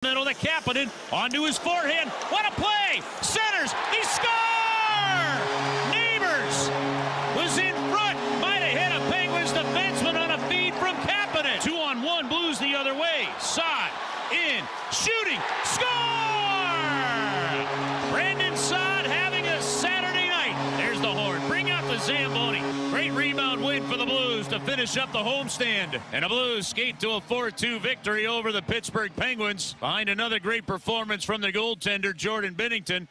Middle to Kapanen, onto his forehand. What a play! Centers, he score! Neighbors was in front, might have hit a Penguins defenseman on a feed from Kapanen. 2-on-1, Blues the other way. Saad in, shooting, score! Brandon Saad having a Saturday night. There's the horn. Bring out the Zamboni. Great rebound win for the Blues to finish up the homestand. And the Blues skate to a 4-2 victory over the Pittsburgh Penguins behind another great performance from the goaltender, Jordan Binnington.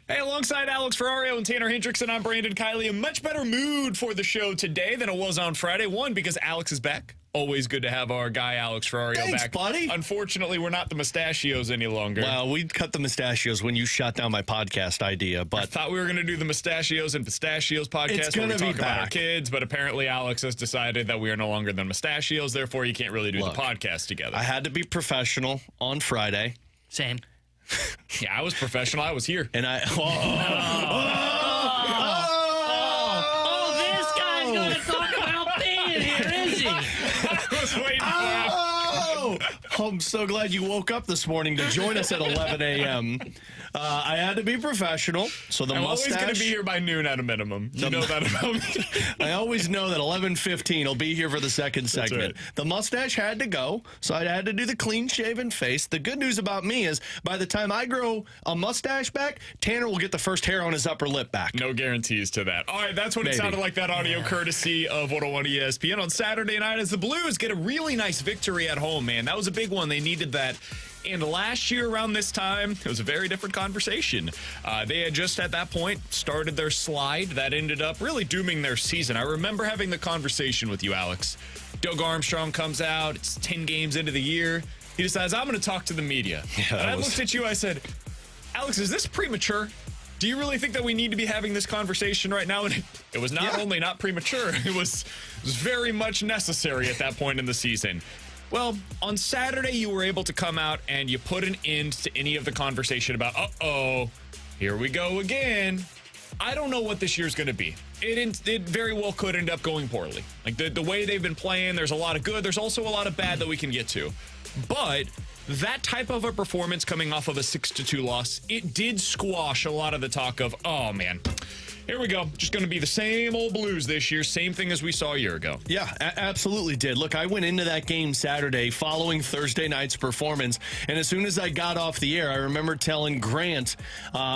Hey, alongside Alex Ferrario and Tanner Hendrickson, I'm Brandon Kiley. A much better mood for the show today than it was on Friday. One, because Alex is back. Always good to have our guy Alex Ferrario back. Buddy. Unfortunately, we're not the mustachios any longer. Well, we cut the mustachios when you shut down my podcast idea, but I thought we were going to do the Mustachios and Pistachios podcast. It's going to be talk about our back. kids, but apparently Alex has decided that we are no longer the Mustachios. Therefore, you can't really do Look, the podcast together. I had to be professional on Friday. Same. Yeah, I was professional. I was here. And I... Oh, this guy's going to talk about being here, is he? I was waiting for it. Oh! I'm so glad you woke up this morning to join us at 11 a.m. I had to be professional, so the I'm mustache... always going to be here by noon at a minimum. You know that about me. I always know that 11:15 will be here for the second segment. right. The mustache had to go, so I had to do the clean-shaven face. The good news about me is by the time I grow a mustache back, Tanner will get the first hair on his upper lip back. No guarantees to that. All right, that's what Maybe. it sounded like, that audio courtesy of 101 ESPN on Saturday night as the Blues get a really nice victory at home, man. That was a big one. They needed that. And last year around this time, it was a very different conversation. They had just at that point started their slide that ended up really dooming their season. I remember having the conversation with you, Alex. Doug Armstrong comes out. It's 10 games into the year. He decides, I'm going to talk to the media. Yeah, and I looked at you. I said, Alex, is this premature? Do you really think that we need to be having this conversation right now? And it was not only not premature, it was very much necessary at that point in the season. Well, on Saturday, you were able to come out and you put an end to any of the conversation about, uh-oh, here we go again. I don't know what this year's going to be. It very well could end up going poorly. Like the way they've been playing, there's a lot of good. There's also a lot of bad that we can get to. But that type of a performance coming off of a 6-2 loss, it did squash a lot of the talk of, oh, man, here we go. Just going to be the same old Blues this year. Same thing as we saw a year ago. Yeah, absolutely did. Look, I went into that game Saturday following Thursday night's performance, and as soon as I got off the air, I remember telling Grant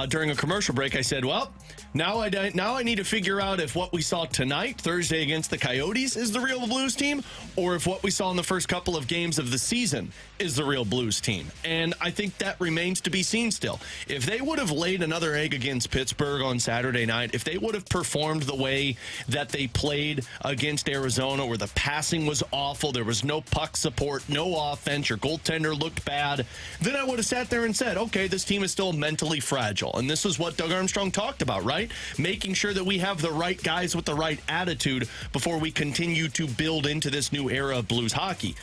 during a commercial break, I said, well, now I need to figure out if what we saw tonight, Thursday against the Coyotes, is the real Blues team, or if what we saw in the first couple of games of the season is the real Blues team. And I think that remains to be seen still. If they would have laid another egg against Pittsburgh on Saturday night, if they would have performed the way that they played against Arizona, where the passing was awful, there was no puck support, no offense, your goaltender looked bad, then I would have sat there and said, okay, this team is still mentally fragile. And this is what Doug Armstrong talked about, right? Making sure that we have the right guys with the right attitude before we continue to build into this new era of Blues hockey.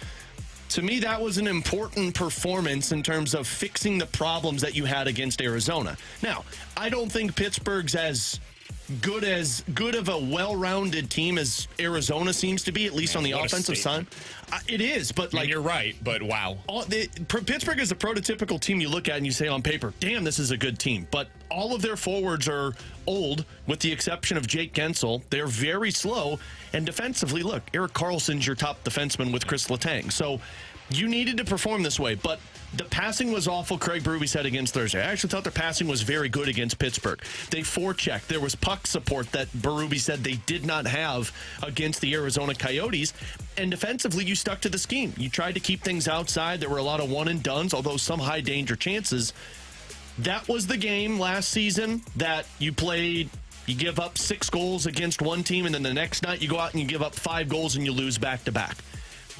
To me, that was an important performance in terms of fixing the problems that you had against Arizona. Now, I don't think Pittsburgh's as good of a well-rounded team as Arizona seems to be, at least on the offensive side. It is, but like, you're right, but wow. Pittsburgh is a prototypical team you look at and you say on paper, damn, this is a good team. But all of their forwards are old, with the exception of Jake Gensel. They're very slow. And defensively, look, Erik Karlsson's your top defenseman with Chris Letang. So you needed to perform this way, but the passing was awful, Craig Berube said against Thursday. I actually thought their passing was very good against Pittsburgh. They forechecked. There was puck support that Berube said they did not have against the Arizona Coyotes. And defensively, you stuck to the scheme. You tried to keep things outside. There were a lot of one-and-dones, although some high-danger chances. That was the game last season that you played. You give up 6 goals against one team, and then the next night you go out and you give up 5 goals and you lose back-to-back.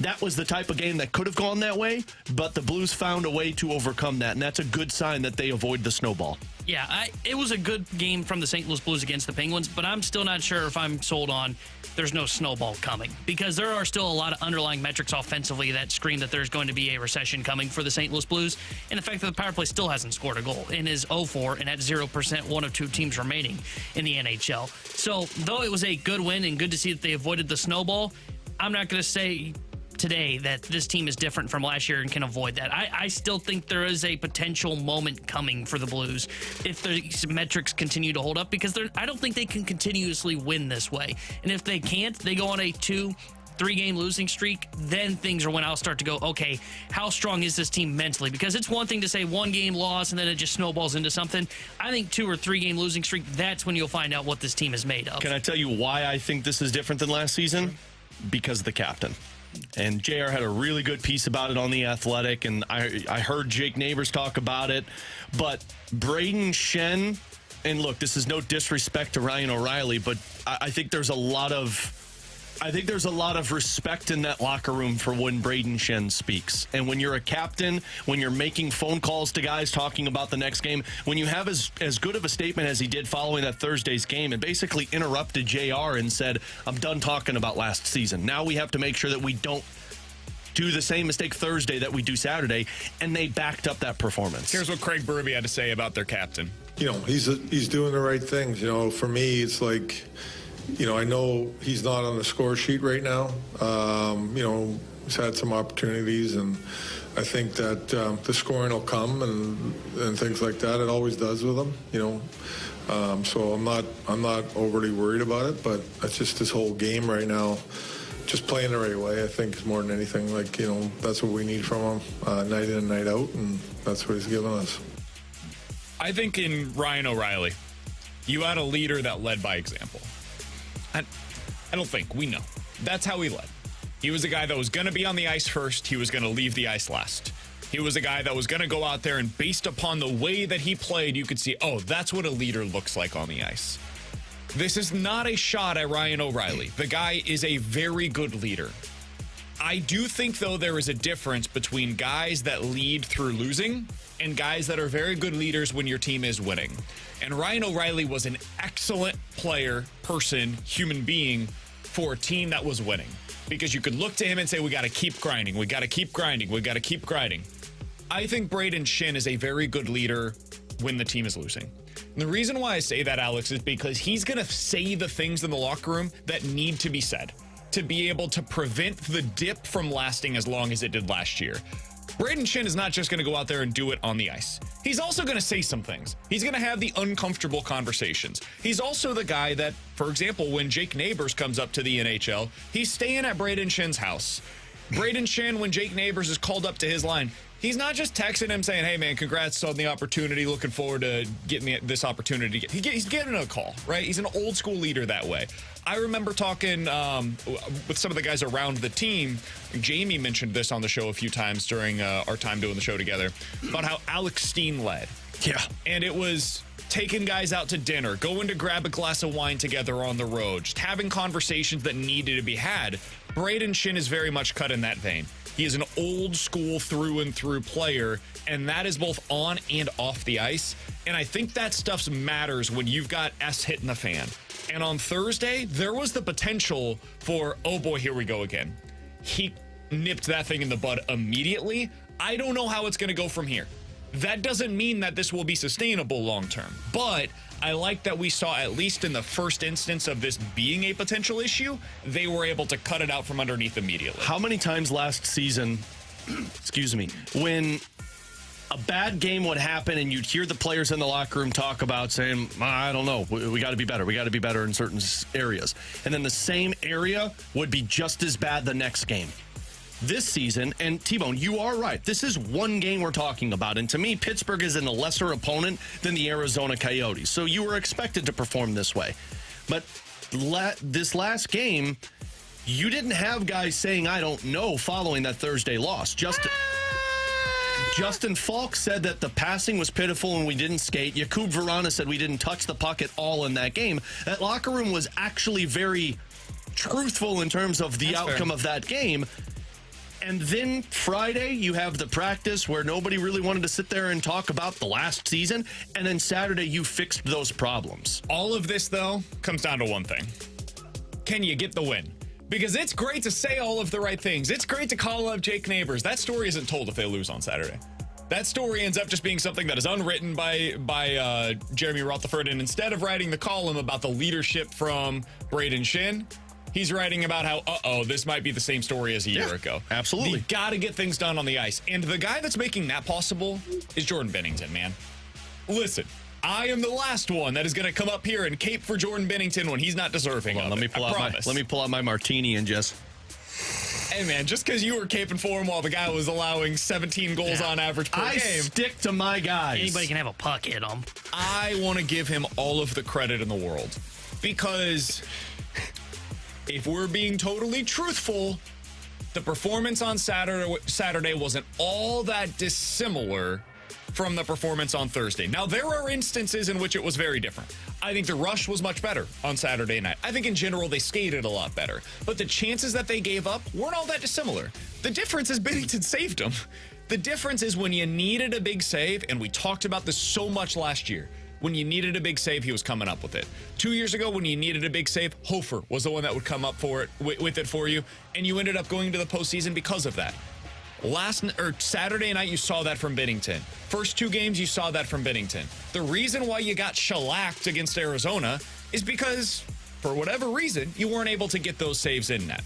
That was the type of game that could have gone that way, but the Blues found a way to overcome that, and that's a good sign that they avoid the snowball. Yeah, it was a good game from the St. Louis Blues against the Penguins, but I'm still not sure if I'm sold on there's no snowball coming, because there are still a lot of underlying metrics offensively that scream that there's going to be a recession coming for the St. Louis Blues, and the fact that the power play still hasn't scored a goal and is 0-4 and at 0%, one of 2 teams remaining in the NHL. So though it was a good win and good to see that they avoided the snowball, I'm not going to say today that this team is different from last year and can avoid that. I still think there is a potential moment coming for the Blues if the metrics continue to hold up, because I don't think they can continuously win this way. And if they can't, they go on a 2-3 game losing streak, then things are when I'll start to go, okay, how strong is this team mentally? Because it's one thing to say 1 game loss and then it just snowballs into something. I think 2 or 3 game losing streak, that's when you'll find out what this team is made of. Can I tell you why I think this is different than last season? Because of the captain. And JR had a really good piece about it on The Athletic, and I heard Jake Neighbors talk about it. But Braden Shen, and look, this is no disrespect to Ryan O'Reilly, but I think there's a lot of respect in that locker room for when Braden Shen speaks. And when you're a captain, when you're making phone calls to guys talking about the next game, when you have as good of a statement as he did following that Thursday's game and basically interrupted JR and said, I'm done talking about last season. Now we have to make sure that we don't do the same mistake Thursday that we do Saturday, and they backed up that performance. Here's what Craig Berube had to say about their captain. He's doing the right things. For me, it's like, I know he's not on the score sheet right now. He's had some opportunities, and I think that the scoring will come and things like that. It always does with him, So I'm not overly worried about it, but it's just this whole game right now, just playing the right way. I think more than anything, that's what we need from him, night in and night out, and that's what he's given us. I think in Ryan O'Reilly, you had a leader that led by example. I don't think. We know. That's how he led. He was a guy that was going to be on the ice first. He was going to leave the ice last. He was a guy that was going to go out there, and based upon the way that he played, you could see, oh, that's what a leader looks like on the ice. This is not a shot at Ryan O'Reilly. The guy is a very good leader. I do think, though, there is a difference between guys that lead through losing and guys that are very good leaders when your team is winning. And Ryan O'Reilly was an excellent player, person, human being for a team that was winning. Because you could look to him and say, we got to keep grinding. We got to keep grinding. We got to keep grinding. I think Braden Shen is a very good leader when the team is losing. And the reason why I say that, Alex, is because he's going to say the things in the locker room that need to be said to be able to prevent the dip from lasting as long as it did last year. Braden Shen is not just going to go out there and do it on the ice. He's also going to say some things. He's going to have the uncomfortable conversations. He's also the guy that, for example, when Jake Neighbors comes up to the NHL, he's staying at Braden Shen's house. Braden Shen, when Jake Neighbors is called up to his line, he's not just texting him saying, hey, man, congrats on the opportunity. Looking forward to getting this opportunity. He's getting a call, right? He's an old school leader that way. I remember talking with some of the guys around the team. Jamie mentioned this on the show a few times during our time doing the show together about how Alex Steen led. Yeah. And it was taking guys out to dinner, going to grab a glass of wine together on the road, just having conversations that needed to be had. Braden Shen is very much cut in that vein. He is an old school through and through player, and that is both on and off the ice. And I think that stuff matters when you've got S hitting the fan. And on Thursday, there was the potential for, oh boy, here we go again. He nipped that thing in the bud immediately. I don't know how it's going to go from here. That doesn't mean that this will be sustainable long term, but I like that we saw, at least in the first instance of this being a potential issue, they were able to cut it out from underneath immediately. How many times last season, excuse me, when a bad game would happen and you'd hear the players in the locker room talk about saying, I don't know, we got to be better. We got to be better in certain areas. And then the same area would be just as bad the next game. This season, and T-Bone, you are right. This is one game we're talking about. And to me, Pittsburgh is a lesser opponent than the Arizona Coyotes. So you were expected to perform this way. But this last game, you didn't have guys saying, I don't know, following that Thursday loss. Justin Falk said that the passing was pitiful and we didn't skate. Jakub Vrana said we didn't touch the puck at all in that game. That locker room was actually very truthful in terms of the outcome of that game. And then Friday, you have the practice where nobody really wanted to sit there and talk about the last season. And then Saturday, you fixed those problems. All of this, though, comes down to one thing. Can you get the win? Because it's great to say all of the right things. It's great to call up Jake Neighbors. That story isn't told if they lose on Saturday. That story ends up just being something that is unwritten by Jeremy Rutherford. And instead of writing the column about the leadership from Braden Shen, he's writing about how, this might be the same story as a year ago. Absolutely. You got to get things done on the ice. And the guy that's making that possible is Jordan Binnington, man. Listen, I am the last one that is going to come up here and cape for Jordan Binnington when he's not deserving of Let me it. pull out my martini and just... Hey, man, just because you were caping for him while the guy was allowing 17 goals on average per I game. stick to my guys. Anybody can have a puck hit him. I want to give him all of the credit in the world. Because if we're being totally truthful, the performance on Saturday wasn't all that dissimilar from the performance on Thursday. Now, there are instances in which it was very different. I think the rush was much better on Saturday night. I think in general they skated a lot better. But the chances that they gave up weren't all that dissimilar. The difference is Binnington saved them. The difference is when you needed a big save, and we talked about this so much last year, when you needed a big save, he was coming up with it. 2 years ago, when you needed a big save, Hofer was the one that would come up for it with it for you, and you ended up going to the postseason because of that. Saturday night, you saw that from Binnington. First 2 games, you saw that from Binnington. The reason why you got shellacked against Arizona is because, for whatever reason, you weren't able to get those saves in net.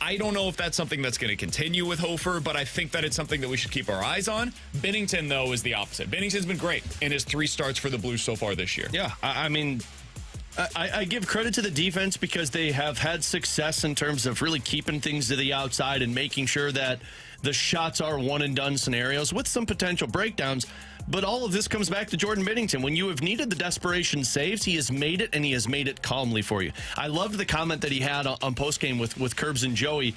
I don't know if that's something that's going to continue with Hofer, but I think that it's something that we should keep our eyes on. Binnington, though, is the opposite. Binnington's been great in his 3 starts for the Blues so far this year. Yeah, I mean, I give credit to the defense because they have had success in terms of really keeping things to the outside and making sure that the shots are one-and-done scenarios with some potential breakdowns. But all of this comes back to Jordan Binnington. When you have needed the desperation saves, he has made it, and he has made it calmly for you. I loved the comment that he had on postgame with Curbs and Joey.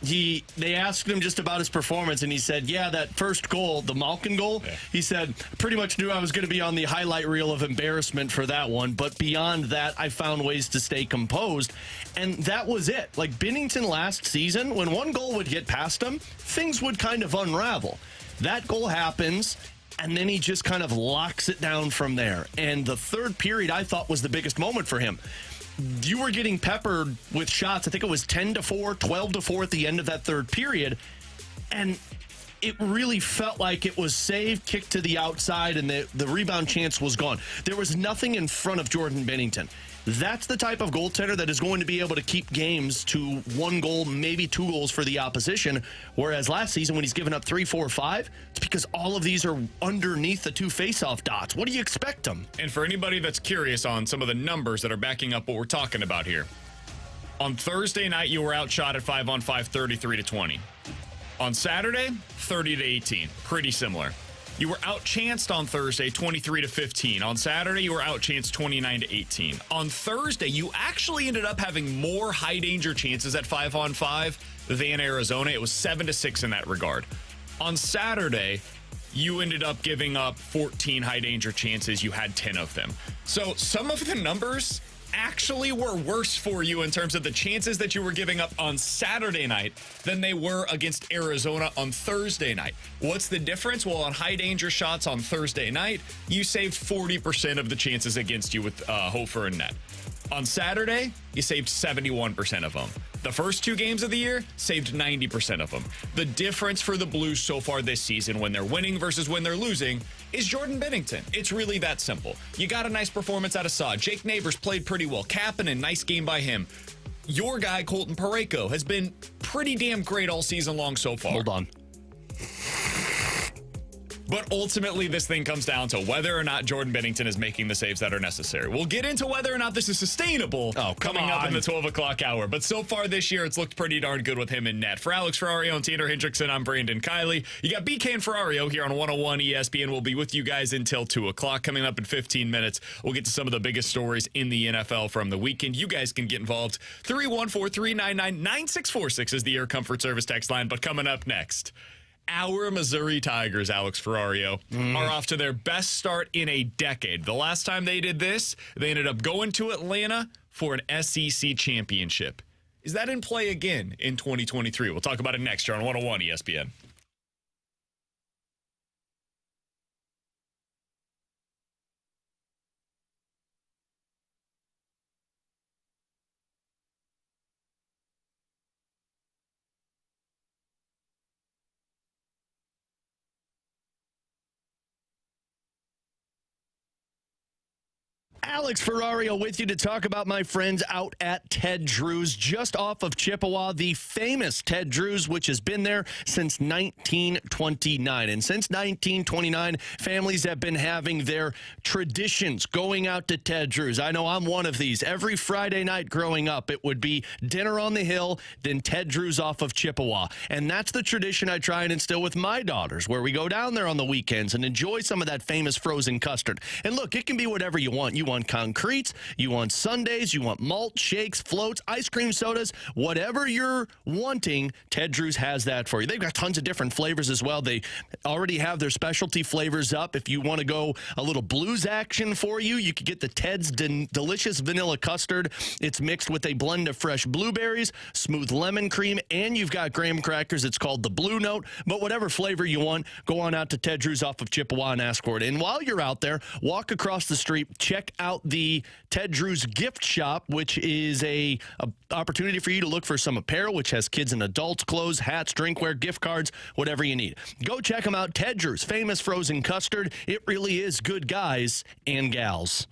They asked him just about his performance, and he said, yeah, that first goal, the Malkin goal, he said, pretty much knew I was going to be on the highlight reel of embarrassment for that one. But beyond that, I found ways to stay composed. And that was it. Like Binnington last season, when one goal would get past him, things would kind of unravel. That goal happens, and then he just kind of locks it down from there. And the third period, I thought, was the biggest moment for him. You were getting peppered with shots. I think it was 10-4, 12-4 at the end of that third period. And it really felt like it was saved, kicked to the outside, and the rebound chance was gone. There was nothing in front of Jordan Binnington. That's the type of goaltender that is going to be able to keep games to 1 goal, maybe 2 goals for the opposition. Whereas last season, when he's given up 3, 4, 5, it's because all of these are underneath the 2 face-off dots. What do you expect them? And for anybody that's curious on some of the numbers that are backing up what we're talking about here, on Thursday night, you were outshot at 5-on-5, 33-20. On Saturday, 30-18. Pretty similar. You were outchanced on Thursday, 23-15. On Saturday, you were outchanced 29-18. On Thursday, you actually ended up having more high danger chances at 5-on-5 than Arizona. It was 7-6 in that regard. On Saturday, you ended up giving up 14 high danger chances. You had 10 of them. So some of the numbers actually were worse for you in terms of the chances that you were giving up on Saturday night than they were against Arizona on Thursday night. What's the difference? Well, on high danger shots on Thursday night, you saved 40% of the chances against you with Hofer and net. On Saturday, you saved 71% of them. The first 2 games of the year, saved 90% of them. The difference for the Blues so far this season when they're winning versus when they're losing is Jordan Binnington. It's really that simple. You got a nice performance out of Saad. Jake Neighbors played pretty well. Kapanen, nice game by him. Your guy, Colton Parayko, has been pretty damn great all season long so far. Hold on. But ultimately, this thing comes down to whether or not Jordan Binnington is making the saves that are necessary. We'll get into whether or not this is sustainable coming up in the 12 o'clock hour. But so far this year, it's looked pretty darn good with him in net. For Alex Ferrario and Tanner Hendrickson, I'm Brandon Kiley. You got BK and Ferrario here on 101 ESPN. We'll be with you guys until 2 o'clock. Coming up in 15 minutes, we'll get to some of the biggest stories in the NFL from the weekend. You guys can get involved. 314-399-9646 is the Air Comfort Service text line. But coming up next, our Missouri Tigers, Alex Ferrario, are off to their best start in a decade. The last time they did this, they ended up going to Atlanta for an SEC championship. Is that in play again in 2023? We'll talk about it next year on 101 ESPN. Alex Ferrario with you to talk about my friends out at Ted Drew's, just off of Chippewa, the famous Ted Drew's, which has been there since 1929. And since 1929, families have been having their traditions going out to Ted Drew's. I know I'm one of these. Every Friday night growing up, it would be dinner on the hill, then Ted Drew's off of Chippewa. And that's the tradition I try and instill with my daughters, where we go down there on the weekends and enjoy some of that famous frozen custard. And look, it can be whatever you want. You want concretes, you want sundaes, you want malt, shakes, floats, ice cream sodas, whatever you're wanting, Ted Drew's has that for you. They've got tons of different flavors as well. They already have their specialty flavors up. If you want to go a little blues action for you, you could get the Ted's delicious vanilla custard. It's mixed with a blend of fresh blueberries, smooth lemon cream, and you've got graham crackers. It's called the Blue Note. But whatever flavor you want, go on out to Ted Drew's off of Chippewa and ask for it. And while you're out there, walk across the street, check out the Ted Drew's gift shop, which is a opportunity for you to look for some apparel, which has kids and adults clothes, hats, drinkware, gift cards, whatever you need. Go check them out. Ted Drew's famous frozen custard. It really is good, guys and gals.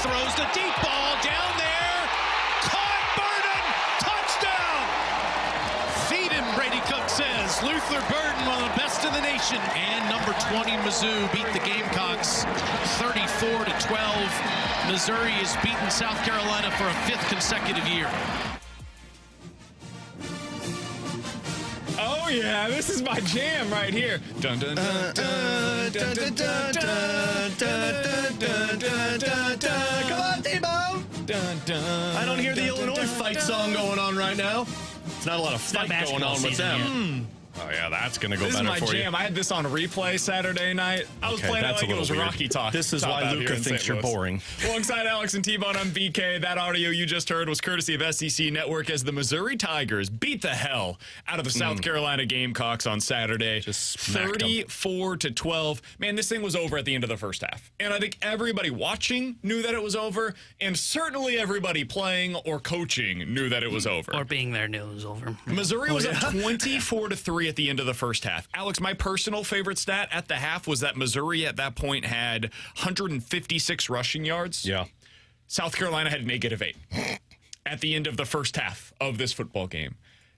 Throws the deep ball down there. Caught Burden. Touchdown. Feed him, Brady Cook says. Luther Burden, one of the best in the nation. And number 20, Mizzou beat the Gamecocks 34-12. Missouri has beaten South Carolina for a 5th consecutive year. Oh, yeah, this is my jam right here. Dun, dun, dun, dun, dun, dun, dun, dun, dun, dun, dun, dun, dun. Come on, Tebow. Dun, dun, I don't hear the Illinois fight song going on right now. It's not a lot of fight going on with them. Oh, yeah, that's going to go This is better my for jam. you. I had this on replay Saturday night. I was playing it like it was weird. Rocky Talk. This is Top why out Luca here in thinks St. you're Louis. boring. Alongside Alex and T-Bone, I'm BK. That audio you just heard was courtesy of SEC Network as the Missouri Tigers beat the hell out of the South Carolina Gamecocks on Saturday. Just smacked 34-12. Man, this thing was over at the end of the first half. And I think everybody watching knew that it was over, and certainly everybody playing or coaching knew that it was over. Or being there knew it was over. Missouri was up 24-3 Missouri at the end of the first half. Alex, my personal favorite stat at the half was that Missouri at that point had 156 rushing yards. Yeah. South Carolina had -8 at the end of the first half of this football game.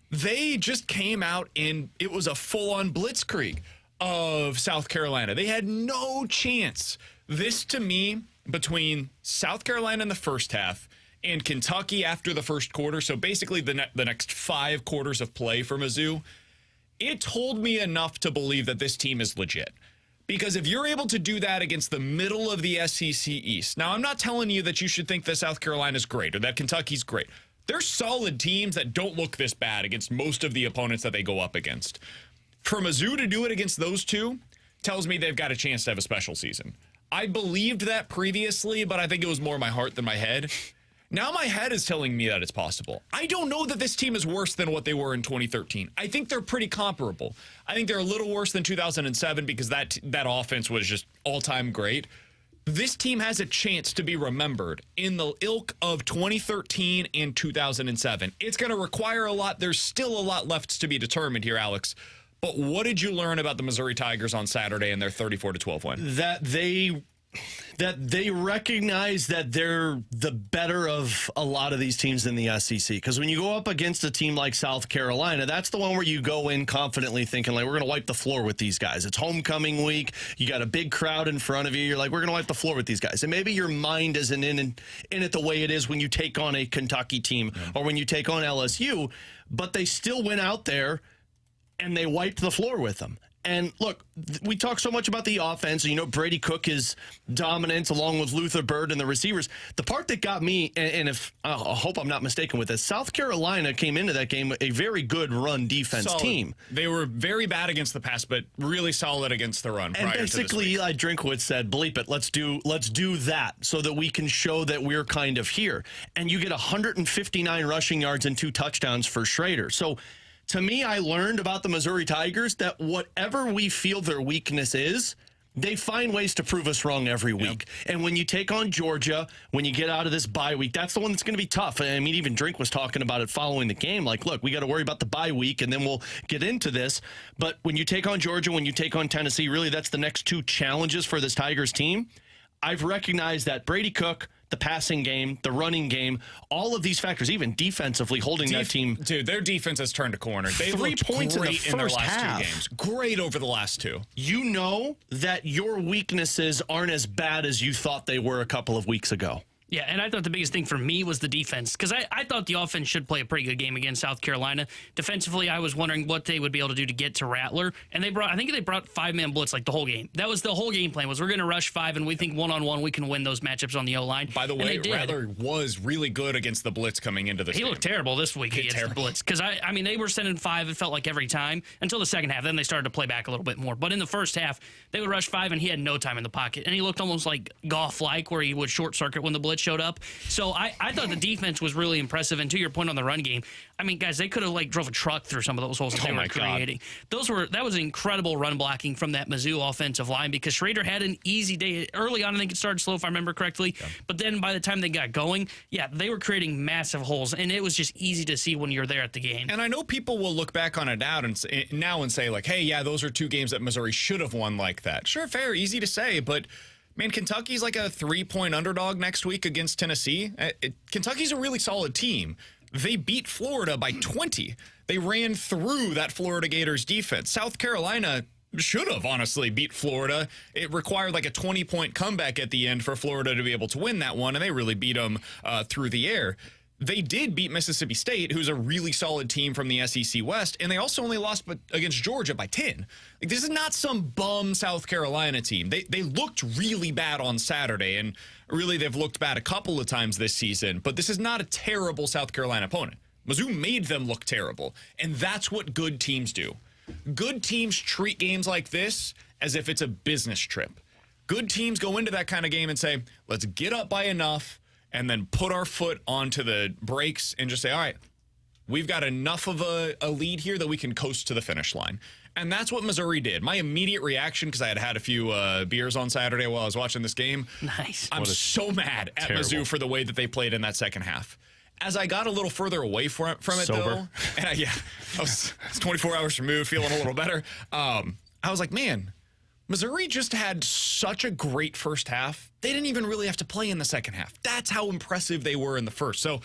They just came out and it was a full-on blitzkrieg of South Carolina. They had no chance. This, to me, between South Carolina in the first half and Kentucky after the first quarter, so basically the next 5 quarters of play for Mizzou, it told me enough to believe that this team is legit. Because if you're able to do that against the middle of the SEC East, now I'm not telling you that you should think that South Carolina's great or that Kentucky's great. They're solid teams that don't look this bad against most of the opponents that they go up against. For Mizzou to do it against those two tells me they've got a chance to have a special season. I believed that previously, but I think it was more my heart than my head. Now my head is telling me that it's possible. I don't know that this team is worse than what they were in 2013. I think they're pretty comparable. I think they're a little worse than 2007 because that offense was just all-time great. This team has a chance to be remembered in the ilk of 2013 and 2007. It's going to require a lot. There's still a lot left to be determined here, Alex. But what did you learn about the Missouri Tigers on Saturday and their 34-12 win? That they recognize that they're the better of a lot of these teams in the SEC. Because when you go up against a team like South Carolina, that's the one where you go in confidently thinking, like, we're going to wipe the floor with these guys. It's homecoming week. You got a big crowd in front of you. You're like, we're going to wipe the floor with these guys. And maybe your mind isn't in it the way it is when you take on a Kentucky team or when you take on LSU. But they still went out there and they wiped the floor with them. And look, we talk so much about the offense. You know, Brady Cook is dominant along with Luther Bird and the receivers. The part that got me, and if I hope I'm not mistaken with this, South Carolina came into that game a very good run defense team. They were very bad against the pass, but really solid against the run. And basically, Eli Drinkwitz said, "Bleep it, let's do that so that we can show that we're kind of here." And you get 159 rushing yards and 2 touchdowns for Schrader. So, to me, I learned about the Missouri Tigers that whatever we feel their weakness is, they find ways to prove us wrong every week. And when you take on Georgia, when you get out of this bye week, that's the one that's going to be tough. I mean, even Drink was talking about it following the game. Like, look, we got to worry about the bye week, and then we'll get into this. But when you take on Georgia, when you take on Tennessee, really that's the next 2 challenges for this Tigers team. I've recognized that Brady Cook, the passing game, the running game, all of these factors, even defensively holding that team. Dude, their defense has turned a corner. They 3 looked points great in the first their last half. 2 games. Great over the last 2. You know that your weaknesses aren't as bad as you thought they were a couple of weeks ago. Yeah, and I thought the biggest thing for me was the defense, because I thought the offense should play a pretty good game against South Carolina. Defensively, I was wondering what they would be able to do to get to Rattler, and I think they brought 5-man blitz like the whole game. That was the whole game plan, was we're going to rush 5, and we think one-on-one we can win those matchups on the O-line. By the way, Rattler was really good against the blitz coming into this game. He looked terrible this week against the blitz, because I mean, they were sending 5, it felt like every time, until the second half. Then they started to play back a little bit more. But in the first half, they would rush 5, and he had no time in the pocket, and he looked almost like Goff-like, where he would short-circuit when the blitz showed up. So I thought the defense was really impressive. And to your point on the run game, I mean, guys, they could have drove a truck through some of those holes that they were creating. That was incredible run blocking from that Mizzou offensive line, because Schrader had an easy day. Early on, I think it started slow, if I remember correctly. Yeah. But then by the time they got going, they were creating massive holes. And it was just easy to see when you're there at the game. And I know people will look back on it now and say, like, hey, yeah, those are 2 games that Missouri should have won like that. Sure, fair, easy to say, but man, Kentucky's like a 3-point underdog next week against Tennessee. Kentucky's a really solid team. They beat Florida by 20. They ran through that Florida Gators defense. South Carolina should have honestly beat Florida. It required like a 20-point comeback at the end for Florida to be able to win that one, and they really beat them through the air. They did beat Mississippi State, who's a really solid team from the SEC West, and they also only lost against Georgia by 10. Like, this is not some bum South Carolina team. They looked really bad on Saturday, and really they've looked bad a couple of times this season, but this is not a terrible South Carolina opponent. Mizzou made them look terrible, and that's what good teams do. Good teams treat games like this as if it's a business trip. Good teams go into that kind of game and say, let's get up by enough, and then put our foot onto the brakes and just say, all right, we've got enough of a lead here that we can coast to the finish line. And that's what Missouri did. My immediate reaction, because I had a few beers on Saturday while I was watching this game. Nice. I'm so mad at Mizzou for the way that they played in that second half. as I got a little further away from it, Sober. though, and I was 24 hours removed, feeling a little better. I was like, man, Missouri just had such a great first half. They didn't even really have to play in the second half. That's how impressive they were in the first. So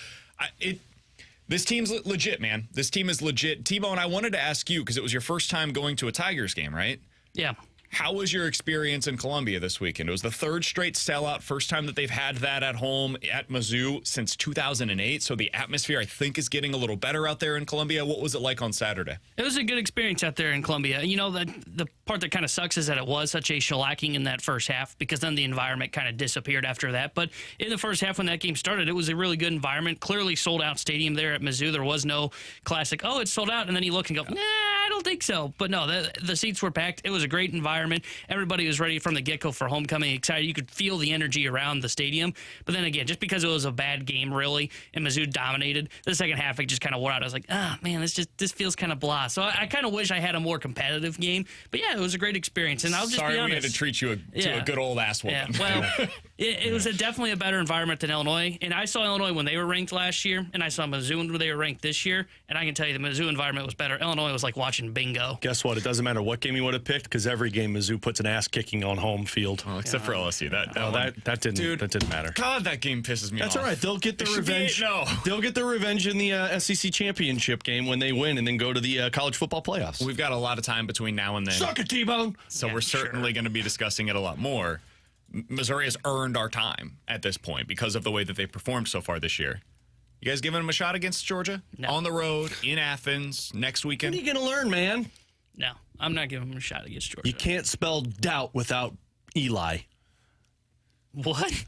this team's legit, man. This team is legit. T-Bone, I wanted to ask you, because it was your first time going to a Tigers game, right? Yeah. How was your experience in Columbia this weekend? It was the third straight sellout, first time that they've had that at home at Mizzou since 2008. So the atmosphere, I think, is getting a little better out there in Columbia. What was it like on Saturday? It was a good experience out there in Columbia. You know, the part that kind of sucks is that it was such a shellacking in that first half, because then the environment kind of disappeared after that. But in the first half when that game started, it was a really good environment. Clearly sold out stadium there at Mizzou. There was no classic, oh, it's sold out. And then you look and go, nah, I don't think so. But no, the seats were packed. It was a great environment. Everybody was ready from the get-go for homecoming, excited. You could feel the energy around the stadium. But then again, just because it was a bad game, really, and Mizzou dominated, the second half, it just kind of wore out. I was like, man, this feels kind of blah. So I kind of wish I had a more competitive game. But yeah, it was a great experience. And I'll just Sorry be honest. we had to treat you to a good old ass woman. Yeah, well, it was definitely a better environment than Illinois. And I saw Illinois when they were ranked last year, and I saw Mizzou when they were ranked this year. And I can tell you the Mizzou environment was better. Illinois was like watching bingo. Guess what? It doesn't matter what game you would have picked, because every game Mizzou puts an ass kicking on home field. Well, except for LSU. That didn't matter. God, that game pisses me off. That's all right. They'll get the revenge. They'll get their revenge in the SEC championship game when they win and then go to the college football playoffs. We've got a lot of time between now and then. Suck it, T-Bone. So we're certainly going to be discussing it a lot more. Missouri has earned our time at this point because of the way that they've performed so far this year. You guys giving them a shot against Georgia? No. On the road, in Athens, next weekend? What are you going to learn, man? No, I'm not giving them a shot against Georgia. You can't spell doubt without Eli. What?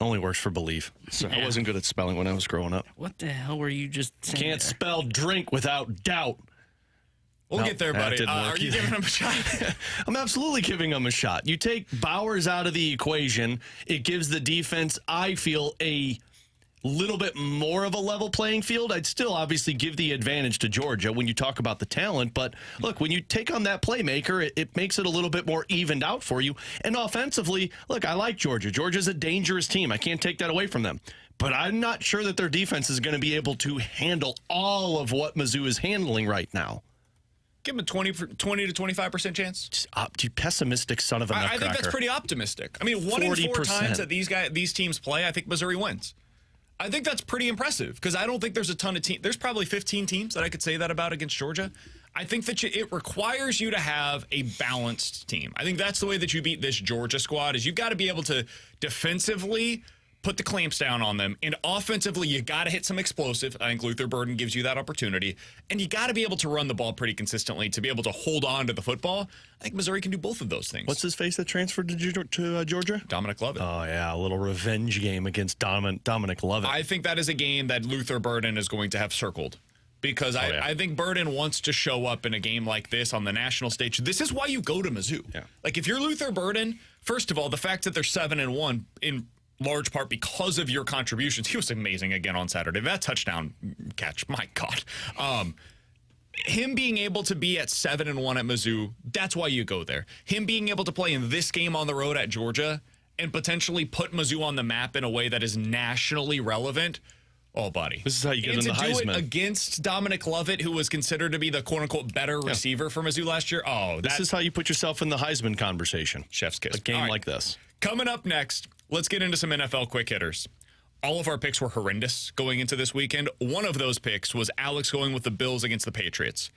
Only works for believe. So I wasn't good at spelling when I was growing up. What the hell were you just saying? Can't there? spell drink without doubt. We'll get there, that buddy. didn't work Are you either. giving them a shot? I'm absolutely giving them a shot. You take Bowers out of the equation, it gives the defense, I feel, a little bit more of a level playing field. I'd still obviously give the advantage to Georgia when you talk about the talent. But look, when you take on that playmaker, it makes it a little bit more evened out for you. And offensively, look, I like Georgia. Georgia's a dangerous team. I can't take that away from them. But I'm not sure that their defense is going to be able to handle all of what Mizzou is handling right now. Give them a 20 to 25% chance. You pessimistic son of a nutcracker. I think that's pretty optimistic. I mean, 1 in 4 40%. times that these teams play, I think Missouri wins. I think that's pretty impressive, because I don't think there's a ton of teams. There's probably 15 teams that I could say that about against Georgia. I think that it requires you to have a balanced team. I think that's the way that you beat this Georgia squad, is you've got to be able to defensively put the clamps down on them, and offensively, you got to hit some explosive. I think Luther Burden gives you that opportunity, and you got to be able to run the ball pretty consistently to be able to hold on to the football. I think Missouri can do both of those things. What's his face that transferred to Georgia? Dominic Lovett. Oh, yeah, a little revenge game against Dominic Lovett. I think that is a game that Luther Burden is going to have circled, because I think Burden wants to show up in a game like this on the national stage. This is why you go to Mizzou. Yeah. Like, if you're Luther Burden, first of all, the fact that they're 7-1 in large part because of your contributions. He was amazing again on Saturday. That touchdown catch, my God. Him being able to be at 7-1 at Mizzou, that's why you go there. Him being able to play in this game on the road at Georgia and potentially put Mizzou on the map in a way that is nationally relevant. Oh, buddy. This is how you get in the Heisman. And to do it Heisman. against Dominic Lovett, who was considered to be the quote-unquote better receiver for Mizzou last year. Oh, This is how you put yourself in the Heisman conversation. chef's kiss. A game All right. like this. Coming up next, let's get into some NFL quick hitters. All of our picks were horrendous going into this weekend. One of those picks was Alex going with the Bills against the Patriots.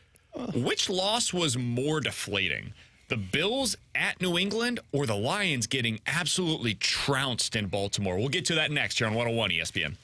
Which loss was more deflating? The Bills at New England or the Lions getting absolutely trounced in Baltimore? We'll get to that next here on 101 ESPN.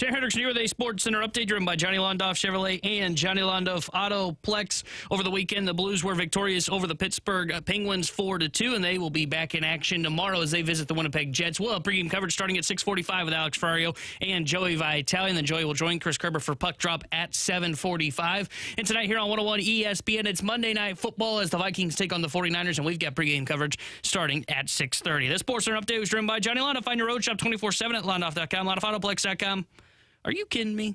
Terry Hendrickson here with a Sports Center update driven by Johnny Londoff Chevrolet and Johnny Londoff Autoplex. Over the weekend, the Blues were victorious over the Pittsburgh Penguins 4-2, and they will be back in action tomorrow as they visit the Winnipeg Jets. We'll have pregame coverage starting at 6:45 with Alex Ferrario and Joey Vitale, and then Joey will join Chris Kerber for Puck Drop at 7:45. And tonight here on 101 ESPN, it's Monday Night Football as the Vikings take on the 49ers, and we've got pregame coverage starting at 6:30. This Sports Center update was driven by Johnny Londoff. Find your road shop 24/7 at londoff.com, londoffAutoplex.com. Are you kidding me?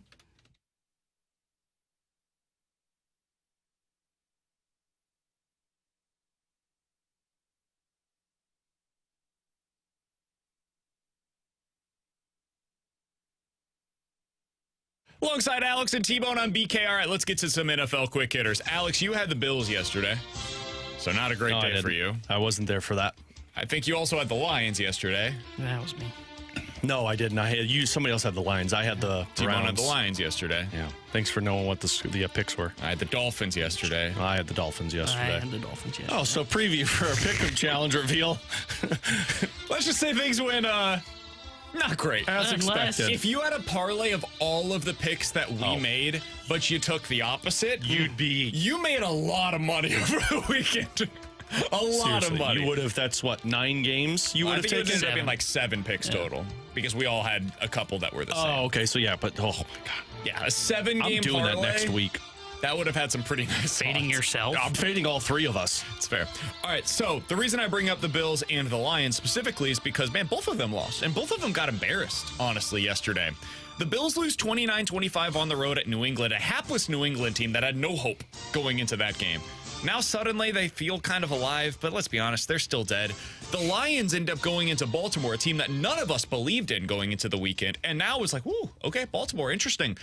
Alongside Alex and T-Bone on BK. All right, let's get to some NFL quick hitters. Alex, you had the Bills yesterday, so not a great day for you. I wasn't there for that. I think you also had the Lions yesterday. That was me. No, I didn't. I had you. Somebody else had the Lions. I had the T-Bone Browns. had the Lions yesterday. Yeah. Thanks for knowing what the picks were. I had the Dolphins yesterday. I had the Dolphins yesterday. I had the Dolphins yesterday. Oh, so preview for our pick'em challenge reveal. Let's just say things went not great. As expected. If you had a parlay of all of the picks that we made, but you took the opposite, you made a lot of money over the weekend. A lot of money. You would have, that's what, 9 games? You would have taken? It ended up being like 7 picks total because we all had a couple that were the same. Oh, okay. So, yeah, but, oh, my God. Yeah, a 7-game parlay. I'm doing that next week. That would have had some pretty nice Fading odds. yourself? I'm fading all 3 of us. It's fair. All right, so the reason I bring up the Bills and the Lions specifically is because, man, both of them lost. And both of them got embarrassed, honestly, yesterday. The Bills lose 29-25 on the road at New England, a hapless New England team that had no hope going into that game. Now suddenly they feel kind of alive, but let's be honest, they're still dead. The Lions end up going into Baltimore, a team that none of us believed in going into the weekend. And now it's like, whoo, okay, Baltimore, interesting.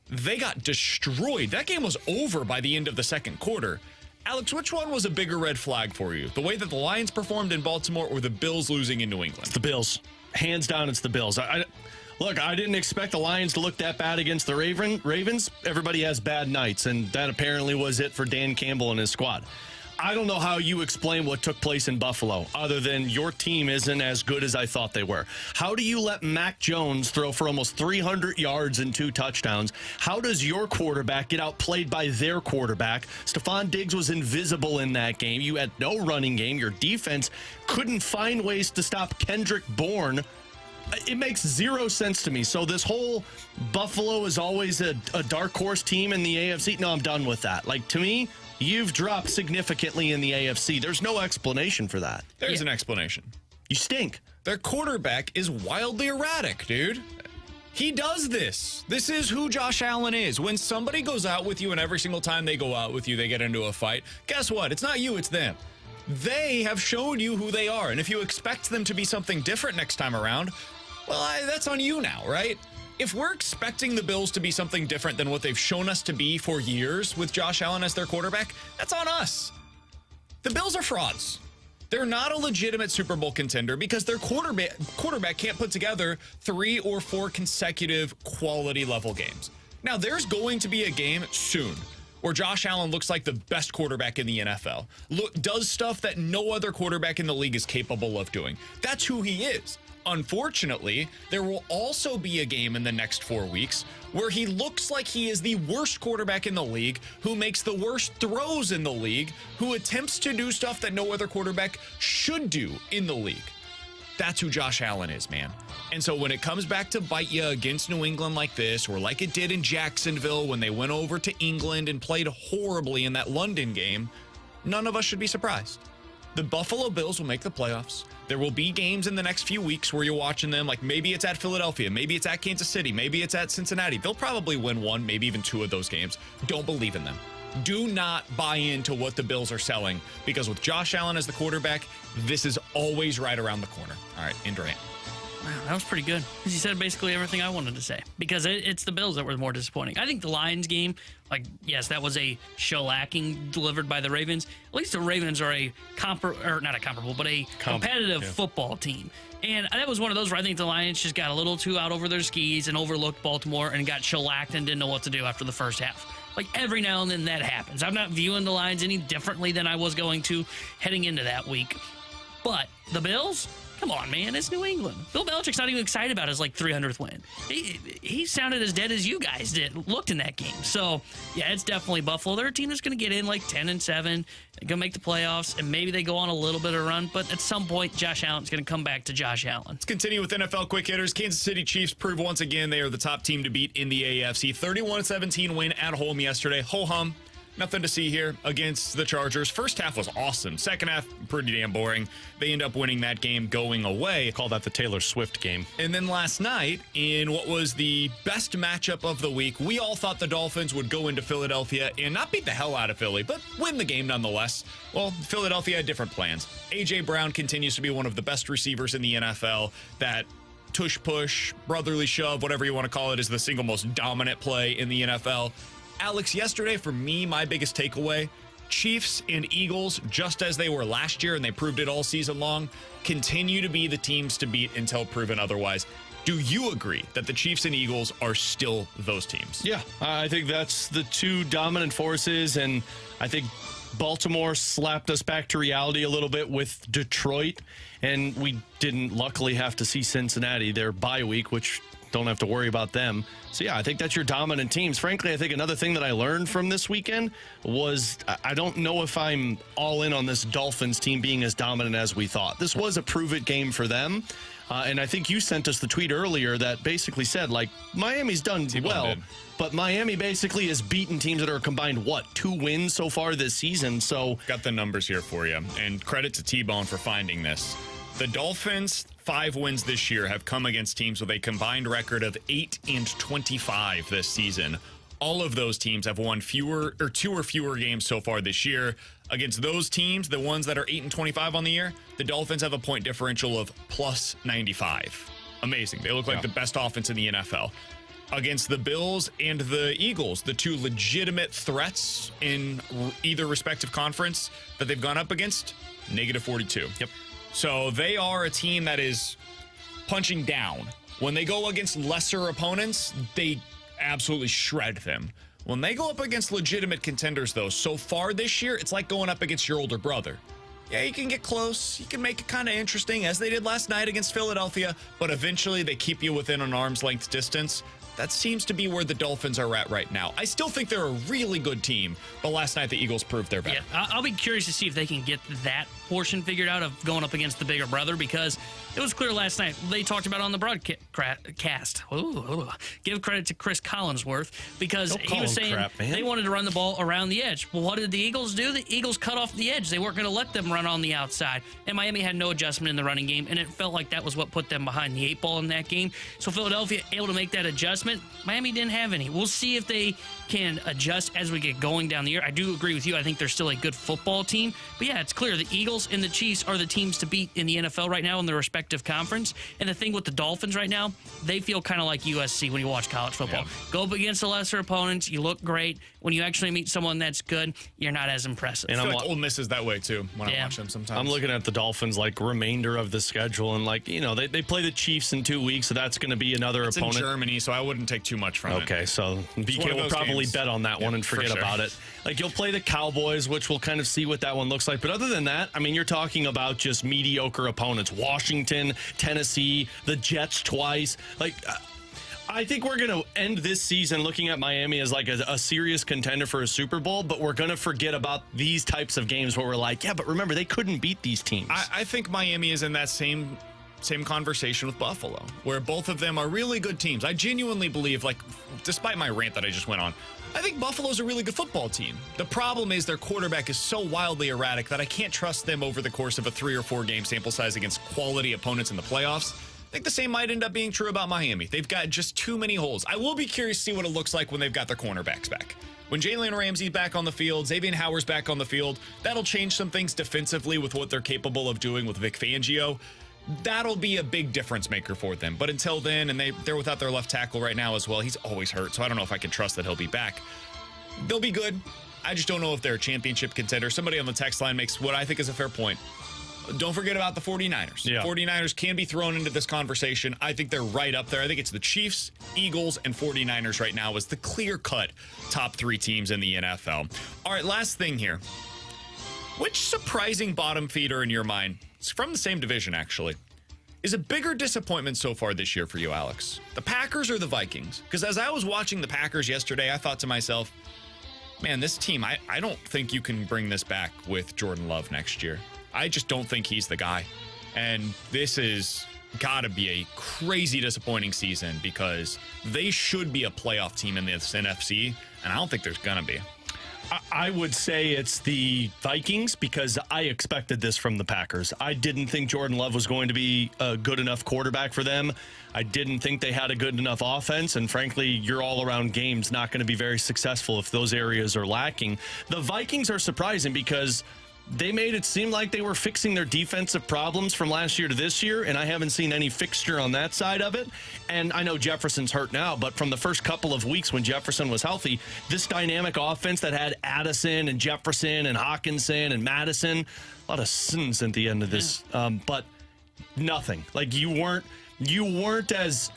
They got destroyed. That game was over by the end of the second quarter. Alex, which one was a bigger red flag for you? The way that the Lions performed in Baltimore or the Bills losing in New England? It's the Bills. Hands down, it's the Bills. Look, I didn't expect the Lions to look that bad against the Ravens. Everybody has bad nights, and that apparently was it for Dan Campbell and his squad. I don't know how you explain what took place in Buffalo, other than your team isn't as good as I thought they were. How do you let Mac Jones throw for almost 300 yards and 2 touchdowns? How does your quarterback get outplayed by their quarterback? Stephon Diggs was invisible in that game. You had no running game. Your defense couldn't find ways to stop Kendrick Bourne. It makes 0 sense to me. So this whole Buffalo is always a dark horse team in the AFC. No, I'm done with that. Like, to me, you've dropped significantly in the AFC. There's no explanation for that. There's an explanation. You stink. Their quarterback is wildly erratic, dude. He does this. This is who Josh Allen is. When somebody goes out with you and every single time they go out with you, they get into a fight, guess what? It's not you, it's them. They have shown you who they are. And if you expect them to be something different next time around, well, that's on you now, right? If we're expecting the Bills to be something different than what they've shown us to be for years with Josh Allen as their quarterback, that's on us. The Bills are frauds. They're not a legitimate Super Bowl contender because their quarterback can't put together 3 or 4 consecutive quality level games. Now, there's going to be a game soon where Josh Allen looks like the best quarterback in the NFL. Does stuff that no other quarterback in the league is capable of doing. That's who he is. Unfortunately, there will also be a game in the next 4 weeks where he looks like he is the worst quarterback in the league, who makes the worst throws in the league, who attempts to do stuff that no other quarterback should do in the league. That's who Josh Allen is, man. And so when it comes back to bite you against New England like this, or like it did in Jacksonville when they went over to England and played horribly in that London game, none of us should be surprised. The Buffalo Bills will make the playoffs. There will be games in the next few weeks where you're watching them, like maybe it's at Philadelphia, maybe it's at Kansas City, maybe it's at Cincinnati. They'll probably win 1, maybe even 2 of those games. Don't believe in them. Do not buy into what the Bills are selling, because with Josh Allen as the quarterback, this is always right around the corner. All right, in Durant. Wow, that was pretty good. He said basically everything I wanted to say, because it's the Bills that were more disappointing. I think the Lions game, like, yes, that was a shellacking delivered by the Ravens. At least the Ravens are a competitive football team. And that was one of those where I think the Lions just got a little too out over their skis and overlooked Baltimore and got shellacked and didn't know what to do after the first half. Like, every now and then that happens. I'm not viewing the Lions any differently than I was going to heading into that week. But the Bills, come on, man, it's New England. Bill Belichick's not even excited about his 300th win. He sounded as dead as you guys looked in that game. So, yeah, it's definitely Buffalo. They're a team that's going to get in 10-7, going to make the playoffs, and maybe they go on a little bit of a run. But at some point, Josh Allen's going to come back to Josh Allen. Let's continue with NFL quick hitters. Kansas City Chiefs prove once again they are the top team to beat in the AFC. 31-17 win at home yesterday. Ho-hum. Nothing to see here against the Chargers. First half was awesome. Second half, pretty damn boring. They end up winning that game going away. Call that the Taylor Swift game. And then last night, in what was the best matchup of the week, we all thought the Dolphins would go into Philadelphia and not beat the hell out of Philly, but win the game nonetheless. Well, Philadelphia had different plans. A.J. Brown continues to be one of the best receivers in the NFL. That tush-push, brotherly shove, whatever you want to call it, is the single most dominant play in the NFL. Alex, yesterday, for me, my biggest takeaway, Chiefs and Eagles, just as they were last year, and they proved it all season long, continue to be the teams to beat until proven otherwise. Do you agree that the Chiefs and Eagles are still those teams? Yeah, I think that's the two dominant forces, and I think Baltimore slapped us back to reality a little bit with Detroit, and we didn't luckily have to see Cincinnati, their bye week, which don't have to worry about them. So, yeah, I think that's your dominant teams. Frankly, I think another thing that I learned from this weekend was I don't know if I'm all in on this Dolphins team being as dominant as we thought. This was a prove-it game for them. And I think you sent us the tweet earlier that basically said, Miami's done well, but Miami basically has beaten teams that are combined, 2 wins so far this season. So, got the numbers here for you. And credit to T-Bone for finding this. The Dolphins' 5 wins this year have come against teams with a combined record of 8-25 this season. All of those teams have won 2 or fewer games so far this year. Against those teams, the ones that are 8-25 on the year, the Dolphins have a point differential of plus 95. Amazing. They look like the best offense in the NFL. Against the Bills and the Eagles, the 2 legitimate threats in either respective conference that they've gone up against, negative 42. Yep. So they are a team that is punching down. When they go against lesser opponents, they absolutely shred them. When they go up against legitimate contenders, though, so far this year, it's like going up against your older brother. Yeah, you can get close. You can make it kind of interesting, as they did last night against Philadelphia, but eventually they keep you within an arm's length distance. That seems to be where the Dolphins are at right now. I still think they're a really good team, but last night the Eagles proved they're better. Yeah, I'll be curious to see if they can get that portion figured out of going up against the bigger brother, because it was clear last night. They talked about it on the broadcast. Ooh. Give credit to Chris Collinsworth, because he was saying they wanted to run the ball around the edge. Well, what did the Eagles do? The Eagles cut off the edge. They weren't going to let them run on the outside, and Miami had no adjustment in the running game, and it felt like that was what put them behind the 8 ball in that game. So Philadelphia able to make that adjustment. Miami didn't have any. We'll see if they can adjust as we get going down the year. I do agree with you. I think they're still a good football team. But yeah, it's clear the Eagles and the Chiefs are the teams to beat in the NFL right now in their respective conference. And the thing with the Dolphins right now, they feel kind of like USC when you watch college football. Yeah. Go up against the lesser opponents, you look great. When you actually meet someone that's good, you're not as impressive. And I feel like Ole Miss is that way too when I watch them sometimes. I'm looking at the Dolphins remainder of the schedule, and they play the Chiefs in 2 weeks, so that's going to be another opponent. It's in Germany, so I wouldn't take too much from it. Okay, so BK will probably bet on that one and forget about it. You'll play the Cowboys, which we'll kind of see what that one looks like. But other than that, you're talking about just mediocre opponents. Washington, Tennessee, the Jets twice. I think we're going to end this season looking at Miami as a serious contender for a Super Bowl, but we're going to forget about these types of games where we're but remember, they couldn't beat these teams. I think Miami is in that same conversation with Buffalo, where both of them are really good teams. I genuinely believe, despite my rant that I just went on, I think Buffalo's a really good football team. The problem is their quarterback is so wildly erratic that I can't trust them over the course of a 3 or 4 game sample size against quality opponents in the playoffs. I think the same might end up being true about Miami. They've got just too many holes. I will be curious to see what it looks like when they've got their cornerbacks back. When Jalen Ramsey's back on the field, Xavier Howard's back on the field, that'll change some things defensively with what they're capable of doing with Vic Fangio. That'll be a big difference maker for them. But until then, and they're without their left tackle right now as well. He's always hurt, so I don't know if I can trust that he'll be back. They'll be good. I just don't know if they're a championship contender. Somebody on the text line makes what I think is a fair point. Don't forget about the 49ers. Yeah. 49ers can be thrown into this conversation. I think they're right up there. I think it's the Chiefs, Eagles, and 49ers right now as the clear-cut top 3 teams in the NFL. All right, last thing here. Which surprising bottom feeder in your mind It's from the same division, actually. Is a bigger disappointment so far this year for you, Alex? The Packers or the Vikings? Because as I was watching the Packers yesterday, I thought to myself, man, this team, I don't think you can bring this back with Jordan Love next year. I just don't think he's the guy. And this is got to be a crazy disappointing season because they should be a playoff team in this NFC, and I don't think there's going to be. I would say it's the Vikings because I expected this from the Packers. I didn't think Jordan Love was going to be a good enough quarterback for them. I didn't think they had a good enough offense, and frankly, your all-around game's not going to be very successful if those areas are lacking. The Vikings are surprising because they made it seem like they were fixing their defensive problems from last year to this year, and I haven't seen any fixture on that side of it. And I know Jefferson's hurt now, but from the first couple of weeks when Jefferson was healthy, this dynamic offense that had Addison and Jefferson and Hawkinson and Madison, a lot of sins at the end of this, but nothing. Like you weren't as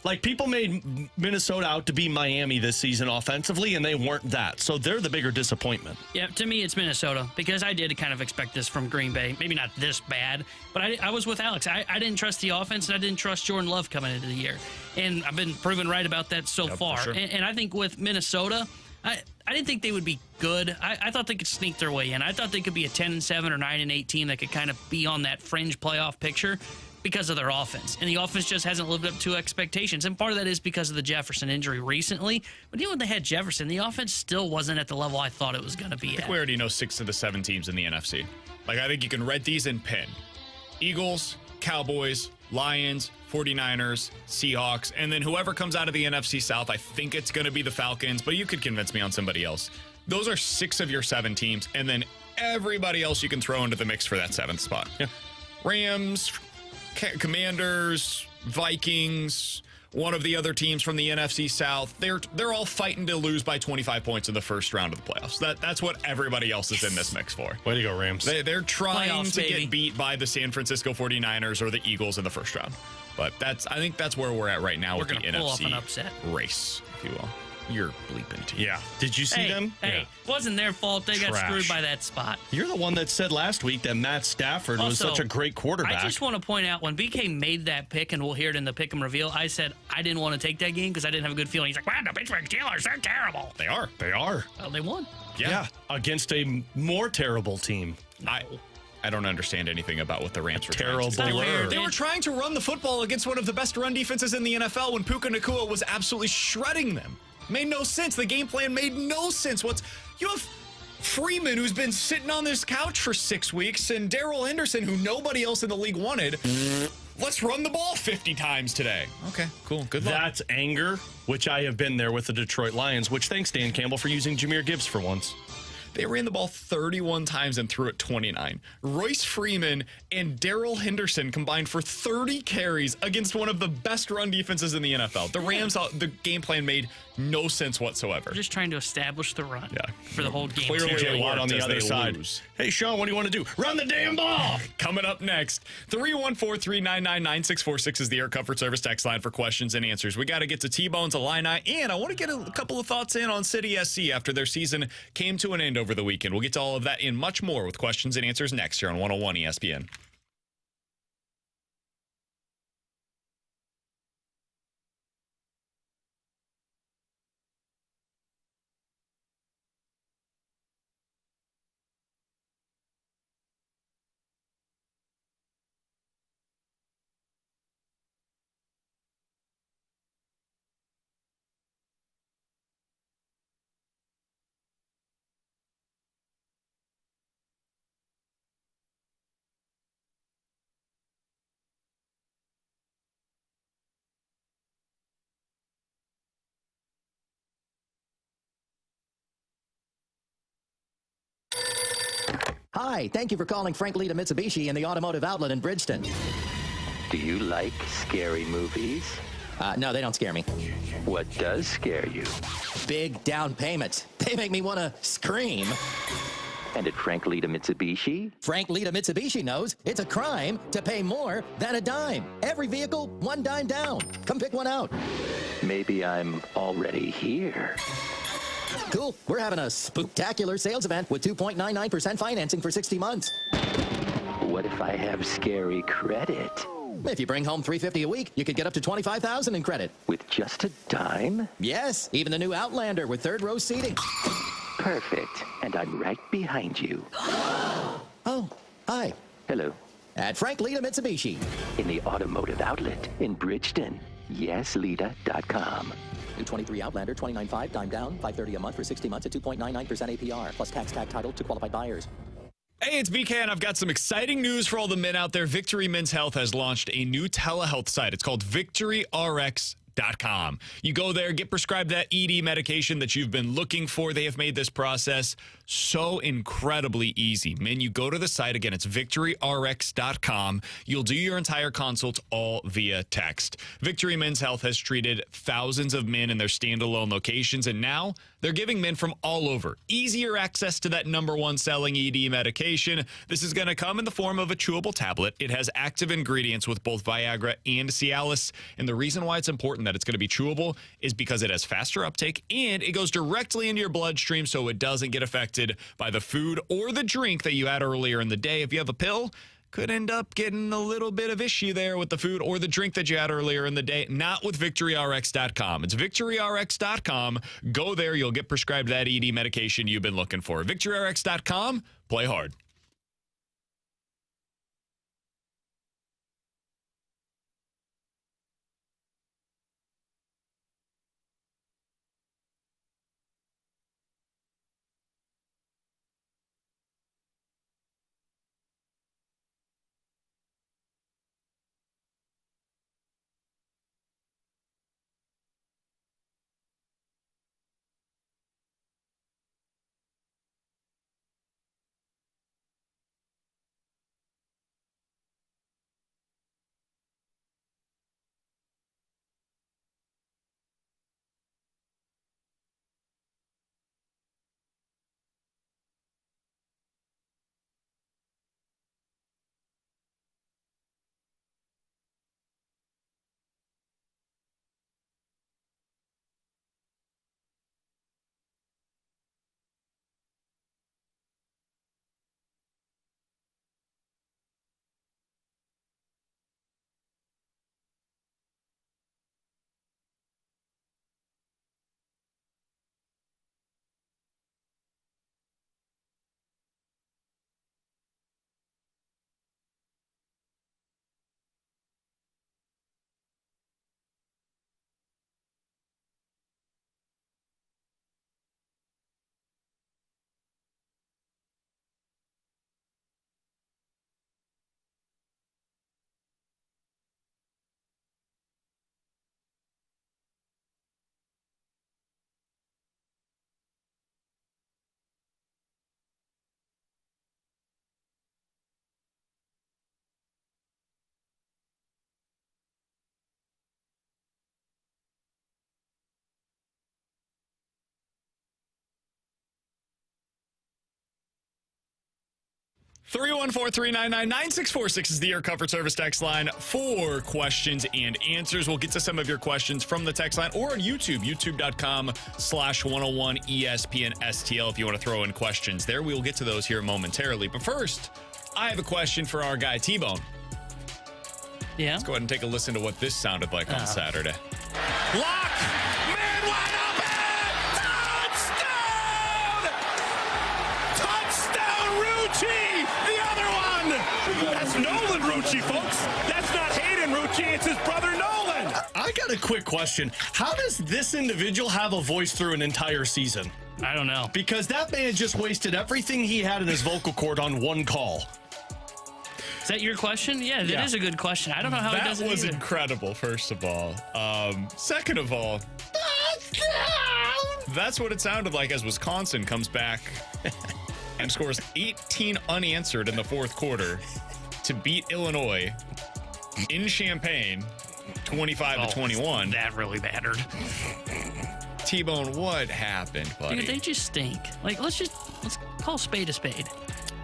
like people made Minnesota out to be Miami this season offensively, and they weren't that. So they're the bigger disappointment. Yeah, to me, it's Minnesota because I did kind of expect this from Green Bay. Maybe not this bad, but I was with Alex. I didn't trust the offense, and I didn't trust Jordan Love coming into the year. And I've been proven right about that so far. Sure. And I think with Minnesota, I didn't think they would be good. I thought they could sneak their way in. I thought they could be a 10-7 or 9-8 team that could kind of be on that fringe playoff picture because of their offense. And the offense just hasn't lived up to expectations. And part of that is because of the Jefferson injury recently. But even when they had Jefferson, the offense still wasn't at the level I thought it was going to be at. We already know 6 of the 7 teams in the NFC. Like, I think you can read these in pen. Eagles, Cowboys, Lions, 49ers, Seahawks, and then whoever comes out of the NFC South, I think it's going to be the Falcons, but you could convince me on somebody else. Those are 6 of your 7 teams, and then everybody else you can throw into the mix for that 7th spot. Yeah. Rams, Commanders, Vikings, one of the other teams from the NFC South, they're all fighting to lose by 25 points in the first round of the playoffs. That's what everybody else is in this mix for. Way to go, Rams. They're trying Playoffs, to baby. get beat by the San Francisco 49ers or the Eagles in the first round. But I think that's where we're at right now with the gonna pull off an NFC upset. race, if you will. You're bleeping too. Yeah. Did you see them? Hey, wasn't their fault. They got Trash. screwed by that spot. You're the one that said last week that Matt Stafford was Also, such a great quarterback. I just want to point out when BK made that pick, and we'll hear it in the pick 'em reveal, I said I didn't want to take that game because I didn't have a good feeling. He's like, wow, the Pittsburgh Steelers, they're terrible. They are. They are. Well, they won. Yeah. Against a more terrible team. I don't understand anything about what the Rams were trying to do. Terrible. They were trying to run the football against one of the best run defenses in the NFL when Puka Nacua was absolutely shredding them. Made no sense. The game plan made no sense. You have Freeman, who's been sitting on this couch for 6 weeks, and Darrell Henderson, who nobody else in the league wanted. Let's run the ball 50 times today. Okay, cool. Good luck. That's anger, which I have been there with the Detroit Lions, which thanks Dan Campbell for using Jahmyr Gibbs for once. They ran the ball 31 times and threw it 29. Royce Freeman and Darrell Henderson combined for 30 carries against one of the best run defenses in the NFL. The Rams, the game plan made no sense whatsoever. Just trying to establish the run for the whole game. Clearly TJ it Watt worked on the as other they side. lose. Hey, Sean, what do you want to do? Run the damn ball! Coming up next, 314-399-9646 is the Air Comfort Service text line for questions and answers. We got to get to T-Bones, Illini, and I want to get a couple of thoughts in on City SC after their season came to an end over the weekend. We'll get to all of that and much more with questions and answers next here on 101 ESPN. Hi, thank you for calling Frank Lita Mitsubishi in the Automotive Outlet in Bridgeton. Do you like scary movies? No, they don't scare me. What does scare you? Big down payments. They make me want to scream. And at Frank Lita Mitsubishi? Frank Lita Mitsubishi knows it's a crime to pay more than a dime. Every vehicle, one dime down. Come pick one out. Maybe I'm already here. Cool. We're having a spectacular sales event with 2.99% financing for 60 months. What if I have scary credit? If you bring home $350 a week, you could get up to $25,000 in credit. With just a dime? Yes, even the new Outlander with third row seating. Perfect. And I'm right behind you. Oh, hi. Hello. At Frank Lita Mitsubishi. In the automotive outlet in Bridgeton. YesLita.com. New 23 Outlander, $29.5, dime down, $530 a month for 60 months at 2.99% APR, plus tax tag title to qualified buyers. Hey, it's BK, and I've got some exciting news for all the men out there. Victory Men's Health has launched a new telehealth site. It's called VictoryRx.com. You go there, get prescribed that ED medication that you've been looking for. They have made this process so incredibly easy. Men, you go to the site. Again, it's VictoryRx.com. You'll do your entire consult all via text. Victory Men's Health has treated thousands of men in their standalone locations, and now they're giving men from all over easier access to that #1 selling ED medication. This is going to come in the form of a chewable tablet. It has active ingredients with both Viagra and Cialis, and the reason why it's important that it's going to be chewable is because it has faster uptake and it goes directly into your bloodstream, so it doesn't get affected by the food or the drink that you had earlier in the day. If you have a pill, could end up getting a little bit of issue there with the food or the drink that you had earlier in the day. Not with VictoryRx.com. It's VictoryRx.com. Go there. You'll get prescribed that ED medication you've been looking for. VictoryRx.com. Play hard. Three 314-399-9646 is the Air Comfort Service text line for questions and answers. We'll get to some of your questions from the text line or on YouTube, youtube.com/101ESPN STL if you want to throw in questions there. We'll get to those here momentarily. But first, I have a question for our guy, T-Bone. Yeah? Let's go ahead and take a listen to what this sounded like on Saturday. Lock! Man wide open! Touchdown! Touchdown, Rucci! The other one! That's Nolan Rucci, folks. That's not Hayden Rucci. It's his brother Nolan. I got a quick question. How does this individual have a voice through an entire season? I don't know. Because that man just wasted everything he had in his vocal cord on one call. Is that your question? Yeah, that is a good question. I don't know how he does it That was either. incredible, first of all. Second of all, that's what it sounded like as Wisconsin comes back and scores 18 unanswered in the fourth quarter to beat Illinois in Champaign 25-21. That really mattered. T-Bone, what happened, buddy? Dude, they just stink. Like, let's call spade a spade.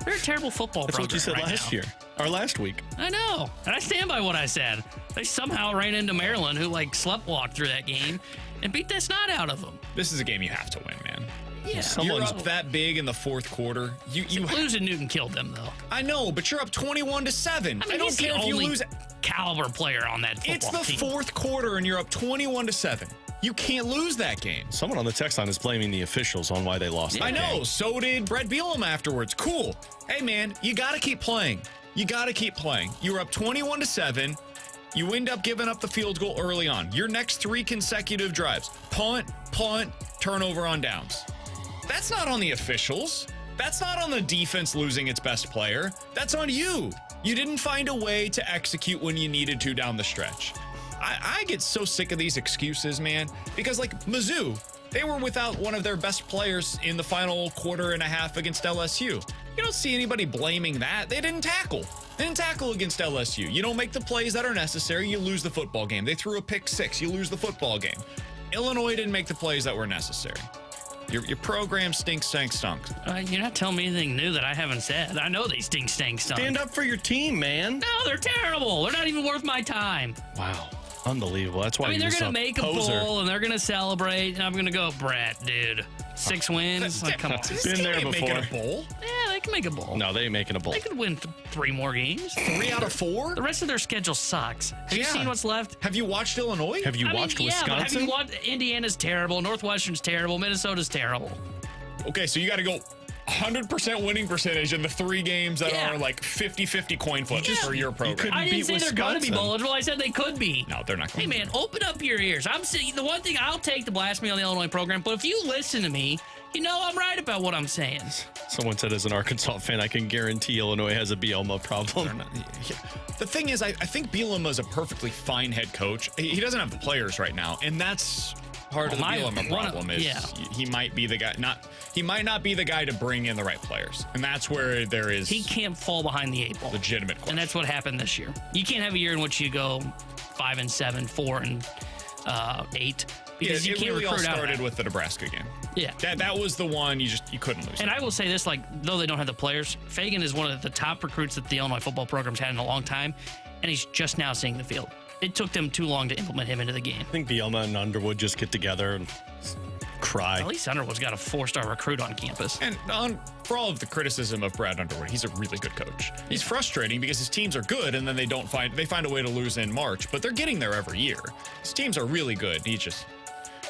They're a terrible football That's program what you said right last now. year. Or last week. I know. And I stand by what I said. They somehow ran into Maryland, who, sleptwalked through that game and beat the snot out of them. This is a game you have to win, man. Yeah. You're up that big in the fourth quarter. You losing Newton killed them, though. I know, but you're up 21-7. I don't care if you lose. Caliber player on that football team. It's the fourth quarter, and you're up 21-7. You can't lose that game. Someone on the text line is blaming the officials on why they lost that I know. game. So did Brett Bielema afterwards. Cool. Hey, man, you got to keep playing. You got to keep playing. You were up 21-7. You end up giving up the field goal early on. Your next 3 consecutive drives: punt, turnover on downs. That's not on the officials. That's not on the defense losing its best player. That's on you. You didn't find a way to execute when you needed to down the stretch. I get so sick of these excuses, man, because like Mizzou, they were without one of their best players in the final quarter and a half against LSU. You don't see anybody blaming that. They didn't tackle. They didn't tackle against LSU. You don't make the plays that are necessary, you lose the football game. They threw a pick 6, you lose the football game. Illinois didn't make the plays that were necessary. Your program stinks. You're not telling me anything new that I haven't said. I know they stink. Stand up for your team, man. No, they're terrible. They're not even worth my time. Wow. Unbelievable. That's why they're going to make a bowl and they're going to celebrate, and I'm going to go, Brett, dude. 6 wins? Like, come on. Been there before. Making a bowl? Yeah, they can make a bowl. No, they ain't making a bowl. They could win 3 more games. 3 out of 4? The rest of their schedule sucks. Have you seen what's left? Have you watched Illinois? Have you watched Wisconsin? Yeah, but have you watched? Indiana's terrible. Northwestern's terrible. Minnesota's terrible. Okay, so you got to go 100% winning percentage in the 3 games that are like 50-50 coin flips for your program. I didn't say they're going to be bowl eligible. I said they could be. No, they're not going to. Hey, man, open up your ears. I'm saying the one thing I'll take the blasphemy on the Illinois program, but if you listen to me, you know I'm right about what I'm saying. Someone said, as an Arkansas fan, I can guarantee Illinois has a Bielema problem. The thing is, I think Bielema is a perfectly fine head coach. He doesn't have the players right now, and that's part of the Bielema problem. He might be the guy. He might not be the guy to bring in the right players, and that's where there is. He can't fall behind the 8 ball. Legitimate question. And that's what happened this year. You can't have a year in which you go 5-7, 4-8. Because you can't really recruit all out started with the Nebraska game. Yeah, that was the one you couldn't lose. And I will say this: like, though they don't have the players, Fagan is one of the top recruits that the Illinois football program's had in a long time, and he's just now seeing the field. It took them too long to implement him into the game. I think Bielema and Underwood just get together and cry. At least Underwood's got a 4-star recruit on campus. And for all of the criticism of Brad Underwood, he's a really good coach. He's frustrating because his teams are good, and then they find a way to lose in March, but they're getting there every year. His teams are really good. He just,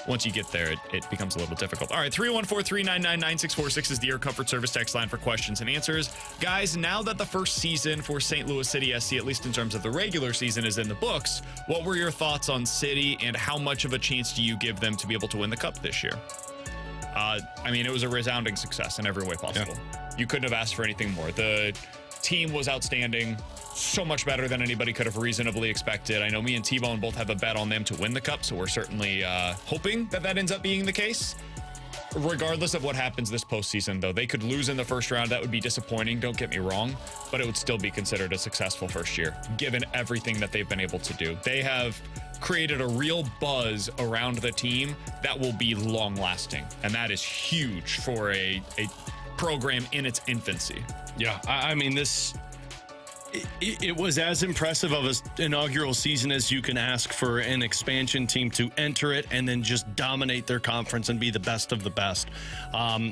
once you get there, it becomes a little difficult. All right, 314-399-9646 is the Air Comfort Service text line for questions and answers. Guys, now that the first season for St. Louis City SC, at least in terms of the regular season, is in the books, what were your thoughts on City, and how much of a chance do you give them to be able to win the Cup this year? It was a resounding success in every way possible. Yeah. You couldn't have asked for anything more. The team was outstanding. So much better than anybody could have reasonably expected. I know me and T-Bone both have a bet on them to win the Cup, so we're certainly hoping that ends up being the case. Regardless of what happens this postseason, though, they could lose in the first round. That would be disappointing, don't get me wrong, but it would still be considered a successful first year, given everything that they've been able to do. They have created a real buzz around the team that will be long-lasting, and that is huge for a program in its infancy. Yeah, It was as impressive of an inaugural season as you can ask for an expansion team to enter it and then just dominate their conference and be the best of the best.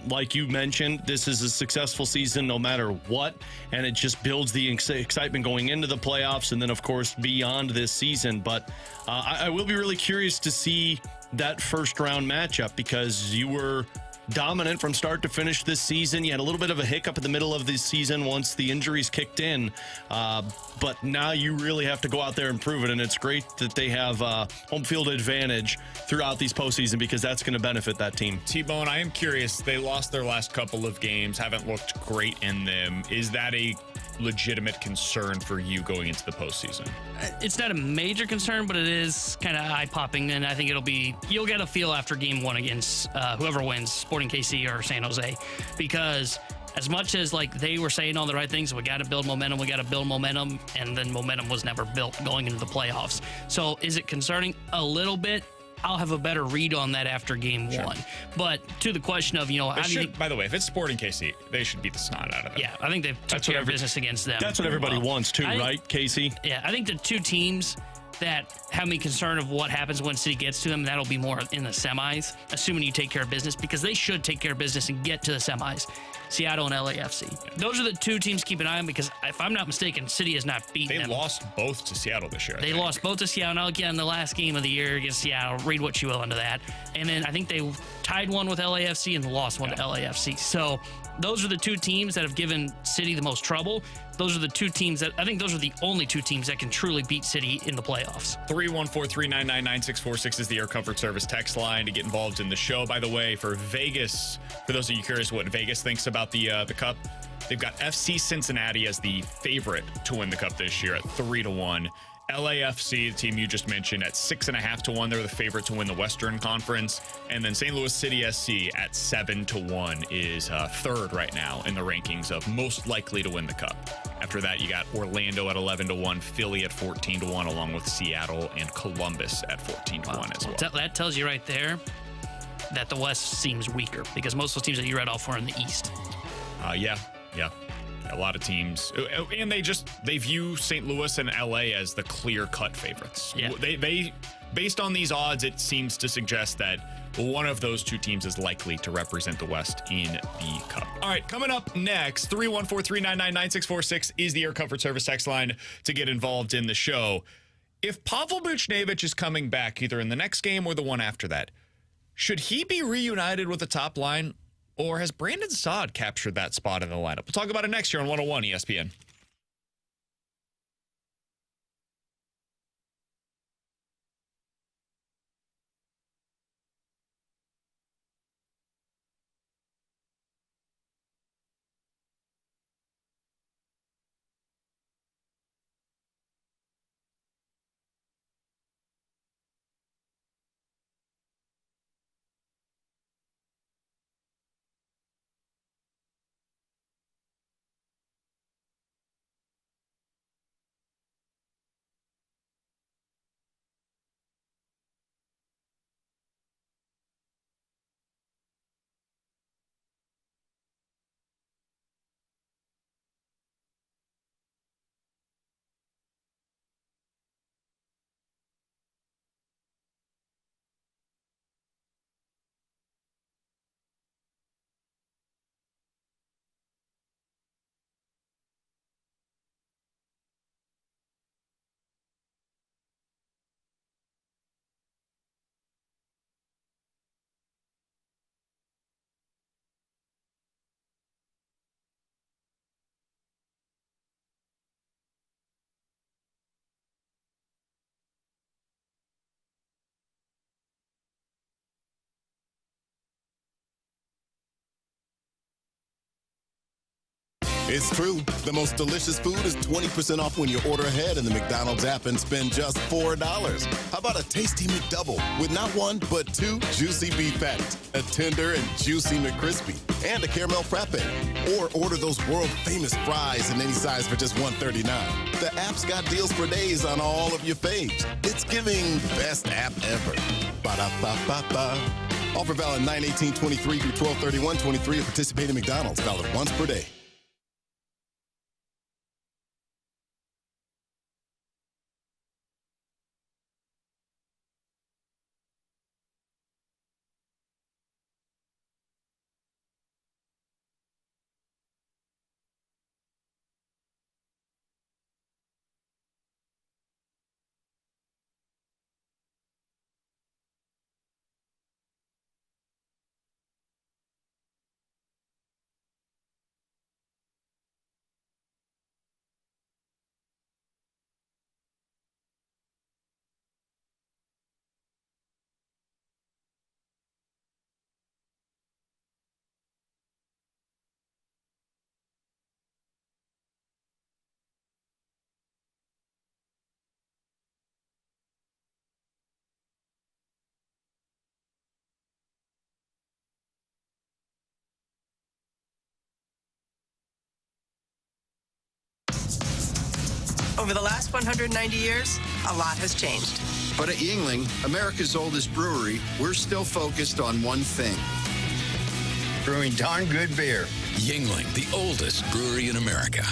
Like you mentioned, this is a successful season no matter what, and it just builds the excitement going into the playoffs and then, of course, beyond this season. But I will be really curious to see that first round matchup because you were dominant from start to finish this season. You had a little bit of a hiccup in the middle of the season once the injuries kicked in, but now you really have to go out there and prove it, and it's great that they have home field advantage throughout these postseason because that's going to benefit that team. T-Bone, I am curious. They lost their last couple of games, haven't looked great in them. Is that a legitimate concern for you going into the postseason? It's not a major concern, but it is kind of eye-popping, and I think you'll get a feel after game 1 against whoever wins, Sporting KC or San Jose, because as much as like they were saying all the right things, we got to build momentum, and then momentum was never built going into the playoffs. So is it concerning? A little bit. I'll have a better read on that after game 1. But to the question of, by the way, if it's Sporting KC, they should beat the snot out of them. Yeah, I think they've took care of business against them. That's what everybody wants too, right, Casey? Yeah, I think the two teams that have me concerned of what happens when City gets to them. That'll be more in the semis, assuming you take care of business, because they should take care of business and get to the semis. Seattle and LAFC. Those are the two teams to keep an eye on, because if I'm not mistaken, City has not beaten them. They lost both to Seattle this year. They lost both to Seattle. Now, again, the last game of the year against Seattle, read what you will into that. And then I think they tied one with LAFC and lost one to LAFC. So those are the two teams that have given City the most trouble. Those are the two teams that, I think those are the only two teams that can truly beat City in the playoffs. 314-399-9646 is the Air Comfort Service text line to get involved in the show. By the way, for Vegas, for those of you curious what Vegas thinks about the Cup, they've got FC Cincinnati as the favorite to win the Cup this year at 3-1. LAFC, the team you just mentioned, at 6.5 to 1. They're the favorite to win the Western Conference. And then St. Louis City SC at 7 to 1 is third right now in the rankings of most likely to win the Cup. After that, you got Orlando at 11 to 1, Philly at 14 to 1, along with Seattle and Columbus at 14 to 1 as well. That tells you right there that the West seems weaker, because most of those teams that you read off are in the East. Yeah. A lot of teams, and they view St. Louis and LA as the clear-cut favorites. Yeah. They based on these odds, it seems to suggest that one of those two teams is likely to represent the West in the Cup. All right, coming up next, 314-399-9646 is the Air Comfort Service text line to get involved in the show. If Pavel Buchnevich is coming back either in the next game or the one after that, should he be reunited with the top line? Or has Brandon Saad captured that spot in the lineup? We'll talk about it next year on 101 ESPN. It's true. The most delicious food is 20% off when you order ahead in the McDonald's app and spend just $4. How about a tasty McDouble with not one, but two juicy beef patties, a tender and juicy McCrispy, and a caramel frappe? Or order those world-famous fries in any size for just $1.39. The app's got deals for days on all of your faves. It's giving best app ever. Ba-da-ba-ba-ba. Offer valid 9/18/23 through 12/31/23 at participating McDonald's. Valid once per day. Over the last 190 years, a lot has changed. But at Yuengling, America's oldest brewery, we're still focused on one thing: brewing darn good beer. Yuengling, the oldest brewery in America.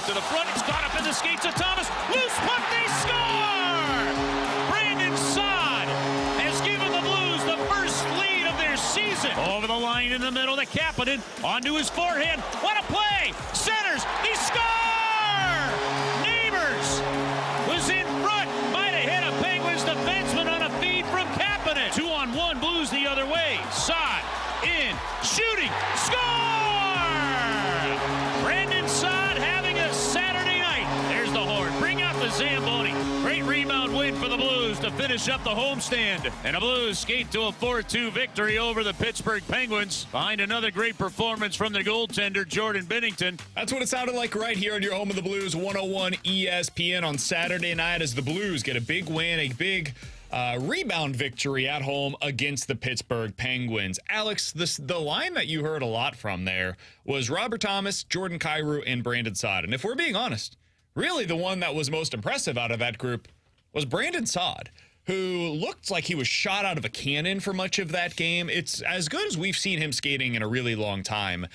it to the front. It's caught up in the skates of Thomas. Loose puck, they score! Brandon Saad has given the Blues the first lead of their season. Over the line in the middle, the Kapanen onto his forehand. What a play! Centers, he score! Neighbors was in front, might have hit a Penguins defenseman on a feed from Kapanen. 2-on-1, Blues the other way. Saad in, shooting, score! Brandon Saad having a Saturday night. There's the horn. Bring out the Zamboni. Great rebound win for the Blues to finish up the homestand. And the Blues skate to a 4-2 victory over the Pittsburgh Penguins behind another great performance from the goaltender, Jordan Binnington. That's what it sounded like right here on your home of the Blues, 101 ESPN on Saturday night as the Blues get a big win, a big rebound victory at home against the Pittsburgh Penguins. Alex, the line that you heard a lot from there was Robert Thomas, Jordan Kyrou, and Brandon Saad. And if we're being honest, really the one that was most impressive out of that group was Brandon Saad, who looked like he was shot out of a cannon for much of that game. It's as good as we've seen him skating in a really long time.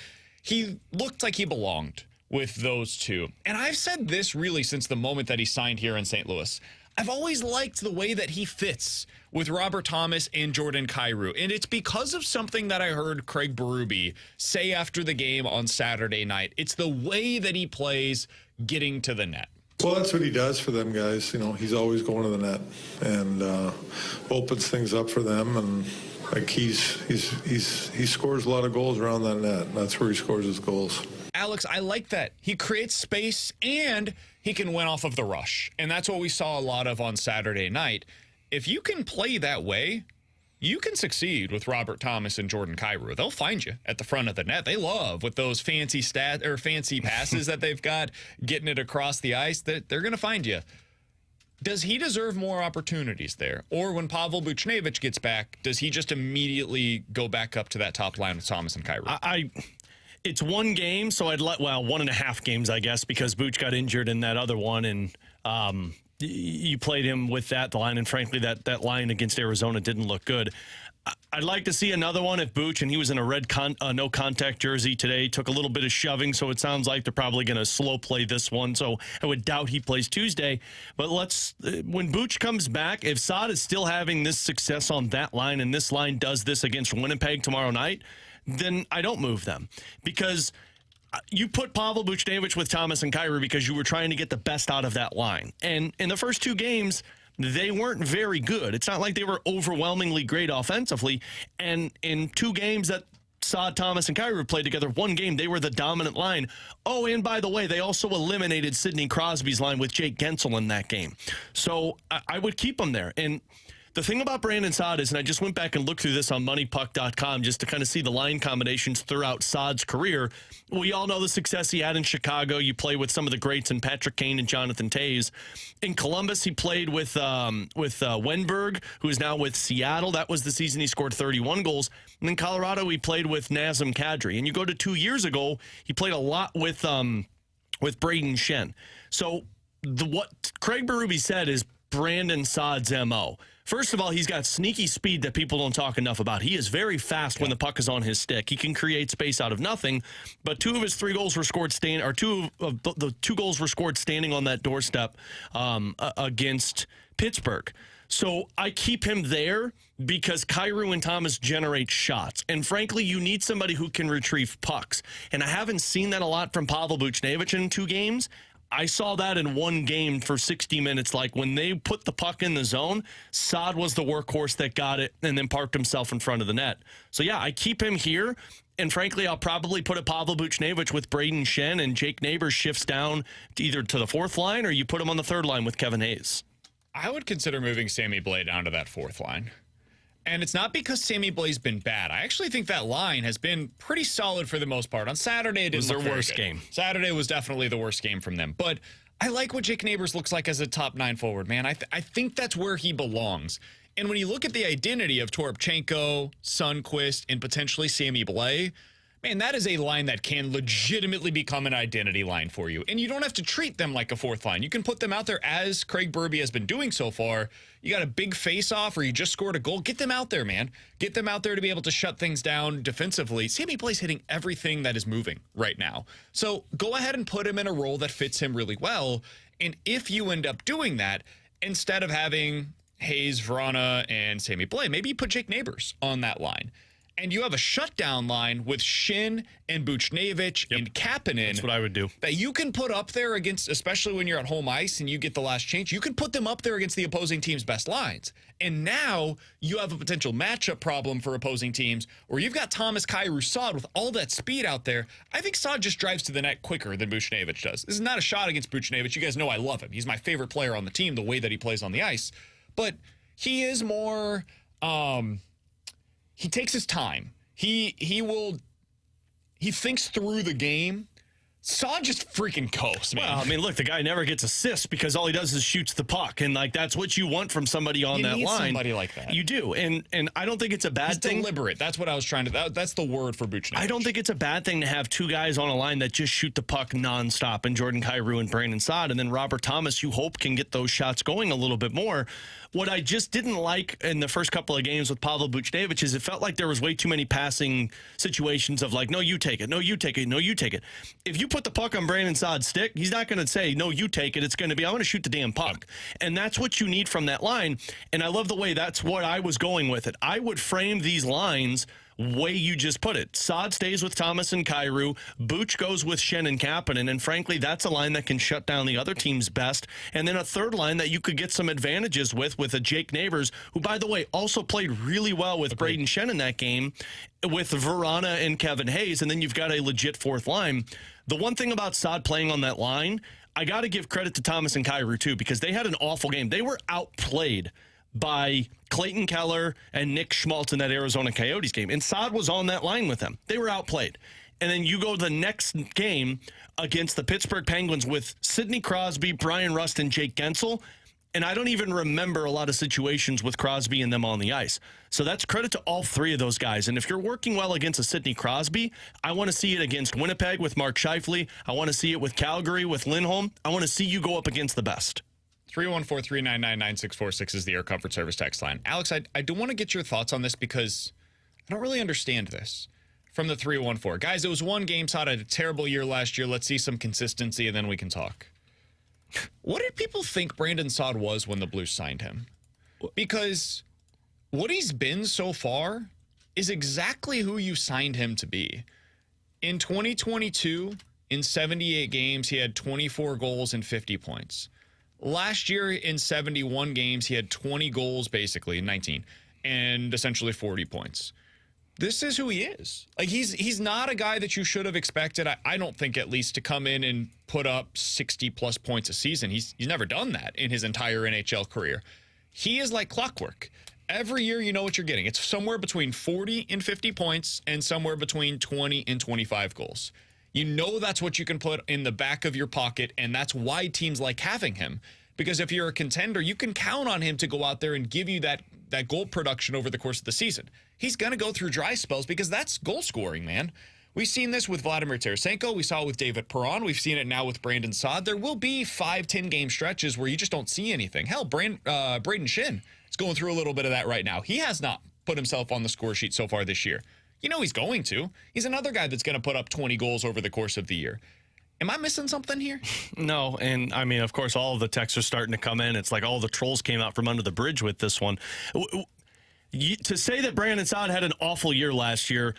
He looked like he belonged with those two. And I've said this really since the moment that he signed here in St. Louis. I've always liked the way that he fits with Robert Thomas and Jordan Kyrou. And it's because of something that I heard Craig Berube say after the game on Saturday night. It's the way that he plays getting to the net. Well, that's what he does for them guys. You know, he's always going to the net and opens things up for them. And like he scores a lot of goals around that net. That's where he scores his goals. Alex, I like that. He creates space and he can win off of the rush. And that's what we saw a lot of on Saturday night. If you can play that way, you can succeed with Robert Thomas and Jordan Kyrou. They'll find you at the front of the net. They love with those fancy passes that they've got, getting it across the ice. They're going to find you. Does he deserve more opportunities there? Or when Pavel Buchnevich gets back, does he just immediately go back up to that top line with Thomas and Kyrou? It's one game, so 1.5 games, I guess, because Booch got injured in that other one, and you played him with that line, and frankly, that line against Arizona didn't look good. I'd like to see another one if Booch, and he was in a red no-contact jersey today, took a little bit of shoving, so it sounds like they're probably going to slow play this one, so I would doubt he plays Tuesday. But when Booch comes back, if Saad is still having this success on that line, and this line does this against Winnipeg tomorrow night, then I don't move them, because you put Pavel Buchnevich with Thomas and Kyrou because you were trying to get the best out of that line. And in the first two games, they weren't very good. It's not like they were overwhelmingly great offensively. And in two games that Saad, Thomas, and Kyrou played together, one game, they were the dominant line. Oh, and by the way, they also eliminated Sidney Crosby's line with Jake Gensel in that game. So I would keep them there. And the thing about Brandon Saad is, and I just went back and looked through this on moneypuck.com just to kind of see the line combinations throughout Saad's career. We all know the success he had in Chicago. You play with some of the greats in Patrick Kane and Jonathan Toews. In Columbus, he played with Wenberg, who is now with Seattle. That was the season he scored 31 goals. And in Colorado, he played with Nazem Kadri. And you go to 2 years ago, he played a lot with Braden Shen. So what Craig Berube said is Brandon Saad's MO. First of all, he's got sneaky speed that people don't talk enough about. He is very fast when the puck is on his stick. He can create space out of nothing, but two of his three goals were scored the two goals were scored standing on that doorstep against Pittsburgh. So I keep him there because Kyrou and Thomas generate shots. And frankly, you need somebody who can retrieve pucks. And I haven't seen that a lot from Pavel Buchnevich in 2 games. I saw that in one game for 60 minutes. Like when they put the puck in the zone, Saad was the workhorse that got it and then parked himself in front of the net. So yeah, I keep him here. And frankly, I'll probably put a Pavel Buchnevich with Braden Shen, and Jake Neighbors shifts down either to the 4th line or you put him on the 3rd line with Kevin Hayes. I would consider moving Sammy Blais down to that 4th line. And it's not because Sammy Blais been bad. I actually think that line has been pretty solid for the most part. On Saturday, it was their worst game. Saturday was definitely the worst game from them. But I like what Jake Neighbors looks like as a top 9 forward, man. I think that's where he belongs. And when you look at the identity of Toropchenko, Sundqvist, and potentially Sammy Blais, man, that is a line that can legitimately become an identity line for you. And you don't have to treat them like a fourth line. You can put them out there as Craig Berube has been doing so far. You got a big face-off or you just scored a goal. Get them out there, man. Get them out there to be able to shut things down defensively. Sammy Blaze hitting everything that is moving right now. So go ahead and put him in a role that fits him really well. And if you end up doing that, instead of having Hayes, Vrana, and Sammy Blais, maybe you put Jake Neighbors on that line. And you have a shutdown line with Shin and Buchnevich and Kapanen. That's what I would do. That you can put up there against, especially when you're at home ice and you get the last change, you can put them up there against the opposing team's best lines. And now you have a potential matchup problem for opposing teams, or you've got Thomas Kyrou Saad with all that speed out there. I think Saad just drives to the net quicker than Buchnevich does. This is not a shot against Buchnevich. You guys know I love him. He's my favorite player on the team, the way that he plays on the ice. But he is more... he takes his time. He thinks through the game. Saad just freaking coasts, man. Well, I mean, look, the guy never gets assists because all he does is shoots the puck, and like that's what you want from somebody on that line. Somebody like that. You do, and I don't think it's a bad thing. Deliberate. That's what I was trying to. That's the word for Buchnevich. I don't think it's a bad thing to have two guys on a line that just shoot the puck nonstop, and Jordan Kyrou and Brandon Saad, and then Robert Thomas. You hope can get those shots going a little bit more. What I just didn't like in the first couple of games with Pavel Buchnevich is it felt like there was way too many passing situations of like, no, you take it, no, you take it, no, you take it. If you put the puck on Brandon Saad's stick, he's not going to say, no, you take it. It's going to be, I'm going to shoot the damn puck. And that's what you need from that line. And I love the way that's what I was going with it. I would frame these lines way you just put it. Saad stays with Thomas and Kyrou. Buch goes with Shen and Kapanen. And frankly, that's a line that can shut down the other team's best. And then a third line that you could get some advantages with a Jake Neighbors, who, by the way, also played really well with Braden Shen in that game, with Verana and Kevin Hayes. And then you've got a legit fourth line. The one thing about Saad playing on that line, I got to give credit to Thomas and Kyrou, too, because they had an awful game. They were outplayed by Clayton Keller and Nick Schmaltz in that Arizona Coyotes game. And Saad was on that line with them. They were outplayed. And then you go the next game against the Pittsburgh Penguins with Sidney Crosby, Brian Rust, and Jake Gensel. And I don't even remember a lot of situations with Crosby and them on the ice. So that's credit to all three of those guys. And if you're working well against a Sidney Crosby, I want to see it against Winnipeg with Mark Scheifele. I want to see it with Calgary with Lindholm. I want to see you go up against the best. 314-399-9646 is the Air Comfort Service text line. Alex, I do want to get your thoughts on this because I don't really understand this from the 314. Guys, it was one game. Saad had a terrible year last year. Let's see some consistency, and then we can talk. What did people think Brandon Saad was when the Blues signed him? Because what he's been so far is exactly who you signed him to be. In 2022, in 78 games, he had 24 goals and 50 points. Last year, in 71 games, he had 20 goals, basically, 19, and essentially 40 points. This is who he is. Like, he's not a guy that you should have expected, I don't think, at least, to come in and put up 60-plus points a season. He's never done that in his entire NHL career. He is like clockwork. Every year, you know what you're getting. It's somewhere between 40 and 50 points and somewhere between 20 and 25 goals. You know that's what you can put in the back of your pocket, and that's why teams like having him. Because if you're a contender, you can count on him to go out there and give you that goal production over the course of the season. He's going to go through dry spells because that's goal scoring, man. We've seen this with Vladimir Tarasenko. We saw it with David Perron. We've seen it now with Brandon Saad. There will be 5-10 game stretches where you just don't see anything. Hell, Braden Shin is going through a little bit of that right now. He has not put himself on the score sheet so far this year. You know he's going to. He's another guy that's going to put up 20 goals over the course of the year. Am I missing something here? No, and I mean, of course, all of the texts are starting to come in. It's like all the trolls came out from under the bridge with this one. To say that Brandon Saad had an awful year last year,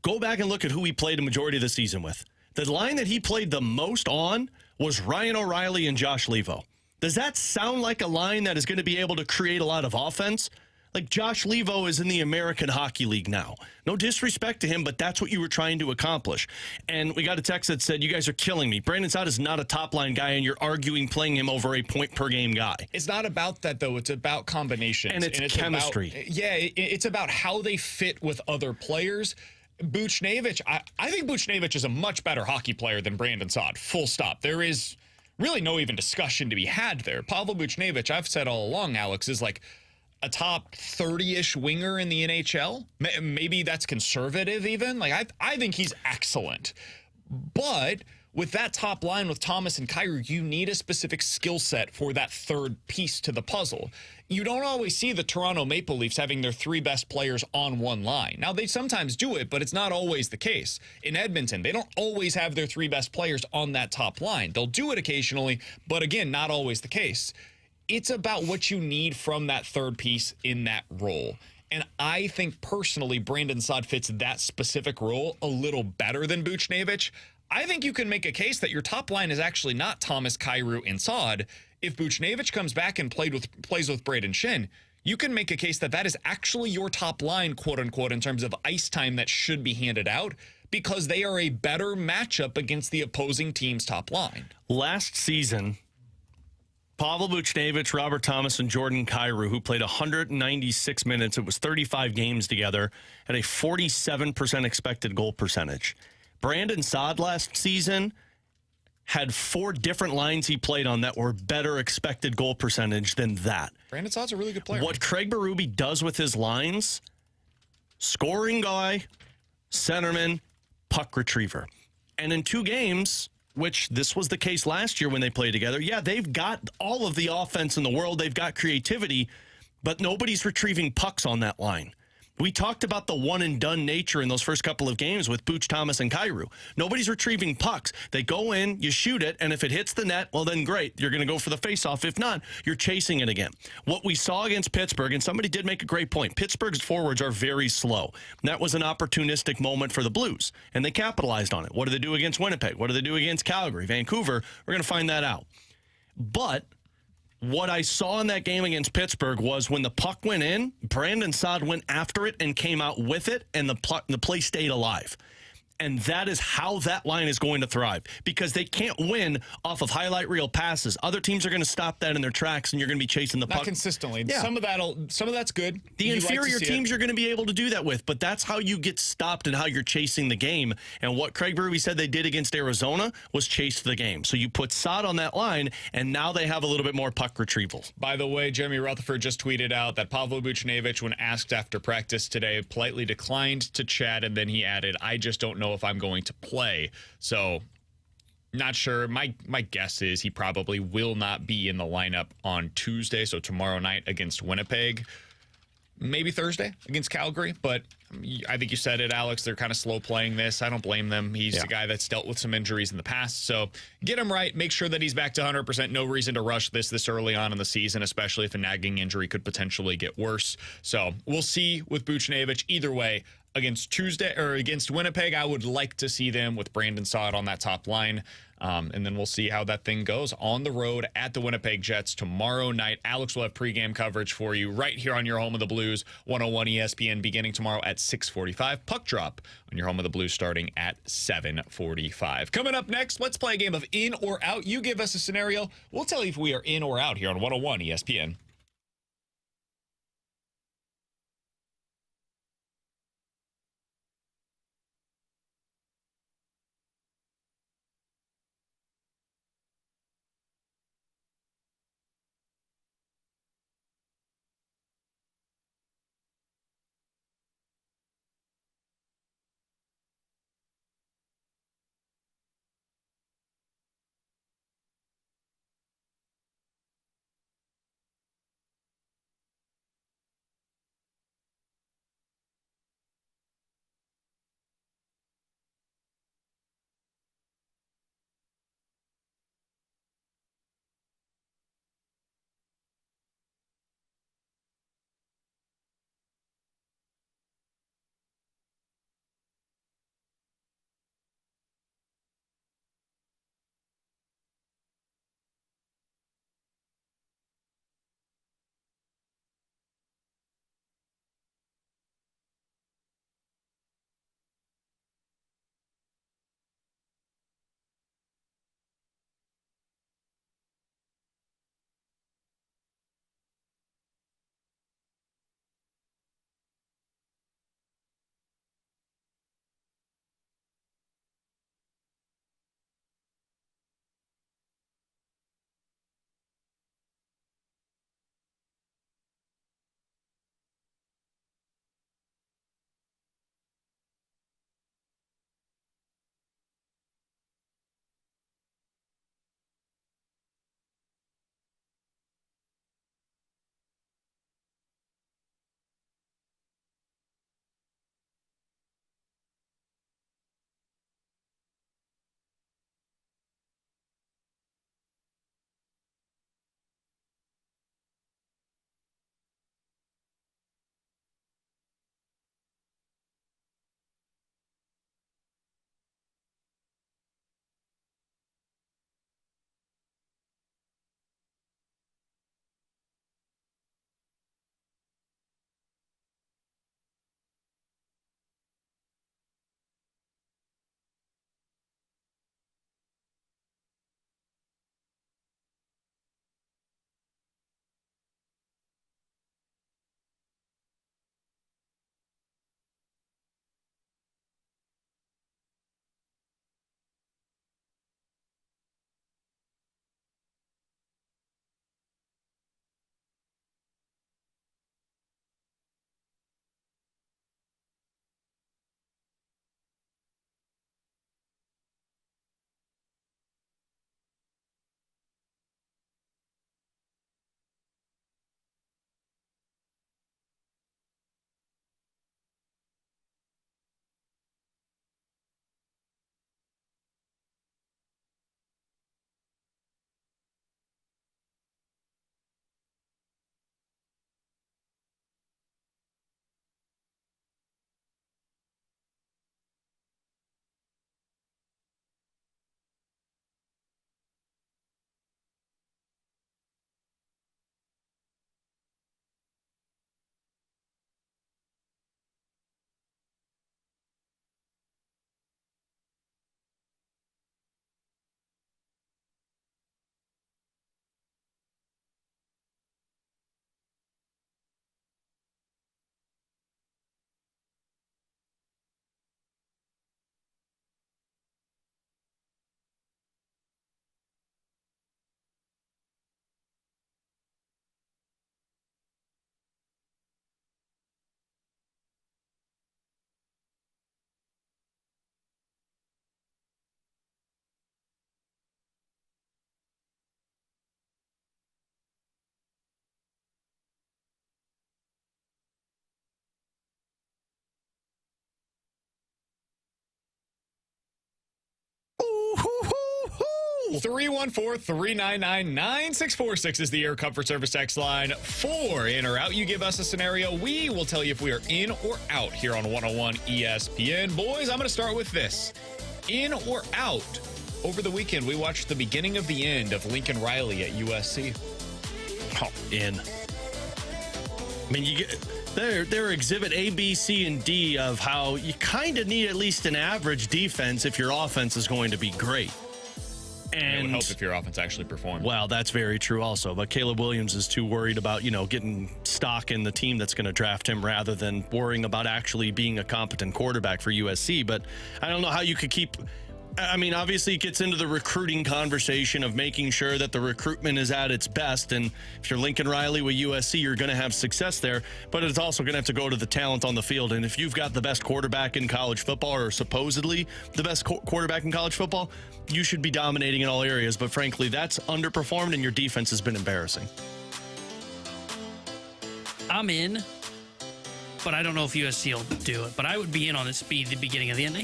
go back and look at who he played a majority of the season with. The line that he played the most on was Ryan O'Reilly and Josh Levo. Does that sound like a line that is going to be able to create a lot of offense? Like, Josh Levo is in the American Hockey League now. No disrespect to him, but that's what you were trying to accomplish. And we got a text that said, you guys are killing me. Brandon Saad is not a top-line guy, and you're arguing playing him over a point-per-game guy. It's not about that, though. It's about combinations. And it's chemistry. It's about how they fit with other players. Buchnevich, I think Buchnevich is a much better hockey player than Brandon Saad, full stop. There is really no even discussion to be had there. Pavel Buchnevich, I've said all along, Alex, is like a top 30-ish winger in the NHL. Maybe that's conservative even. Like I think he's excellent. But with that top line with Thomas and Kyrou, you need a specific skill set for that third piece to the puzzle. You don't always see the Toronto Maple Leafs having their three best players on one line. Now, they sometimes do it, but it's not always the case. In Edmonton, they don't always have their three best players on that top line. They'll do it occasionally, but again, not always the case. It's about what you need from that third piece in that role. And I think personally, Brandon Saad fits that specific role a little better than Buchnevich. I think you can make a case that your top line is actually not Thomas, Kyrou, and Saad. If Buchnevich comes back and plays with Braden Shen, you can make a case that that is actually your top line, quote unquote, in terms of ice time that should be handed out, because they are a better matchup against the opposing team's top line. Last season, Pavel Buchnevich, Robert Thomas, and Jordan Kyrou, who played 196 minutes, it was 35 games together, had a 47% expected goal percentage. Brandon Saad last season had 4 different lines he played on that were better expected goal percentage than that. Brandon Saad's a really good player. What Craig Berube does with his lines, scoring guy, centerman, puck retriever. And in 2 games, which this was the case last year when they played together, yeah, they've got all of the offense in the world. They've got creativity, but nobody's retrieving pucks on that line. We talked about the one-and-done nature in those first couple of games with Buch, Thomas, and Kyrou. Nobody's retrieving pucks. They go in, you shoot it, and if it hits the net, well, then great. You're going to go for the face-off. If not, you're chasing it again. What we saw against Pittsburgh, and somebody did make a great point, Pittsburgh's forwards are very slow. And that was an opportunistic moment for the Blues, and they capitalized on it. What do they do against Winnipeg? What do they do against Calgary, Vancouver? We're going to find that out. But what I saw in that game against Pittsburgh was when the puck went in, Brandon Saad went after it and came out with it, and the play stayed alive. And that is how that line is going to thrive, because they can't win off of highlight reel passes. Other teams are going to stop that in their tracks, and you're going to be chasing the puck. Not consistently. Yeah. Some of that's good. The inferior teams you're going to be able to do that with, but that's how you get stopped and how you're chasing the game. And what Craig Berube said they did against Arizona was chase the game. So you put Saad on that line, and now they have a little bit more puck retrieval. By the way, Jeremy Rutherford just tweeted out that Pavel Buchnevich, when asked after practice today, politely declined to chat, and then he added, "I just don't know if I'm going to play." So not sure. My guess is he probably will not be in the lineup on Tuesday, so tomorrow night against Winnipeg. Maybe Thursday against Calgary, but I think you said it, Alex. They're kind of slow playing this. I don't blame them. He's a guy that's dealt with some injuries in the past, so get him right. Make sure that he's back to 100%. No reason to rush this early on in the season, especially if a nagging injury could potentially get worse. So we'll see with Buchnevich. Either way, against Winnipeg, I would like to see them with Brandon Saad on that top line. And then we'll see how that thing goes on the road at the Winnipeg Jets tomorrow night. Alex will have pregame coverage for you right here on your home of the Blues, 101 ESPN, beginning tomorrow at 6:45. Puck drop on your home of the Blues starting at 7:45. Coming up next, let's play a game of in or out. You give us a scenario. We'll tell you if we are in or out here on 101 ESPN. 314-399-9646 is the Air Comfort Service text line. For in or out, you give us a scenario. We will tell you if we are in or out here on 101 ESPN. Boys, I'm going to start with this. In or out? Over the weekend, we watched the beginning of the end of Lincoln Riley at USC. Oh, in. I mean, you get they're exhibit A, B, C, and D of how you kind of need at least an average defense if your offense is going to be great. And it would help if your offense actually performed. Well, that's very true also. But Caleb Williams is too worried about, getting stock in the team that's going to draft him rather than worrying about actually being a competent quarterback for USC. But I don't know how you could keep... I mean, obviously it gets into the recruiting conversation of making sure that the recruitment is at its best. And if you're Lincoln Riley with USC, you're going to have success there. But it's also going to have to go to the talent on the field. And if you've got the best quarterback in college football, or supposedly the best quarterback in college football, you should be dominating in all areas. But frankly, that's underperformed, and your defense has been embarrassing. I'm in, but I don't know if USC will do it. But I would be in on this be the beginning of the end.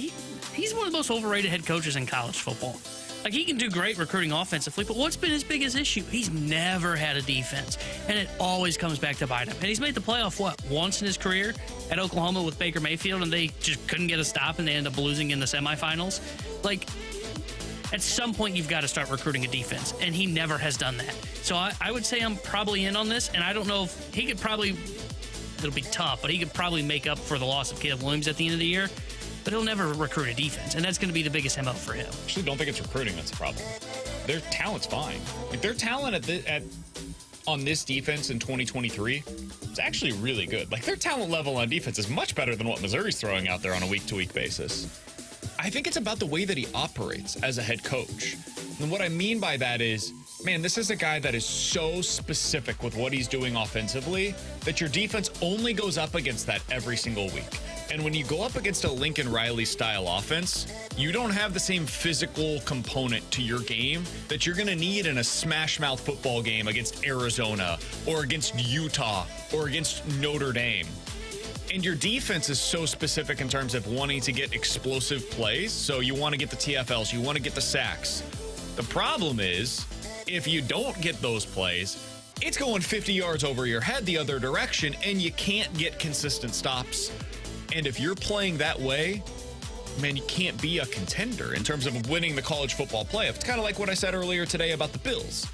He's one of the most overrated head coaches in college football. Like, he can do great recruiting offensively, but what's been his biggest issue? He's never had a defense, and it always comes back to bite him. And he's made the playoff, once in his career at Oklahoma with Baker Mayfield, and they just couldn't get a stop, and they end up losing in the semifinals. Like, at some point, you've got to start recruiting a defense, and he never has done that. So I would say I'm probably in on this, and I don't know if he could probably, it'll be tough, but he could probably make up for the loss of Caleb Williams at the end of the year. But he'll never recruit a defense, and that's going to be the biggest MO for him. I actually don't think it's recruiting that's a problem. Their talent's fine. Like, their talent on this defense in 2023 is actually really good. Like, their talent level on defense is much better than what Missouri's throwing out there on a week-to-week basis. I think it's about the way that he operates as a head coach. And what I mean by that is, man, this is a guy that is so specific with what he's doing offensively that your defense only goes up against that every single week. And when you go up against a Lincoln Riley style offense, you don't have the same physical component to your game that you're going to need in a smash mouth football game against Arizona or against Utah or against Notre Dame. And your defense is so specific in terms of wanting to get explosive plays. So you want to get the TFLs, you want to get the sacks. The problem is, if you don't get those plays, it's going 50 yards over your head the other direction, and you can't get consistent stops. And if you're playing that way, man, you can't be a contender in terms of winning the college football playoff. It's kind of like what I said earlier today about the Bills.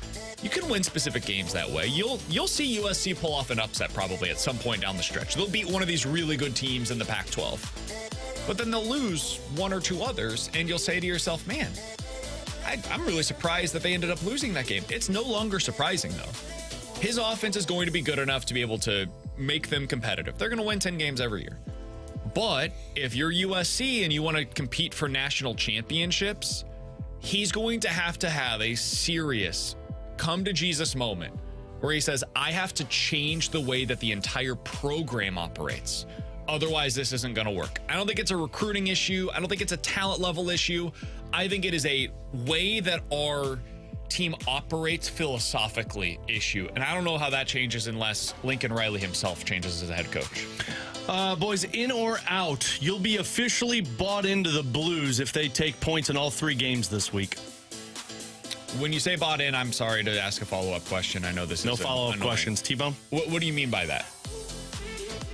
You can win specific games that way. You'll see USC pull off an upset probably at some point down the stretch. They'll beat one of these really good teams in the Pac-12. But then they'll lose one or two others, and you'll say to yourself, man, I'm really surprised that they ended up losing that game. It's no longer surprising, though. His offense is going to be good enough to be able to make them competitive. They're going to win 10 games every year. But if you're USC and you want to compete for national championships, he's going to have a serious come to Jesus moment where he says, I have to change the way that the entire program operates. Otherwise, this isn't going to work. I don't think it's a recruiting issue. I don't think it's a talent level issue. I think it is a way that our team operates philosophically issue. And I don't know how that changes unless Lincoln Riley himself changes as a head coach. Boys, in or out, you'll be officially bought into the Blues if they take points in all 3 games this week. When you say bought in, I'm sorry to ask a follow-up question. I know this is no follow-up questions. T-Bone? What do you mean by that?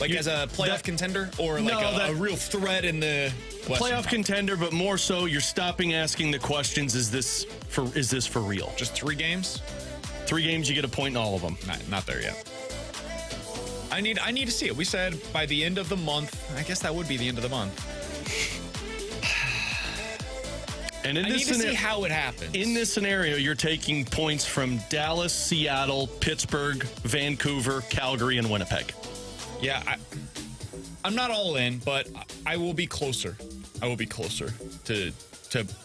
Like as a playoff contender or like a real threat in the playoff contender, but more so you're stopping asking the questions, is this for real? Just 3 games? 3 games, you get a point in all of them. Not there yet. I need to see it. We said by the end of the month. I guess that would be the end of the month. And in I this need to see how it happens. In this scenario, you're taking points from Dallas, Seattle, Pittsburgh, Vancouver, Calgary, and Winnipeg. Yeah, I'm not all in, but I will be closer. I will be closer to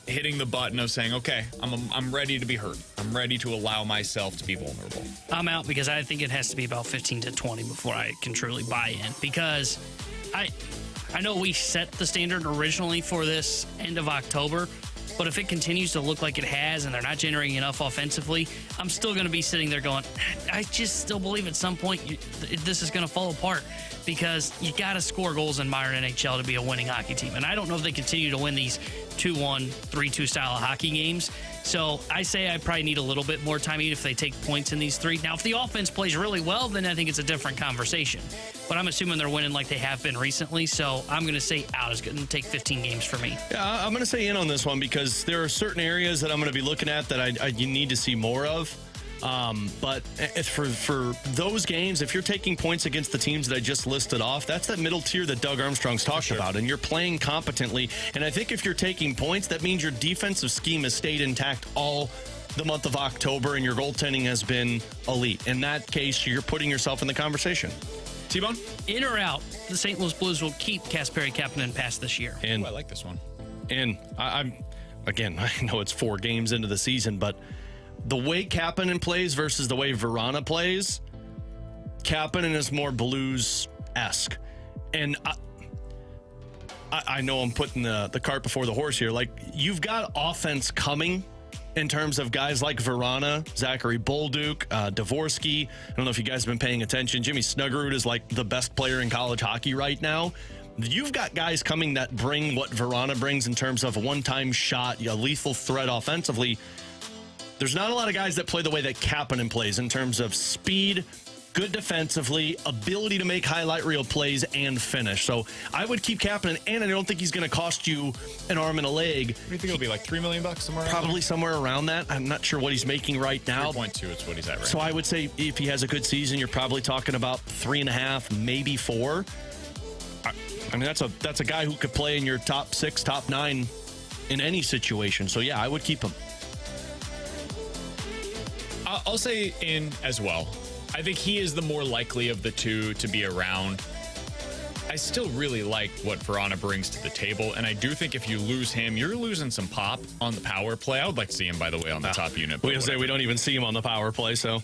hitting the button of saying, okay, I'm ready to be hurt. I'm ready to allow myself to be vulnerable. I'm out because I think it has to be about 15 to 20 before I can truly buy in, because I know we set the standard originally for this end of October, But if it continues to look like it has and they're not generating enough offensively, I'm still going to be sitting there going, I just still believe at some point this is going to fall apart because you got to score goals in modern NHL to be a winning hockey team. And I don't know if they continue to win these 2-1, 3-2 style of hockey games. So I say I probably need a little bit more time, even if they take points in these three. Now, if the offense plays really well, then I think it's a different conversation. But I'm assuming they're winning like they have been recently. So I'm going to say out is going to take 15 games for me. Yeah, I'm going to say in on this one because there are certain areas that I'm going to be looking at that you need to see more of. But for those games, if you're taking points against the teams that I just listed off, that's that middle tier that Doug Armstrong's talked about, and you're playing competently. And I think if you're taking points, that means your defensive scheme has stayed intact all the month of October, and your goaltending has been elite. In that case, you're putting yourself in the conversation. T-Bone? In or out, the St. Louis Blues will keep Kasperi Kapanen past this year. And I like this one. And I know it's 4 games into the season, but the way Kapanen plays versus the way Verana plays, Kapanen is more Blues-esque. And I know I'm putting the cart before the horse here. Like, you've got offense coming in terms of guys like Verana, Zachary Bolduc, Dvorsky. I don't know if you guys have been paying attention. Jimmy Snuggerud is like the best player in college hockey right now. You've got guys coming that bring what Verana brings in terms of a one-time shot, a lethal threat offensively. There's not a lot of guys that play the way that Kapanen plays in terms of speed, good defensively, ability to make highlight reel plays, and finish. So I would keep Kapanen, and I don't think he's going to cost you an arm and a leg. What do you think it'll be, like $3 million somewhere around Probably somewhere around that. I'm not sure what he's making right now. 3.2 is what he's at right So now. I would say if he has a good season, you're probably talking about 3.5, maybe 4. I mean, that's a guy who could play in your top 6, top 9 in any situation. So yeah, I would keep him. I'll say in as well. I think he is the more likely of the two to be around. I still really like what Verana brings to the table, and I do think if you lose him, you're losing some pop on the power play. I would like to see him, by the way, on the top unit. We don't even see him on the power play, so.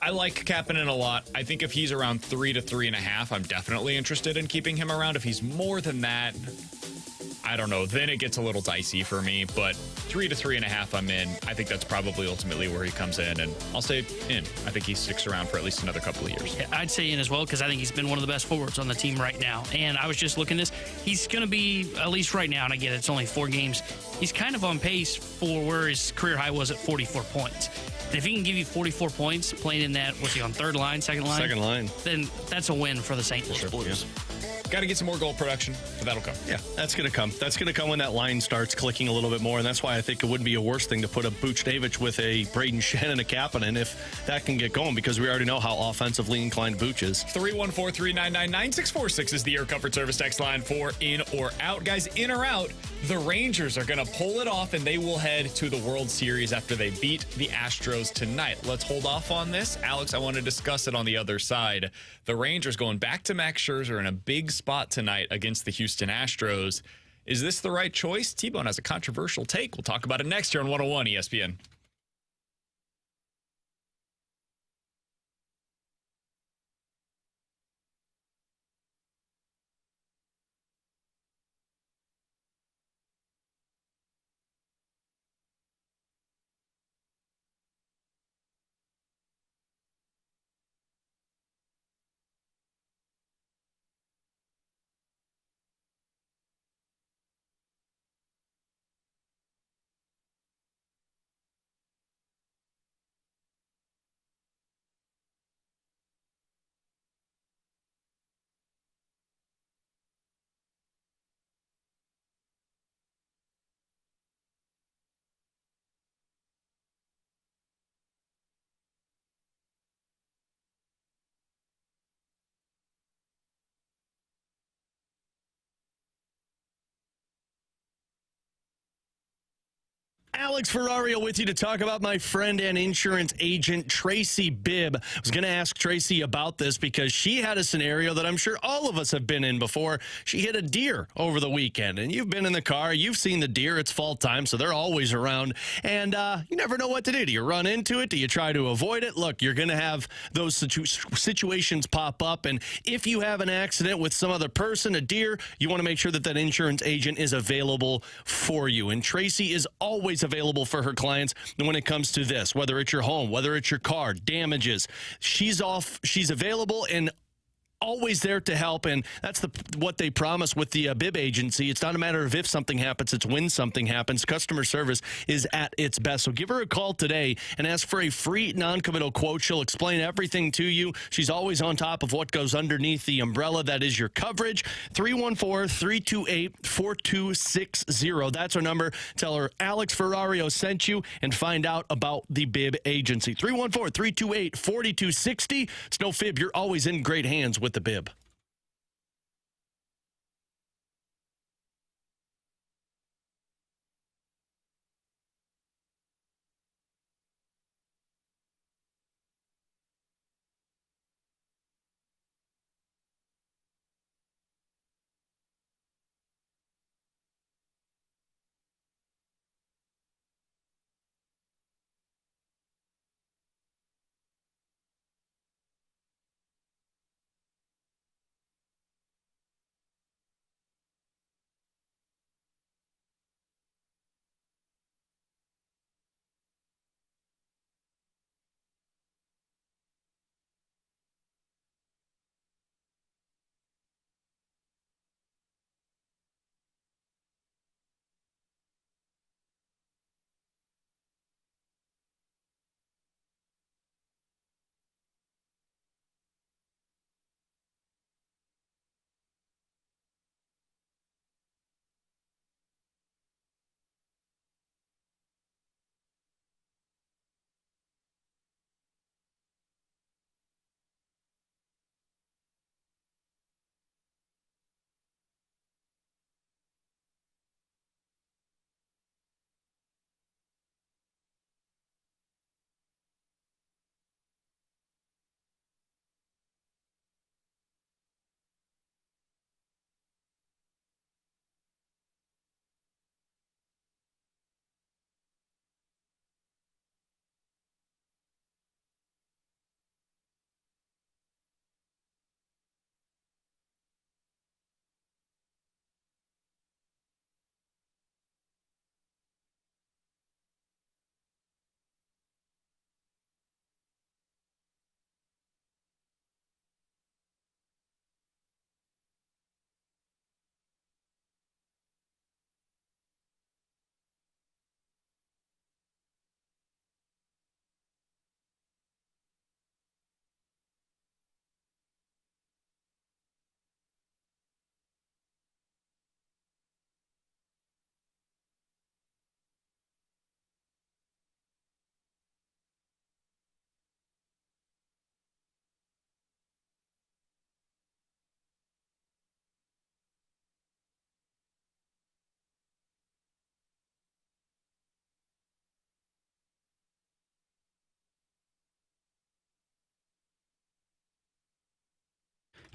I like Kapanen a lot. I think if he's around 3 to 3.5, I'm definitely interested in keeping him around. If he's more than that, I don't know. Then it gets a little dicey for me, but 3 to 3.5, I'm in. I think that's probably ultimately where he comes in, and I'll say in. I think he sticks around for at least another couple of years. Yeah, I'd say in as well because I think he's been one of the best forwards on the team right now. And I was just looking at this. He's going to be, at least right now, and I get it's only 4 games, he's kind of on pace for where his career high was at 44 points. And if he can give you 44 points playing in that, was he on third line, second line? Second line. Then that's a win for the St. Louis Blues. Yeah. Got to get some more goal production, but that'll come. Yeah, that's going to come. That's going to come when that line starts clicking a little bit more, and that's why I think it wouldn't be a worse thing to put a Buchnevich with a Braden Shen and a Kapanen if that can get going, because we already know how offensively inclined Buch is. 314-399-9646 is the Air Comfort Service text line for in or out. Guys, in or out, the Rangers are going to pull it off, and they will head to the World Series after they beat the Astros tonight. Let's hold off on this. Alex, I want to discuss it on the other side. The Rangers going back to Max Scherzer in a big spot tonight against the Houston Astros. Is this the right choice? T-Bone has a controversial take. We'll talk about it next here on 101 ESPN. Alex Ferrario with you to talk about my friend and insurance agent, Tracy Bibb. I was going to ask Tracy about this because she had a scenario that I'm sure all of us have been in before. She hit a deer over the weekend, and you've been in the car. You've seen the deer. It's fall time, so they're always around, and you never know what to do. Do you run into it? Do you try to avoid it? Look, you're going to have those situations pop up, and if you have an accident with some other person, a deer, you want to make sure that that insurance agent is available for you, and Tracy is always available for her clients when it comes to this, whether it's your home, whether it's your car, damages. She's available and always there to help, and that's what they promise with the Bibb agency. It's not a matter of if something happens, it's when something happens. Customer service is at its best. So give her a call today and ask for a free non-committal quote. She'll explain everything to you. She's always on top of what goes underneath the umbrella that is your coverage. 314-328-4260. That's her number. Tell her Alex Ferrario sent you and find out about the Bibb agency. 314-328-4260. It's no fib. You're always in great hands with the Bibb.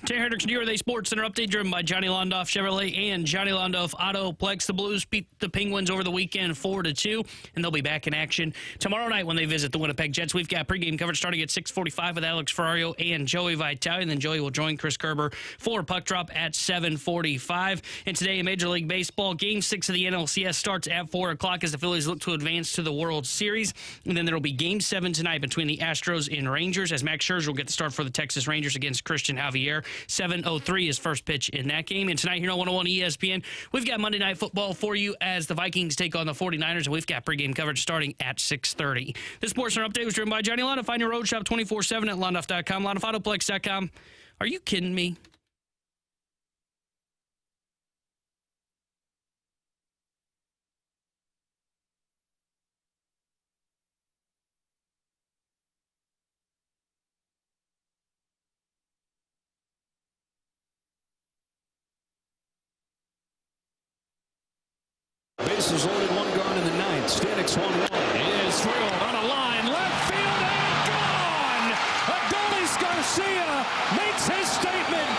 Terry Hendricks, New York Day Sports Center update driven by Johnny Londoff Chevrolet and Johnny Londoff Autoplex. The Blues beat the Penguins over the weekend 4-2, and they'll be back in action tomorrow night when they visit the Winnipeg Jets. We've got pregame coverage starting at 6:45 with Alex Ferrario and Joey Vitale, and then Joey will join Chris Kerber for Puck Drop at 7:45. And today in Major League Baseball, Game 6 of the NLCS starts at 4 o'clock as the Phillies look to advance to the World Series. And then there will be Game 7 tonight between the Astros and Rangers as Max Scherzer will get the start for the Texas Rangers against Christian Javier. 7:03 is first pitch in that game. And tonight here on 101 ESPN, we've got Monday Night Football for you as the Vikings take on the 49ers, and we've got pregame coverage starting at 6:30. This Sports Center update was driven by Johnny Londoff. Find your road shop 24/7 at londoff.com, londoffAutoplex.com. Are you kidding me? Bases loaded, one gone in the ninth. Stanek swung one. Is through on a line. Left field and gone. Adolis Garcia makes his statement.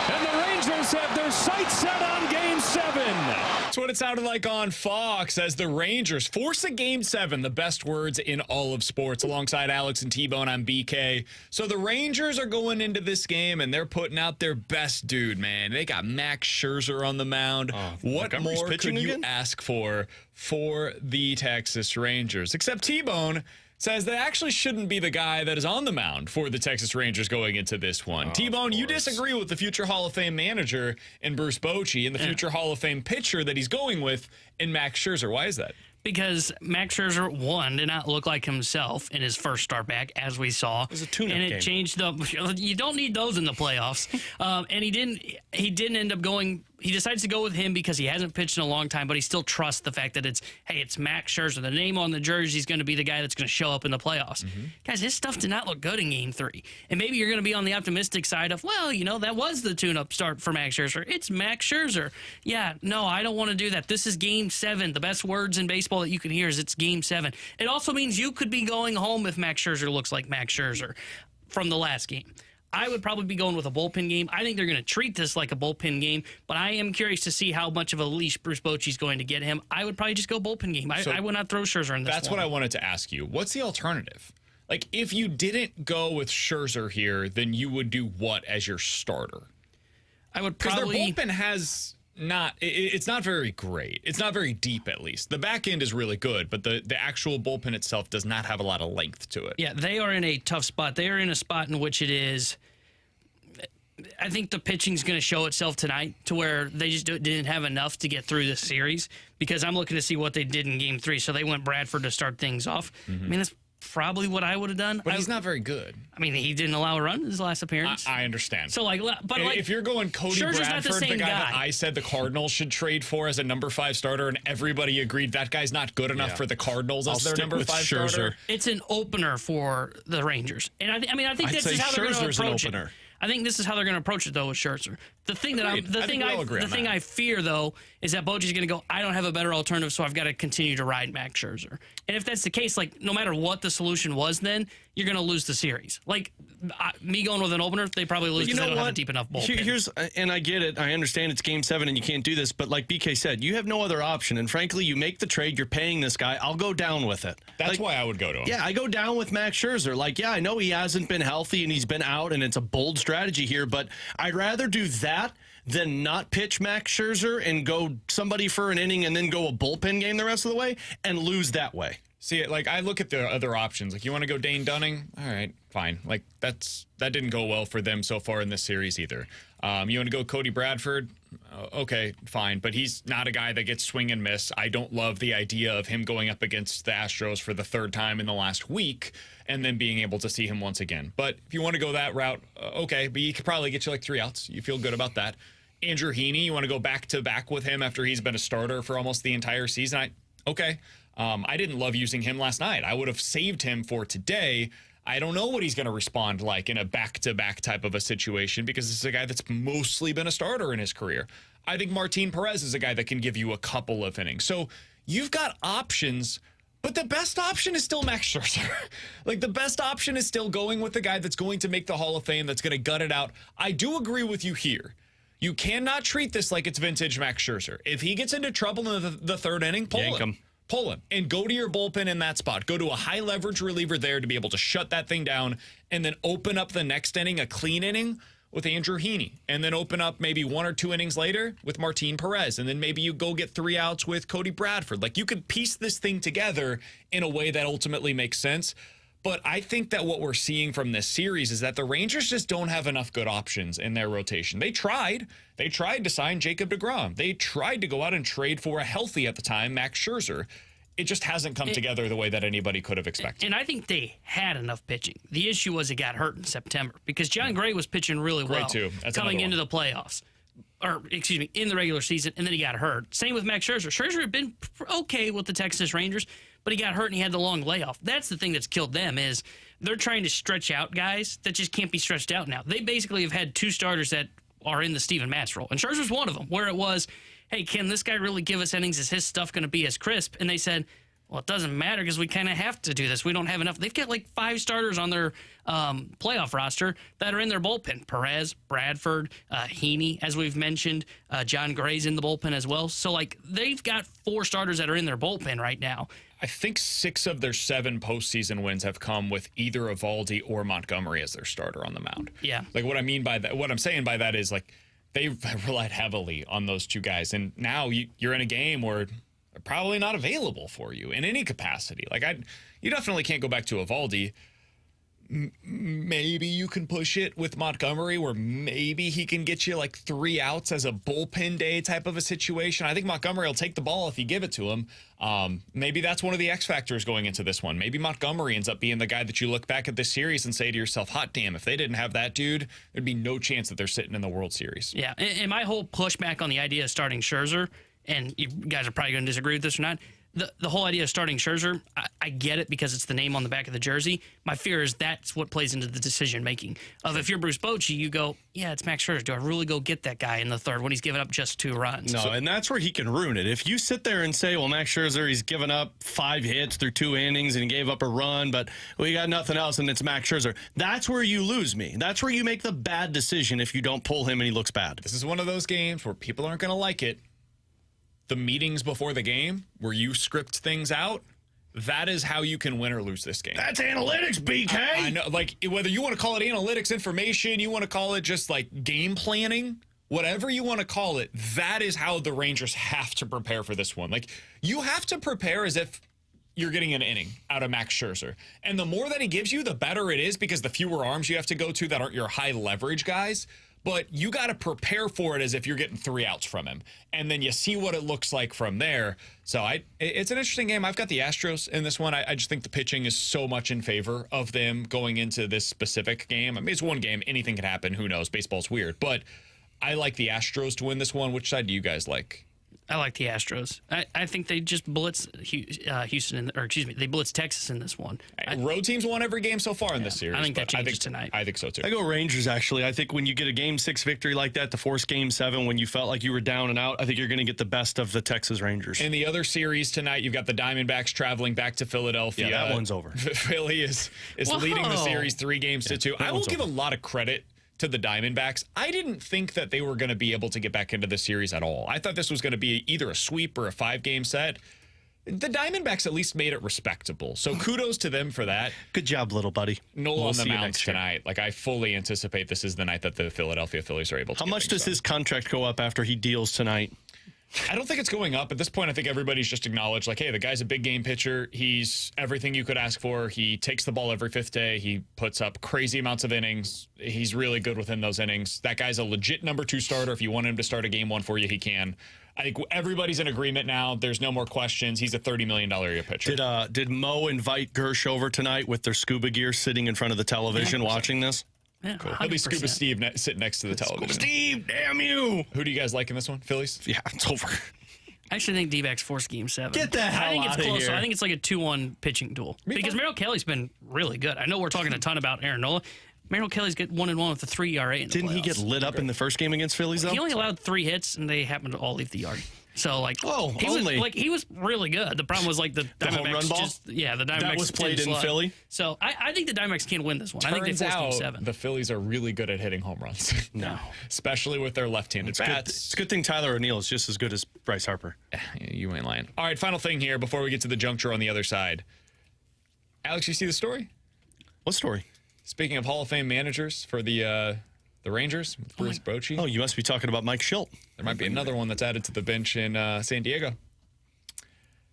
And the Rangers have their sights set on Game 7. That's what it sounded like on Fox as the Rangers force a Game 7, the best words in all of sports. Alongside Alex and T-Bone, I'm BK. So the Rangers are going into this game, and they're putting out their best dude, man. They got Max Scherzer on the mound. What more could you ask for the Texas Rangers? Except T-Bone says that actually shouldn't be the guy that is on the mound for the Texas Rangers going into this one. T-Bone, you disagree with the future Hall of Fame manager in Bruce Bochy and the future Hall of Fame pitcher that he's going with in Max Scherzer. Why is that? Because Max Scherzer, one, did not look like himself in his first start back, as we saw. It was a tune-up and it game. changed the. You don't need those in the playoffs. And he didn't end up going. He decides to go with him because he hasn't pitched in a long time, but he still trusts the fact that it's Max Scherzer. The name on the jersey is going to be the guy that's going to show up in the playoffs. Guys, his stuff did not look good in Game 3. And maybe you're going to be on the optimistic side of, well, that was the tune-up start for Max Scherzer. It's Max Scherzer. Yeah, no, I don't want to do that. This is Game 7. The best words in baseball that you can hear is it's Game 7. It also means you could be going home if Max Scherzer looks like Max Scherzer from the last game. I would probably be going with a bullpen game. I think they're going to treat this like a bullpen game, but I am curious to see how much of a leash Bruce Bochy's going to get him. I would probably just go bullpen game. I would not throw Scherzer in this That's one. what I wanted to ask you. What's the alternative? Like, if you didn't go with Scherzer here, then you would do what as your starter? I would Because probably... their bullpen has it's not very great. It's not very deep, at least. The back end is really good, but the actual bullpen itself does not have a lot of length to it. Yeah, they are in a tough spot. They are in a spot in which it is... I think the pitching's going to show itself tonight to where they just didn't have enough to get through this series, because I'm looking to see what they did in Game 3. So they went Bradford to start things off. I mean, that's probably what I would have done. But he's not very good. I mean, he didn't allow a run in his last appearance. I understand. So, but if you're going Cody Scherzer's Bradford, not the same guy guy that I said the Cardinals should trade for as a number 5 starter, and everybody agreed that guy's not good enough for the Cardinals as their number 5 starter. It's an opener for the Rangers, and I think this is how they're going to approach it. I think this is how they're going to approach it, though, with Scherzer. The thing I fear, though, is that Bochy's going to go, I don't have a better alternative, so I've got to continue to ride Max Scherzer. And if that's the case, like, no matter what the solution was then, you're going to lose the series. Like, me going with an opener, they probably lose because they don't have a deep enough bullpen. And I get it. I understand it's Game 7 and you can't do this, but like BK said, you have no other option. And frankly, you make the trade, you're paying this guy, I'll go down with it. That's why I would go to him. Yeah, I go down with Max Scherzer. Like, yeah, I know he hasn't been healthy and he's been out, and it's a bold strategy here, but I'd rather do that than not pitch Max Scherzer and go somebody for an inning and then go a bullpen game the rest of the way and lose that way. See, like, I look at the other options. Like, you want to go Dane Dunning? All right, fine. Like, that didn't go well for them so far in this series either. You want to go Cody Bradford? Okay, fine. But he's not a guy that gets swing and miss. I don't love the idea of him going up against the Astros for the 3rd time in the last week and then being able to see him once again. But if you want to go that route, okay. But he could probably get you like 3 outs. You feel good about that. Andrew Heaney, you want to go back-to-back with him after he's been a starter for almost the entire season? Okay. I didn't love using him last night. I would have saved him for today. I don't know what he's going to respond like in a back-to-back type of a situation, because this is a guy that's mostly been a starter in his career. I think Martin Perez is a guy that can give you a couple of innings. So you've got options, but the best option is still Max Scherzer. Like, the best option is still going with the guy that's going to make the Hall of Fame, that's going to gut it out. I do agree with you here. You cannot treat this like it's vintage Max Scherzer. If he gets into trouble in the 3rd inning, pull him. Pull him and go to your bullpen in that spot. Go to a high leverage reliever there to be able to shut that thing down, and then open up the next inning, a clean inning with Andrew Heaney, and then open up maybe 1 or 2 innings later with Martin Perez, and then maybe you go get 3 outs with Cody Bradford. Like, you could piece this thing together in a way that ultimately makes sense. But I think that what we're seeing from this series is that the Rangers just don't have enough good options in their rotation. They tried to sign Jacob deGrom. They tried to go out and trade for a healthy at the time Max Scherzer. It just hasn't come together the way that anybody could have expected. And I think they had enough pitching. The issue was it got hurt in September, because John Gray was pitching really well coming into the playoffs. In the regular season, and then he got hurt. Same with Max Scherzer. Scherzer had been okay with the Texas Rangers, but he got hurt and he had the long layoff. That's the thing that's killed them, is they're trying to stretch out guys that just can't be stretched out now. They basically have had 2 starters that are in the Steven Matz role, and Scherzer's one of them, where it was, hey, can this guy really give us innings? Is his stuff going to be as crisp? And they said, Well, it doesn't matter because we kind of have to do this. We don't have enough. They've got like 5 starters on their playoff roster that are in their bullpen. Perez, Bradford, Heaney, as we've mentioned. John Gray's in the bullpen as well. So, like, they've got 4 starters that are in their bullpen right now. I think 6 of their 7 postseason wins have come with either Eovaldi or Montgomery as their starter on the mound. Yeah. Like, what I'm saying by that is, like, they've relied heavily on those 2 guys. And now you're in a game where they're probably not available for you in any capacity. Like, you definitely can't go back to Eovaldi. Maybe you can push it with Montgomery, where maybe he can get you like 3 outs as a bullpen day type of a situation. I think Montgomery will take the ball if you give it to him. Maybe that's one of the X factors going into this one. Maybe Montgomery ends up being the guy that you look back at this series and say to yourself, hot damn, if they didn't have that dude, there'd be no chance that they're sitting in the World Series. Yeah, and my whole pushback on the idea of starting Scherzer, and you guys are probably going to disagree with this or not, the whole idea of starting Scherzer, I get it because it's the name on the back of the jersey. My fear is that's what plays into the decision-making. If you're Bruce Bochy, you go, yeah, it's Max Scherzer. Do I really go get that guy in the 3rd when he's given up just 2 runs? No, and that's where he can ruin it. If you sit there and say, well, Max Scherzer, he's given up 5 hits through 2 innings and he gave up a run, but we got nothing else and it's Max Scherzer. That's where you lose me. That's where you make the bad decision if you don't pull him and he looks bad. This is one of those games where people aren't going to like it. The meetings before the game where you script things out, that is how you can win or lose this game. That's analytics, BK. I know, like, whether you want to call it analytics, information, you want to call it just like game planning, whatever you want to call it, that is how the Rangers have to prepare for this one. Like, you have to prepare as if you're getting an inning out of Max Scherzer. And the more that he gives you, the better it is, because the fewer arms you have to go to that aren't your high leverage guys. But you got to prepare for it as if you're getting 3 outs from him. And then you see what it looks like from there. So it's an interesting game. I've got the Astros in this one. I just think the pitching is so much in favor of them going into this specific game. I mean, it's one game. Anything can happen. Who knows? Baseball's weird. But I like the Astros to win this one. Which side do you guys like? I like the Astros. I think they just blitz Houston, they blitz Texas in this one. Road teams won every game so far in this series. I think that changes tonight. I think so too. I go Rangers, actually. I think when you get a Game 6 victory like that to force Game 7 when you felt like you were down and out, I think you're going to get the best of the Texas Rangers. In the other series tonight, you've got the Diamondbacks traveling back to Philadelphia. Yeah, that one's over. Philly is leading the series 3 games to 2. I will give a lot of credit to the Diamondbacks. I didn't think that they were going to be able to get back into the series at all. I thought this was going to be either a sweep or a 5-game set. The Diamondbacks at least made it respectable. So kudos to them for that. Good job, little buddy. Nola on the mound tonight. Like, I fully anticipate this is the night that the Philadelphia Phillies are able to. How much does his contract go up after he deals tonight? I don't think it's going up. At this point, I think everybody's just acknowledged, like, hey, the guy's a big game pitcher. He's everything you could ask for. He takes the ball every 5th day. He puts up crazy amounts of innings. He's really good within those innings. That guy's a legit number 2 starter. If you want him to start a game 1 for you, he can. I think everybody's in agreement now. There's no more questions. He's a $30 million a year pitcher. Did Mo invite Gersh over tonight with their scuba gear sitting in front of the television watching this? Yeah, cool. He'll be Scuba Steve sitting next to the television. Scuba Steve, damn you! Who do you guys like in this one? Phillies? Yeah, it's over. I actually think D-backs force Game 7. Get the hell I think it's outta close. here. I think it's like a 2-1 pitching duel. Because Merrill Kelly's been really good. I know we're talking a ton about Aaron Nola. Merrill Kelly's got 1-1 with a 3 ERA in the Didn't he get lit up in the first game against Phillies, though? He only allowed 3 hits, and they happened to all leave the yard. So, like, he was really good. The problem was, like, the home run ball? the Diamondbacks that was played in Philly. So, I think the Diamondbacks can win this one. I think they force Game 7. The Phillies are really good at hitting home runs. No. Especially with their left-handed bats. It's a good thing Tyler O'Neill is just as good as Bryce Harper. You ain't lying. All right, final thing here before we get to the juncture on the other side. Alex, you see the story? What story? Speaking of Hall of Fame managers for the Rangers, with Bruce Bochy. Oh, you must be talking about Mike Schilt. There might be another one that's added to the bench in San Diego.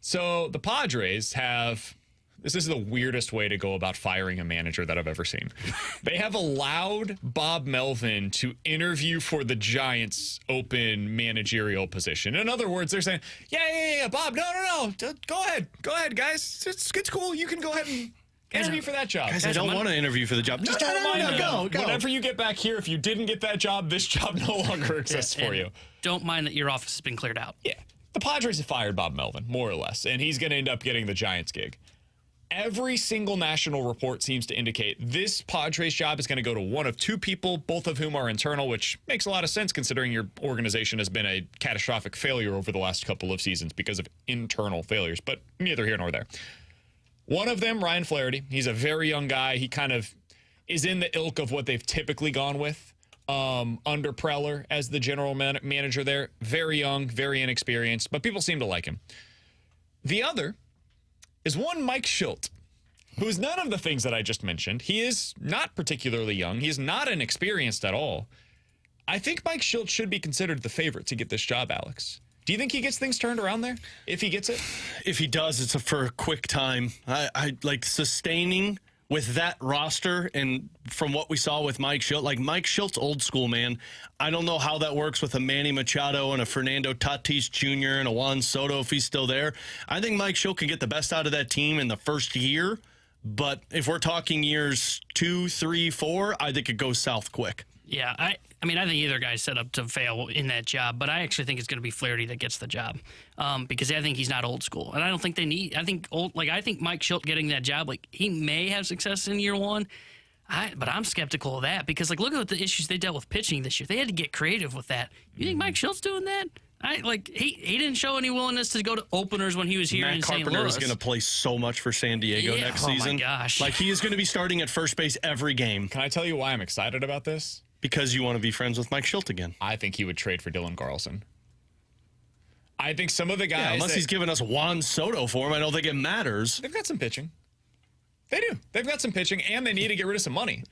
So the Padres have, this is the weirdest way to go about firing a manager that I've ever seen. They have allowed Bob Melvin to interview for the Giants' open managerial position. In other words, they're saying, yeah, Bob, no, go ahead, guys. It's cool. You can go ahead and interview for that job. Guys, I don't want to interview for the job. Just go. Whenever you get back here, if you didn't get that job, this job no longer exists for you. Don't mind that your office has been cleared out. Yeah. The Padres have fired Bob Melvin, more or less, and he's going to end up getting the Giants gig. Every single national report seems to indicate this Padres job is going to go to one of two people, both of whom are internal, which makes a lot of sense considering your organization has been a catastrophic failure over the last couple of seasons because of internal failures, but neither here nor there. One of them, Ryan Flaherty, he's a very young guy. He kind of is in the ilk of what they've typically gone with under Preller as the general manager there. Very young, very inexperienced, but people seem to like him. The other is one Mike Shildt, who's none of the things that I just mentioned. He is not particularly young. He's not inexperienced at all. I think Mike Shildt should be considered the favorite to get this job, Alex. Do you think he gets things turned around there if he gets it? If he does, it's for a quick time. I like sustaining with that roster, and from what we saw with Mike Shildt, like Mike Shildt's old school, man. I don't know how that works with a Manny Machado and a Fernando Tatis Jr. and a Juan Soto if he's still there. I think Mike Shildt can get the best out of that team in the first year, but if we're talking years 2, 3, 4, I think it goes south quick. Yeah, I mean, I think either guy's set up to fail in that job, but I actually think it's going to be Flaherty that gets the job because I think he's not old school, and I don't think they need. I think Mike Shildt getting that job, like he may have success in year one, but I'm skeptical of that because look at the issues they dealt with pitching this year. They had to get creative with that. You think Mike Shildt's doing that? He didn't show any willingness to go to openers when he was here in St. Louis. Matt Carpenter is going to play so much for San Diego next season. Oh my gosh! Like he is going to be starting at first base every game. Can I tell you why I'm excited about this? Because you want to be friends with Mike Shildt again. I think he would trade for Dylan Carlson. I think some of the guys... unless he's giving us Juan Soto for him, I don't think it matters. They've got some pitching. They do. They've got some pitching, and they need to get rid of some money.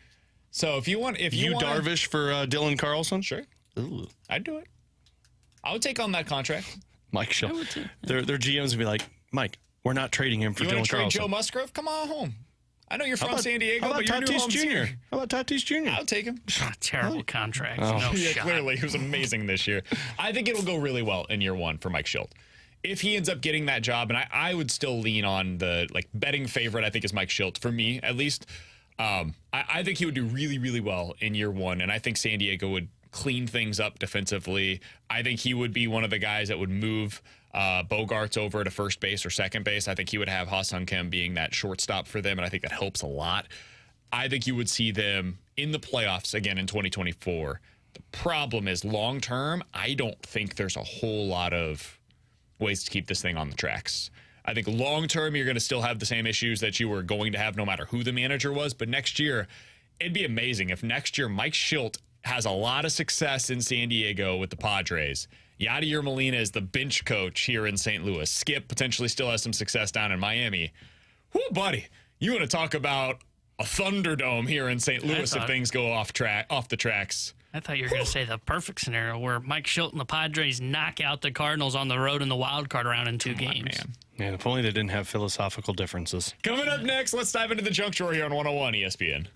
So if you want... Darvish for Dylan Carlson? Sure. Ooh. I'd do it. I would take on that contract. Mike Shildt. Their GMs would be like, Mike, we're not trading him for Dylan Carlson. You want to trade Joe Musgrove? Come on home. I know you're from San Diego, but your new home's here. How about Tatis Jr.? I'll take him. Terrible contract. Oh. No Yeah, shot. clearly. He was amazing this year. I think it'll go really well in year one for Mike Shildt. If he ends up getting that job, and I would still lean on the betting favorite, I think is Mike Shildt, for me at least. I think he would do really, really well in year one, and I think San Diego would clean things up defensively. I think he would be one of the guys that would move Bogarts over to first base or second base. I think he would have Ha-Sung Kim being that shortstop for them, and I think that helps a lot. I think you would see them in the playoffs again in 2024. The problem is long-term, I don't think there's a whole lot of ways to keep this thing on the tracks. I think long-term, you're going to still have the same issues that you were going to have no matter who the manager was, but next year, it'd be amazing if next year Mike Shildt has a lot of success in San Diego with the Padres. Yadier Molina is the bench coach here in St. Louis. Skip potentially still has some success down in Miami. Whoo, buddy, you want to talk about a Thunderdome here in St. Louis if things go off the tracks. I thought you were going to say the perfect scenario where Mike Shildt and the Padres knock out the Cardinals on the road in the wild card round in 2 games. Man, if only they didn't have philosophical differences. Coming up next, let's dive into the junk drawer here on 101 ESPN.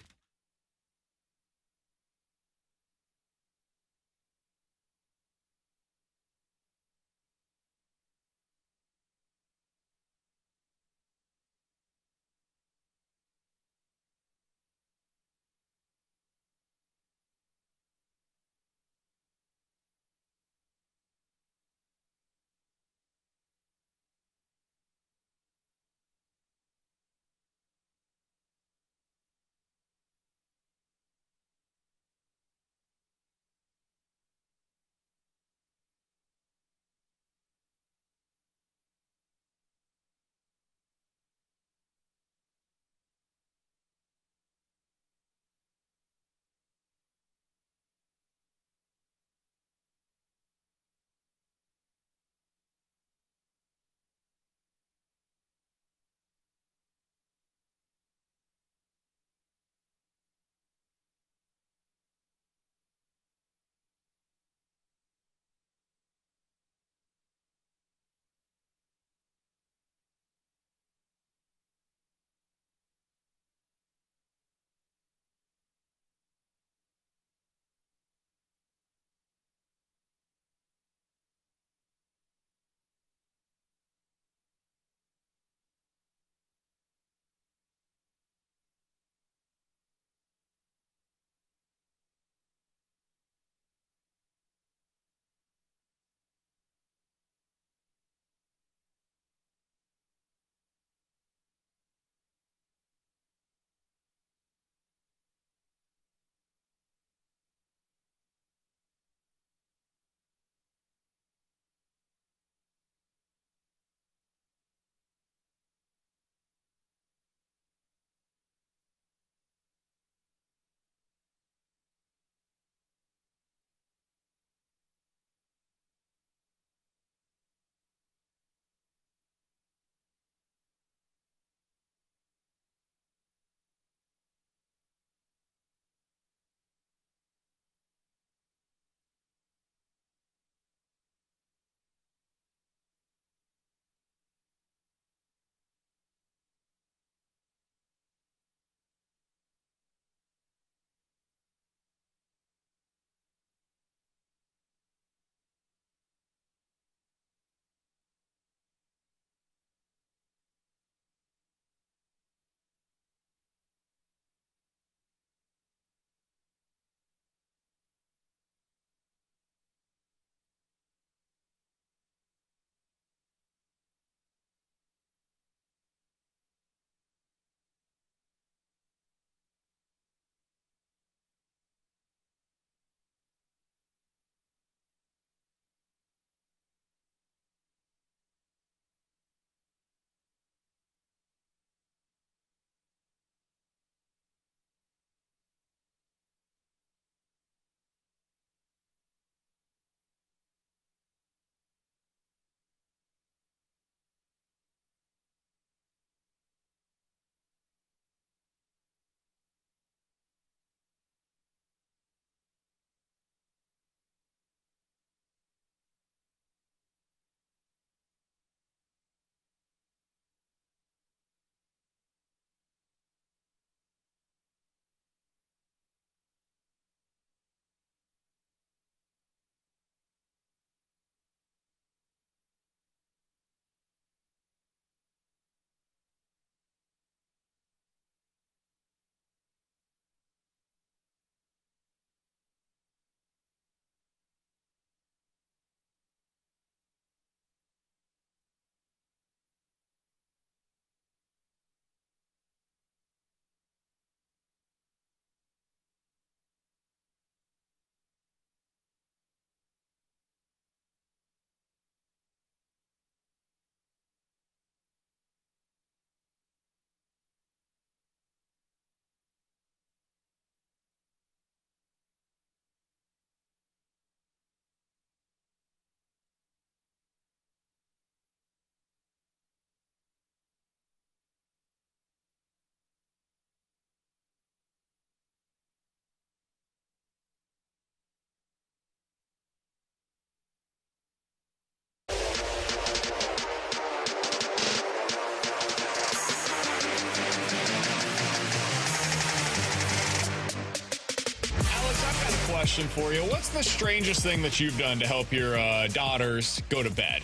question for you. What's the strangest thing that you've done to help your daughters go to bed?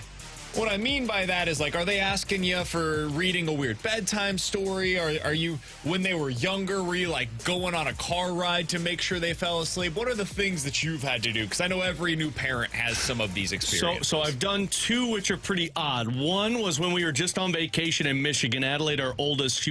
What I mean by that is, like, are they asking you for reading a weird bedtime story? Are you, when they were younger, were you, like, going on a car ride to make sure they fell asleep? What are the things that you've had to do? Because I know every new parent has some of these experiences. So I've done two which are pretty odd. One was when we were just on vacation in Michigan. Adelaide, our oldest,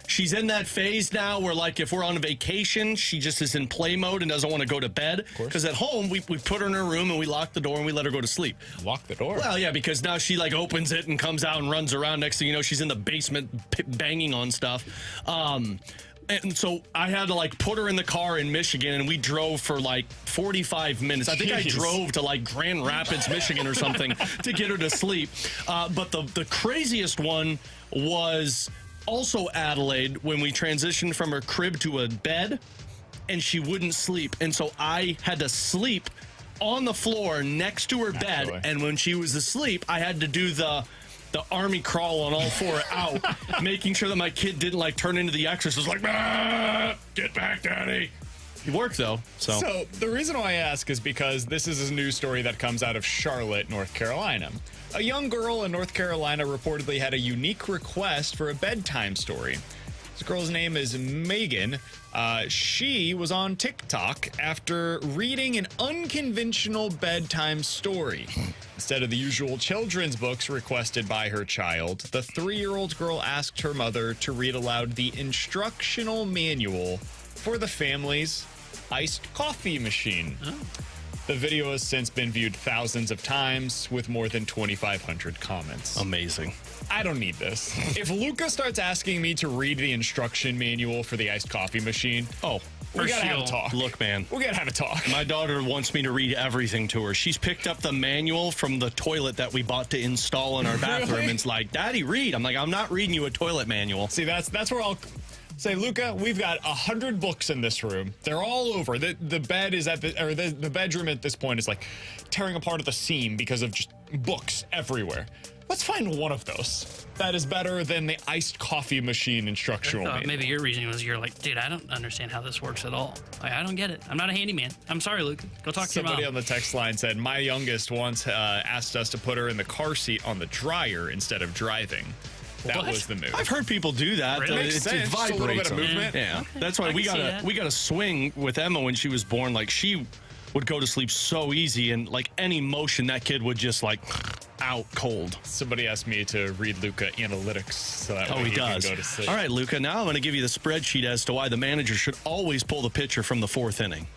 she's in that phase now where, like, if we're on vacation, she just is in play mode and doesn't want to go to bed. Because at home, we put her in her room and we lock the door and we let her go to sleep. Lock the door? Well, yeah, because now she, like, opens it and comes out and runs around. Next thing you know, she's in the basement banging on stuff. And so I had to, like, put her in the car in Michigan, and we drove for, like, 45 minutes. I think I drove to, like, Grand Rapids, Michigan or something to get her to sleep. But the craziest one was also Adelaide, when we transitioned from her crib to a bed, and she wouldn't sleep. And so I had to sleep on the floor next to her bed, and when she was asleep, I had to do the army crawl on all four out, making sure that my kid didn't, like, turn into the Exorcist, like, get back, Daddy. It worked, though. So the reason why I ask is because this is a news story that comes out of Charlotte, North Carolina. A young girl in North Carolina reportedly had a unique request for a bedtime story. This girl's name is Megan. She was on TikTok after reading an unconventional bedtime story. Instead of the usual children's books requested by her child, the 3-year-old girl asked her mother to read aloud the instructional manual for the family's iced coffee machine. The video has since been viewed thousands of times with more than 2,500 comments. Amazing. I don't need this. If Luca starts asking me to read the instruction manual for the iced coffee machine, we gotta have a talk. Look, man. We gotta have a talk. My daughter wants me to read everything to her. She's picked up the manual from the toilet that we bought to install in our bathroom and it's like, Daddy, read. I'm like, I'm not reading you a toilet manual. See, that's where I'll say, Luca, we've got 100 books in this room. They're all over. The bed is the bedroom at this point is like tearing apart at the seam because of just books everywhere. Let's find one of those that is better than the iced coffee machine instructional manual. Maybe your reasoning was you're like, dude, I don't understand how this works at all. Like, I don't get it. I'm not a handyman. I'm sorry, Luke. Go talk to your mom. Somebody on the text line said, my youngest once asked us to put her in the car seat on the dryer instead of driving. That was the move. I've heard people do that. Really? Makes sense. It vibrates. Just a little bit of movement. Yeah. That's why we got a swing with Emma when she was born. Like, she would go to sleep so easy, and like any motion, that kid would just like out cold. Somebody asked me to read Luca analytics so that way he does. Can go to sleep. All right, Luca, now I'm going to give you the spreadsheet as to why the manager should always pull the pitcher from the 4th inning.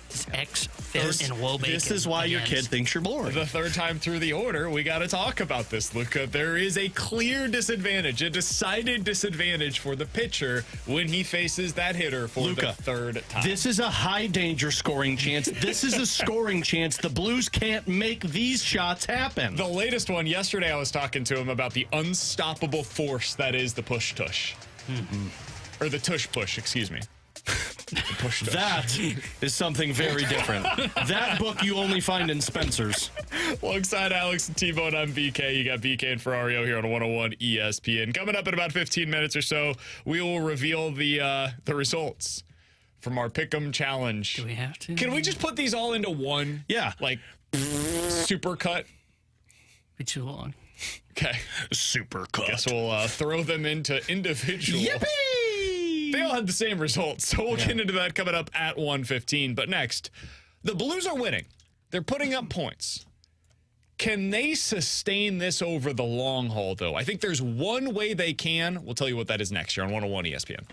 Fit and woe bacon. This is why your kid thinks you're boring. The third time through the order, we got to talk about this, Luca. There is a clear disadvantage, a decided disadvantage for the pitcher when he faces that hitter for the third time. This is a high danger scoring chance. This is a scoring chance. The Blues can't make these shots happen. The latest one, yesterday I was talking to him about the unstoppable force that is the push-tush. Or the tush-push, excuse me. That is something very different. That book you only find in Spencer's. Alongside Alex and T-Bone, I'm BK. You got BK and Ferrario here on 101 ESPN. Coming up in about 15 minutes or so, we will reveal the results from our Pick'em Challenge. Do we have to? Can we just put these all into one? Yeah. Like, super cut? Be too long. Okay. Super cut. Guess we'll throw them into individual. Yippee! They all had the same results, so we'll get into that coming up at 1:15. But next, the Blues are winning. They're putting up points. Can they sustain this over the long haul, though? I think there's one way they can. We'll tell you what that is next year on 101 ESPN.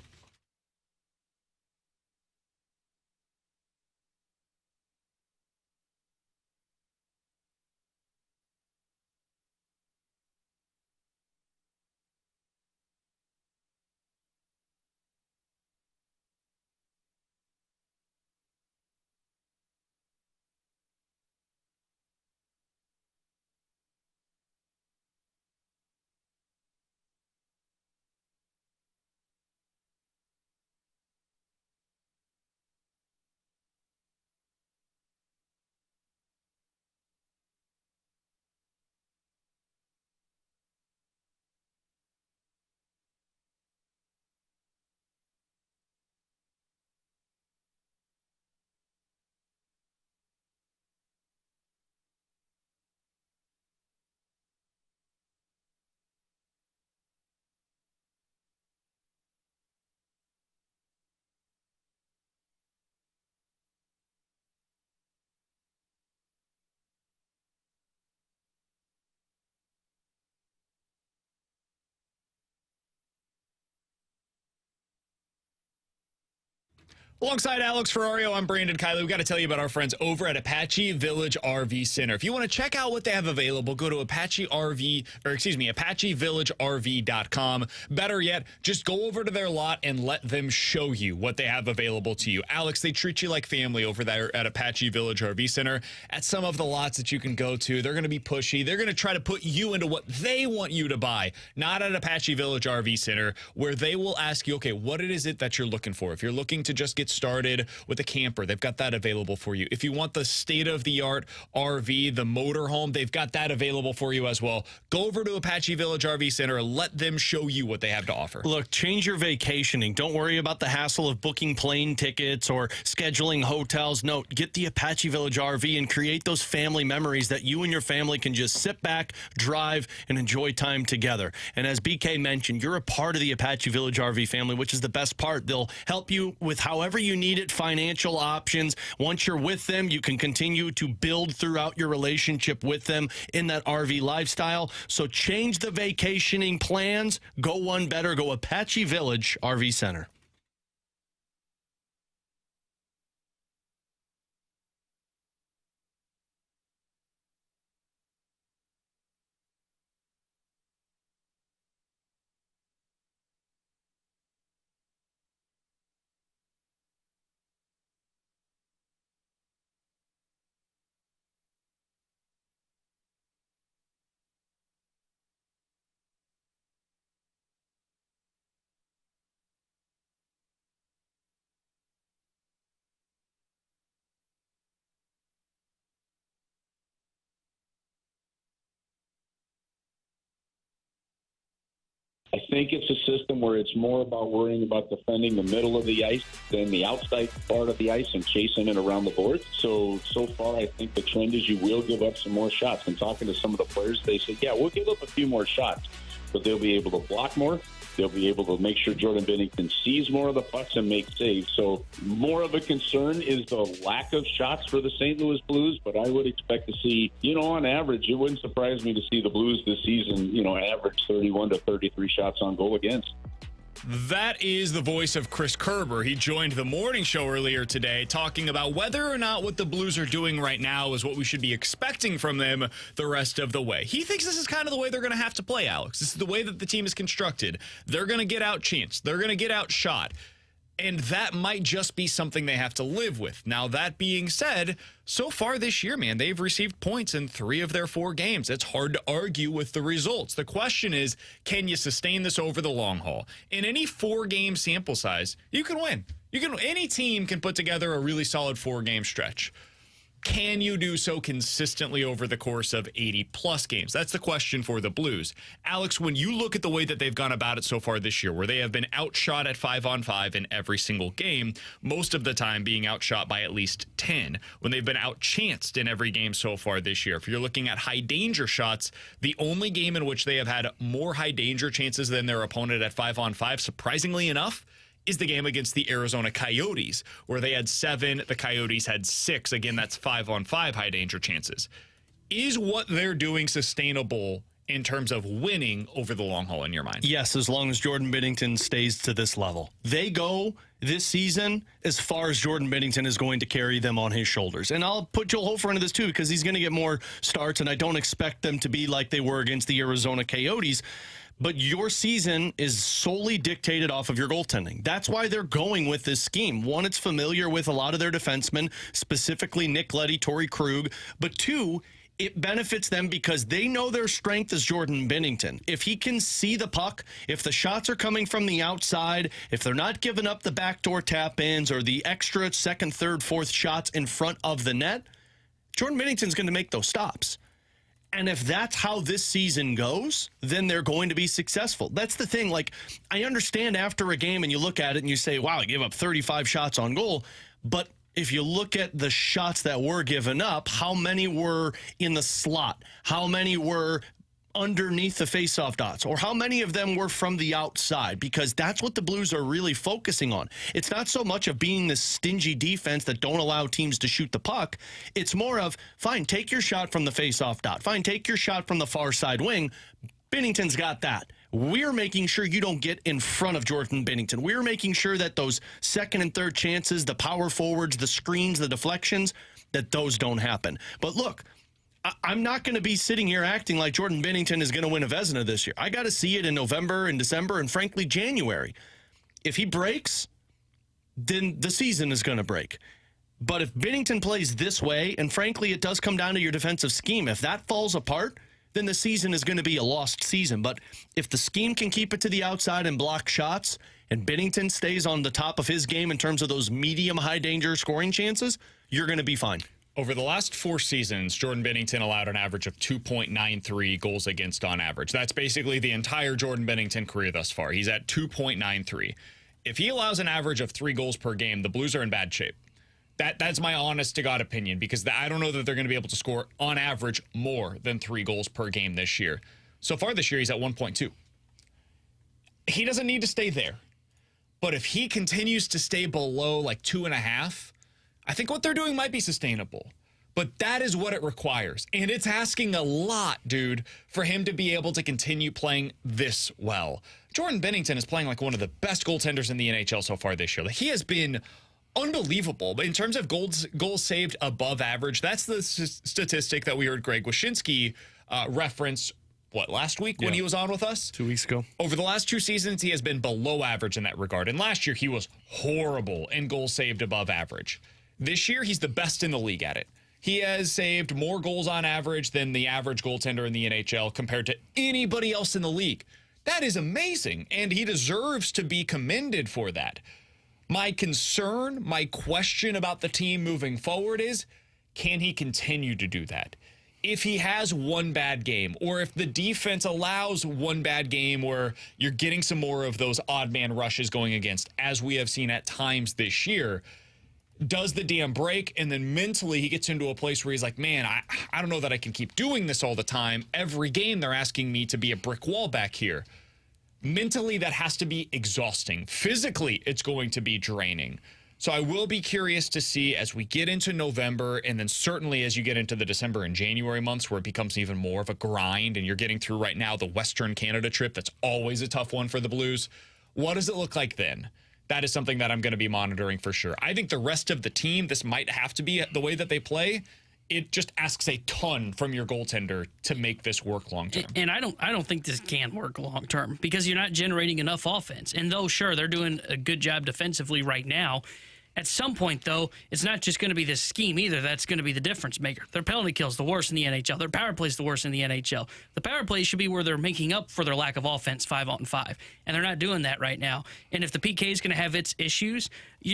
Alongside Alex Ferrario, I'm Brandon Kiley. We've got to tell you about our friends over at Apache Village RV Center. If you want to check out what they have available, go to ApacheVillageRV.com. Better yet, just go over to their lot and let them show you what they have available to you. Alex, they treat you like family over there at Apache Village RV Center. At some of the lots that you can go to, they're going to be pushy. They're going to try to put you into what they want you to buy. Not at Apache Village RV Center, where they will ask you, okay, what is it that you're looking for? If you're looking to just get started with a camper, they've got that available for you. If you want the state-of-the-art RV, the motorhome, they've got that available for you as well. Go over to Apache Village RV Center and let them show you what they have to offer. Look, change your vacationing. Don't worry about the hassle of booking plane tickets or scheduling hotels. No, get the Apache Village RV and create those family memories that you and your family can just sit back, drive, and enjoy time together. And as BK mentioned, you're a part of the Apache Village RV family, which is the best part. They'll help you with however you need it, financial options. Once you're with them, you can continue to build throughout your relationship with them in that RV lifestyle. So change the vacationing plans. Go one better. Go Apache Village RV Center. I think it's a system where it's more about worrying about defending the middle of the ice than the outside part of the ice and chasing it around the board. So far, I think the trend is you will give up some more shots. And talking to some of the players, they say, yeah, we'll give up a few more shots, but they'll be able to block more. They'll be able to make sure Jordan Binnington sees more of the pucks and make saves. So more of a concern is the lack of shots for the St. Louis Blues, but I would expect to see, on average, it wouldn't surprise me to see the Blues this season, average 31 to 33 shots on goal against. That is the voice of Chris Kerber. He joined the morning show earlier today talking about whether or not what the Blues are doing right now is what we should be expecting from them the rest of the way. He thinks this is kind of the way they're going to have to play, Alex. This is the way that the team is constructed. They're going to get outchanced. They're going to get outshot. And that might just be something they have to live with. Now, that being said, so far this year, man, they've received points in 3 of their 4 games. It's hard to argue with the results. The question is, can you sustain this over the long haul? In any 4-game sample size, you can win. Any team can put together a really solid 4-game stretch. Can you do so consistently over the course of 80-plus games? That's the question for the Blues. Alex, when you look at the way that they've gone about it so far this year, where they have been outshot at 5-on-5 in every single game, most of the time being outshot by at least 10, when they've been outchanced in every game so far this year. If you're looking at high-danger shots, the only game in which they have had more high-danger chances than their opponent at 5-on-5, surprisingly enough, is the game against the Arizona Coyotes, where they had 7, the Coyotes had 6. Again, that's 5-on-5 high danger chances. Is what they're doing sustainable in terms of winning over the long haul in your mind? Yes, as long as Jordan Binnington stays to this level. They go this season as far as Jordan Binnington is going to carry them on his shoulders. And I'll put Joel Hofer into this too, because he's going to get more starts, and I don't expect them to be like they were against the Arizona Coyotes. But your season is solely dictated off of your goaltending. That's why they're going with this scheme. One, it's familiar with a lot of their defensemen, specifically Nick Leddy, Torrey Krug. But 2, it benefits them because they know their strength is Jordan Binnington. If he can see the puck, if the shots are coming from the outside, if they're not giving up the backdoor tap-ins or the extra 2nd, 3rd, 4th shots in front of the net, Jordan Binnington's going to make those stops. And if that's how this season goes, then they're going to be successful. That's the thing. Like, I understand after a game and you look at it and you say, wow, I gave up 35 shots on goal. But if you look at the shots that were given up, how many were in the slot? How many were underneath the faceoff dots, or how many of them were from the outside? Because that's what the Blues are really focusing on. It's not so much of being this stingy defense that don't allow teams to shoot the puck. It's more of, fine, take your shot from the faceoff dot. Fine, take your shot from the far side wing. Binnington's got that. we're making sure you don't get in front of Jordan Binnington. We're making sure that those second and third chances, the power forwards, the screens, the deflections, that those don't happen. But look, I'm not going to be sitting here acting like Jordan Binnington is going to win a Vezina this year. I got to see it in November and December and, frankly, January. If he breaks, then the season is going to break. But if Binnington plays this way, and frankly, it does come down to your defensive scheme, if that falls apart, then the season is going to be a lost season. But if the scheme can keep it to the outside and block shots, and Binnington stays on the top of his game in terms of those medium high danger scoring chances, you're going to be fine. Over the last 4 seasons, Jordan Binnington allowed an average of 2.93 goals against on average. That's basically the entire Jordan Binnington career thus far. He's at 2.93. If he allows an average of 3 goals per game, the Blues are in bad shape. That's my honest-to-God opinion, because I don't know that they're going to be able to score, on average, more than 3 goals per game this year. So far this year, he's at 1.2. He doesn't need to stay there. But if he continues to stay below, like, 2.5, I think what they're doing might be sustainable. But that is what it requires. And it's asking a lot, dude, for him to be able to continue playing this well. Jordan Binnington is playing like one of the best goaltenders in the NHL so far this year. Like, he has been unbelievable. But in terms of goals saved above average, that's the statistic that we heard Greg Wyshynski reference, last week when he was on with us? 2 weeks ago. Over the last 2 seasons, he has been below average in that regard. And last year, he was horrible in goals saved above average. This year, he's the best in the league at it. He has saved more goals on average than the average goaltender in the NHL compared to anybody else in the league. That is amazing, and he deserves to be commended for that. My concern, my question about the team moving forward is, can he continue to do that? If he has one bad game, or if the defense allows one bad game where you're getting some more of those odd man rushes going against, as we have seen at times this year, does the dam break? And then mentally he gets into a place where he's like, man, I don't know that I can keep doing this all the time. Every game they're asking me to be a brick wall back here. Mentally, that has to be exhausting. Physically, it's going to be draining. So I will be curious to see as we get into November, and then certainly as you get into the December and January months where it becomes even more of a grind, and you're getting through right now the Western Canada trip. That's always a tough one for the Blues. What does it look like then? That is something that I'm going to be monitoring for sure. I think the rest of the team, this might have to be the way that they play. It just asks a ton from your goaltender to make this work long term. And I don't think this can work long term because you're not generating enough offense. And though sure they're doing a good job defensively right now, at some point though, it's not just going to be this scheme either. That's going to be the difference maker. Their penalty kill's the worst in the NHL. Their power play's the worst in the NHL. The power play should be where they're making up for their lack of offense 5-on-5, and they're not doing that right now. And if the PK is going to have its issues,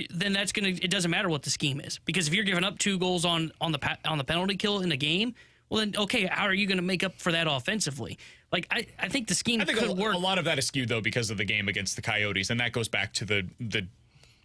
then that's going to. It doesn't matter what the scheme is, because if you're giving up 2 goals on the penalty kill in the game, well then okay, how are you going to make up for that offensively? Like I think the scheme could work. A lot of that is skewed though because of the game against the Coyotes, and that goes back to the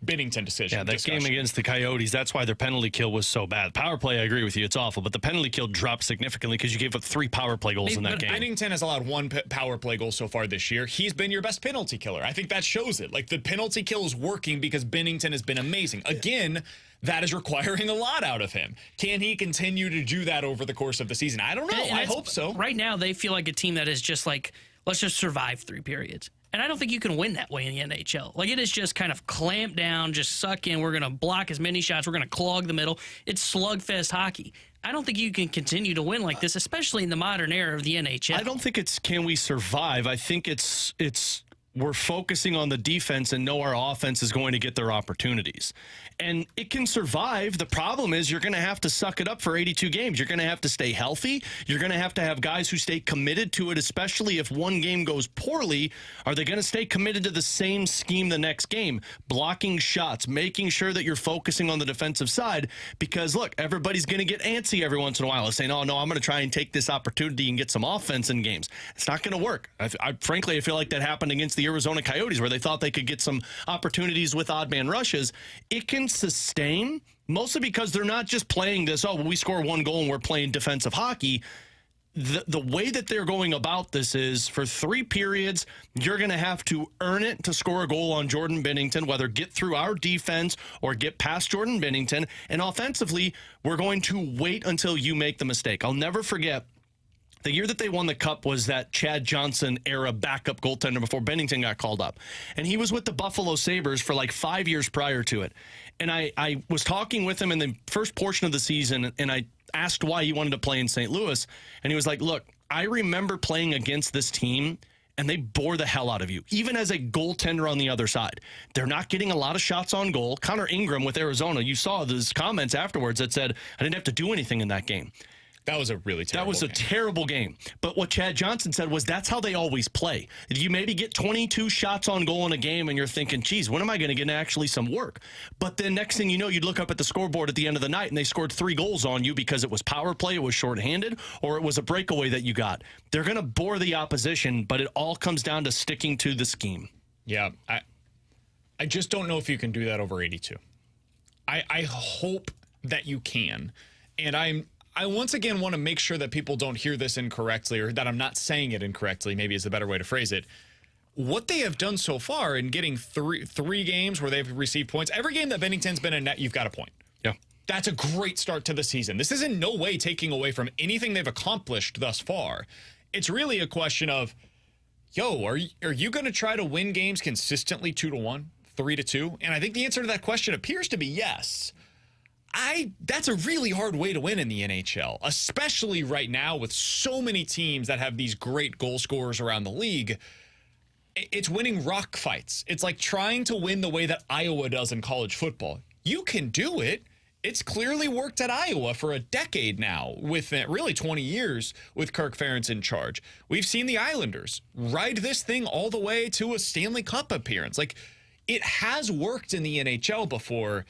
Binnington decision. Yeah, that game against the Coyotes, that's why their penalty kill was so bad. Power play, I agree with you, it's awful, but the penalty kill dropped significantly because you gave up 3 power play goals in that game. Binnington has allowed 1 power play goal so far this year. He's been your best penalty killer. I think that shows it. Like, the penalty kill is working because Binnington has been amazing. Again, that is requiring a lot out of him. Can he continue to do that over the course of the season? I don't know. I hope so. Right now, they feel like a team that is just like, let's just survive 3 periods. And I don't think you can win that way in the NHL. Like, it is just kind of clamp down, just suck in. We're going to block as many shots. We're going to clog the middle. It's slugfest hockey. I don't think you can continue to win like this, especially in the modern era of the NHL. I don't think it's can we survive. I think it's we're focusing on the defense and know our offense is going to get their opportunities. And it can survive. The problem is you're going to have to suck it up for 82 games. You're going to have to stay healthy. You're going to have guys who stay committed to it, especially if one game goes poorly. Are they going to stay committed to the same scheme the next game? Blocking shots, making sure that you're focusing on the defensive side. Because, look, everybody's going to get antsy every once in a while and saying, oh, no, I'm going to try and take this opportunity and get some offense in games. It's not going to work. Frankly, I feel like that happened against the Arizona Coyotes where they thought they could get some opportunities with odd man rushes. It can sustain, mostly because they're not just playing this, oh, well, we score 1 goal and we're playing defensive hockey. The way that they're going about this is for 3 periods, you're going to have to earn it to score a goal on Jordan Binnington, whether get through our defense or get past Jordan Binnington. And offensively, we're going to wait until you make the mistake. I'll never forget The year that they won the Cup was that Chad Johnson era backup goaltender before Bennington got called up. And he was with the Buffalo Sabres for like 5 years prior to it. And I was talking with him in the first portion of the season, and I asked why he wanted to play in St. Louis. And he was like, look, I remember playing against this team, and they bore the hell out of you, even as a goaltender on the other side. They're not getting a lot of shots on goal. Connor Ingram with Arizona, you saw those comments afterwards that said, I didn't have to do anything in that game. That was a really terrible That was a terrible game. But what Chad Johnson said was that's how they always play. You maybe get 22 shots on goal in a game, and you're thinking, geez, when am I going to get actually some work? But then next thing you know, you'd look up at the scoreboard at the end of the night, and they scored 3 goals on you because it was power play, it was shorthanded, or it was a breakaway that you got. They're going to bore the opposition, but it all comes down to sticking to the scheme. Yeah, I just don't know if you can do that over 82. I hope that you can. And I once again want to make sure that people don't hear this incorrectly, or that I'm not saying it incorrectly, maybe is a better way to phrase it. What they have done so far in getting three games where they've received points, every game that Bennington's been in net, you've got a point. Yeah. That's a great start to the season. This is in no way taking away from anything they've accomplished thus far. It's really a question of, are you going to try to win games consistently 2-1, 3-2? And I think the answer to that question appears to be yes. That's a really hard way to win in the NHL, especially right now with so many teams that have these great goal scorers around the league. It's winning rock fights. It's like trying to win the way that Iowa does in college football. You can do it. It's clearly worked at Iowa for a decade now, with really 20 years with Kirk Ferentz in charge. We've seen the Islanders ride this thing all the way to a Stanley Cup appearance. Like, it has worked in the NHL before.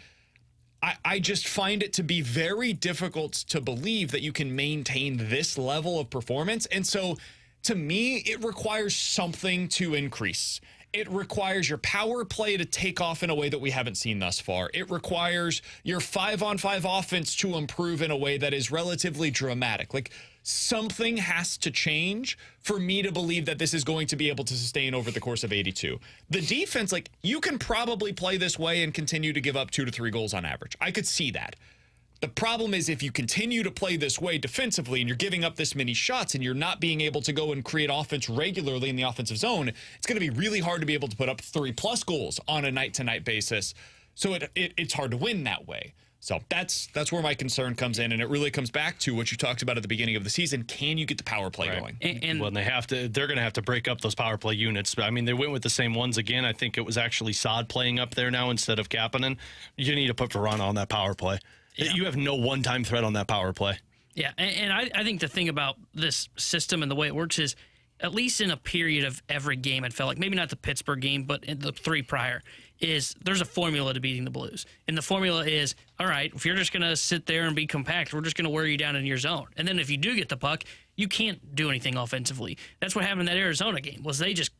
I just find it to be very difficult to believe that you can maintain this level of performance. And so, to me, it requires something to increase. It requires your power play to take off in a way that we haven't seen thus far. It requires your 5-on-5 offense to improve in a way that is relatively dramatic. Like, something has to change for me to believe that this is going to be able to sustain over the course of 82. The defense, like, you can probably play this way and continue to give up 2 to 3 goals on average. I could see that. The problem is if you continue to play this way defensively and you're giving up this many shots and you're not being able to go and create offense regularly in the offensive zone, it's going to be really hard to be able to put up 3+ goals on a night-to-night basis. So it's hard to win that way. So that's where my concern comes in, and it really comes back to what you talked about at the beginning of the season. Can you get the power play going? And well, they're going to have to break up those power play units. I mean, they went with the same ones again. I think it was actually Saad playing up there now instead of Kapanen. You need to put Verona on that power play. Yeah. You have no one-time threat on that power play. Yeah, and I think the thing about this system and the way it works is, at least in a period of every game, it felt like, maybe not the Pittsburgh game, but in the 3 prior, is there's a formula to beating the Blues. And the formula is, all right, if you're just going to sit there and be compact, we're just going to wear you down in your zone. And then if you do get the puck, you can't do anything offensively. That's what happened in that Arizona game, was they just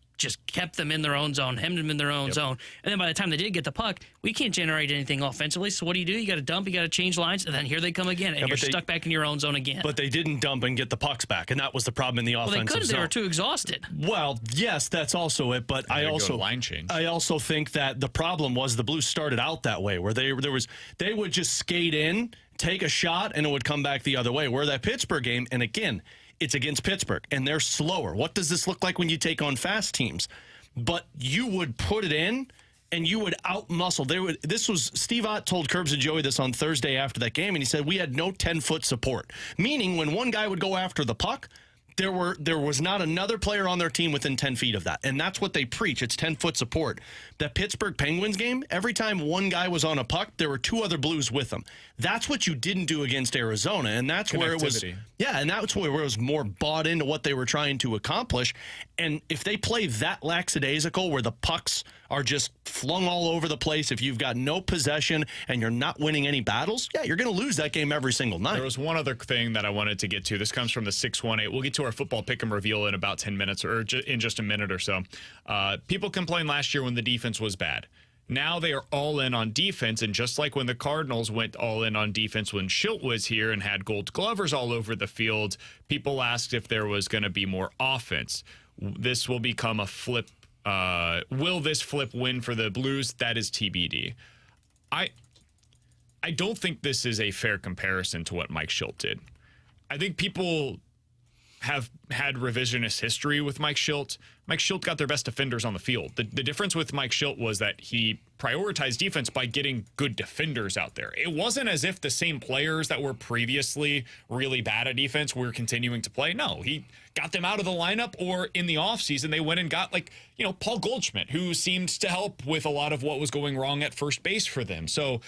kept them in their own zone, hemmed them in their own zone. And then by the time they did get the puck, we can't generate anything offensively. So what do? You got to dump, you got to change lines, and then here they come again, and you're stuck back in your own zone again. But they didn't dump and get the pucks back, and that was the problem in the offensive zone. Well, they could. They were too exhausted. Well, yes, that's also it. But I also think that the problem was the Blues started out that way, where they would just skate in, take a shot, and it would come back the other way. Where that Pittsburgh game, and again, it's against Pittsburgh, and they're slower. What does this look like when you take on fast teams? But you would put it in, and you would out-muscle. This was Steve Ott told Curbs and Joey this on Thursday after that game, and he said we had no 10-foot support. Meaning, when one guy would go after the puck, there was not another player on their team within 10 feet of that. And that's what they preach. It's 10-foot support. That Pittsburgh Penguins game, every time one guy was on a puck, there were 2 other Blues with them. That's what you didn't do against Arizona. And that's where it was. Yeah, and that's where it was more bought into what they were trying to accomplish. And if they play that lackadaisical, where the pucks are just flung all over the place, if you've got no possession and you're not winning any battles, yeah, you're going to lose that game every single night. There was one other thing that I wanted to get to. This comes from the 618. We'll get to our football pick 'em reveal in about 10 minutes, or in just a minute or so. People complained last year when the defense was bad. Now they are all in on defense, and just like when the Cardinals went all in on defense when Schilt was here and had gold glovers all over the field, people asked if there was going to be more offense. This will become a flip. Will this flip win for the Blues? That is TBD. I don't think this is a fair comparison to what Mike Schilt did. I think people have had revisionist history with Mike Schilt. Mike Schilt got their best defenders on the field. The difference with Mike Schilt was that he prioritized defense by getting good defenders out there. It wasn't as if the same players that were previously really bad at defense were continuing to play. No, he got them out of the lineup, or in the offseason, they went and got, Paul Goldschmidt, who seemed to help with a lot of what was going wrong at first base for them. So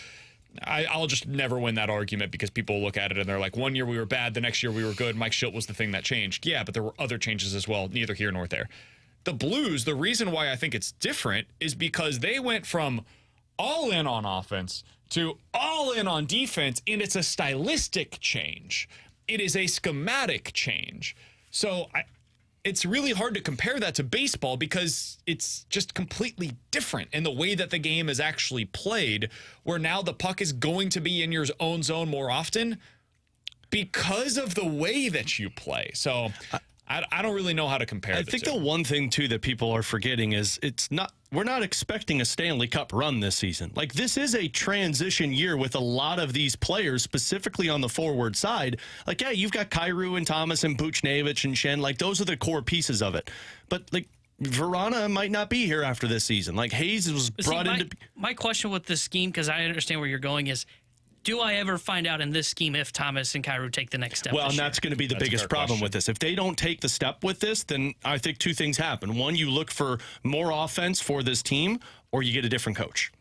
I'll just never win that argument, because people look at it and they're like, one year we were bad, the next year we were good. Mike Schilt was the thing that changed. Yeah, but there were other changes as well, neither here nor there. The Blues, the reason why I think it's different is because they went from all in on offense to all in on defense, and it's a stylistic change. It is a schematic change. So it's really hard to compare that to baseball, because it's just completely different in the way that the game is actually played, where now the puck is going to be in your own zone more often because of the way that you play. So I don't really know how to compare the two. I think the one thing, too, that people are forgetting is we're not expecting a Stanley Cup run this season. This is a transition year with a lot of these players, specifically on the forward side. You've got Kyrou and Thomas and Buchnevich and Shen. Those are the core pieces of it. But, Verana might not be here after this season. Hayes was brought into... My question with this scheme, because I understand where you're going, is... do I ever find out in this scheme if Thomas and Kyrou take the next step? Well, and that's going to be the biggest problem with this. If they don't take the step with this, then I think two things happen. One, you look for more offense for this team, or you get a different coach.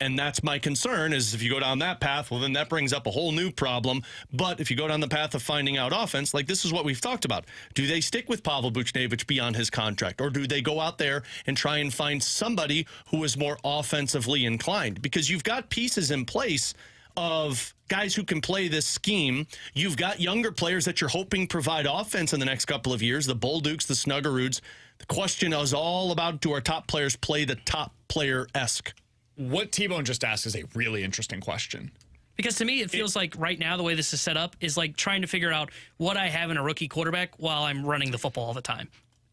And that's my concern, is if you go down that path, well, then that brings up a whole new problem. But if you go down the path of finding out offense, this is what we've talked about. Do they stick with Pavel Buchnevich beyond his contract? Or do they go out there and try and find somebody who is more offensively inclined? Because you've got pieces in place of guys who can play this scheme. You've got younger players that you're hoping provide offense in the next couple of years, the Boldukes, the Snuggaroos. The question is all about, do our top players play the top player-esque? What T-Bone just asked is a really interesting question. Because to me, it feels like right now the way this is set up is like trying to figure out what I have in a rookie quarterback while I'm running the football all the time.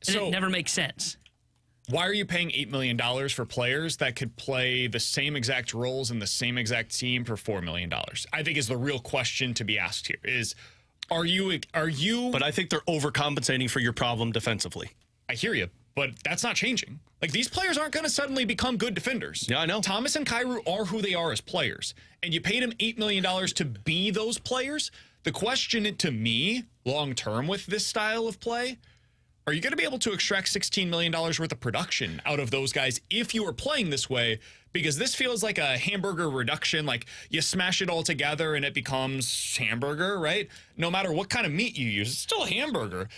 And it never makes sense. Why are you paying $8 million for players that could play the same exact roles in the same exact team for $4 million? I think is the real question to be asked here is, are you? But I think they're overcompensating for your problem defensively. I hear you, but that's not changing. These players aren't going to suddenly become good defenders. Yeah, I know. Thomas and Kyrou are who they are as players, and you paid them $8 million to be those players. The question to me, long term with this style of play, are you going to be able to extract $16 million worth of production out of those guys if you are playing this way? Because this feels like a hamburger reduction. You smash it all together and it becomes hamburger, right? No matter what kind of meat you use, it's still a hamburger.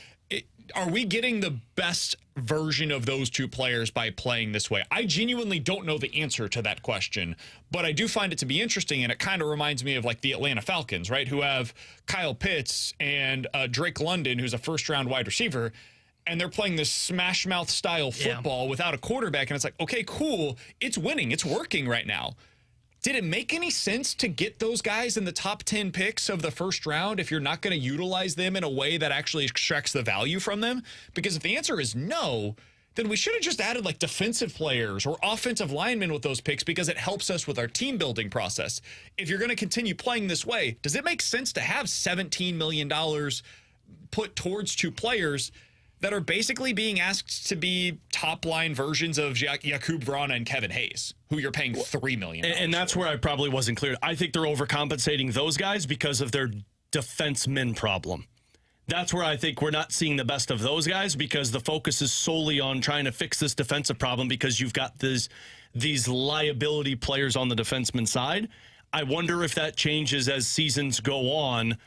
Are we getting the best version of those two players by playing this way? I genuinely don't know the answer to that question, but I do find it to be interesting, and it kind of reminds me of the Atlanta Falcons, right? Who have Kyle Pitts and Drake London, who's a first-round wide receiver, and they're playing this smash mouth style football without a quarterback. And it's like, okay, cool. It's winning. It's working right now. Did it make any sense to get those guys in the top 10 picks of the first round if you're not going to utilize them in a way that actually extracts the value from them? Because if the answer is no, then we should have just added defensive players or offensive linemen with those picks, because it helps us with our team building process. If you're going to continue playing this way, does it make sense to have $17 million put towards two players that are basically being asked to be top-line versions of Jakub Vrana and Kevin Hayes, who you're paying $3 million? And that's where I probably wasn't clear. I think they're overcompensating those guys because of their defenseman problem. That's where I think we're not seeing the best of those guys, because the focus is solely on trying to fix this defensive problem, because you've got these liability players on the defenseman side. I wonder if that changes as seasons go on,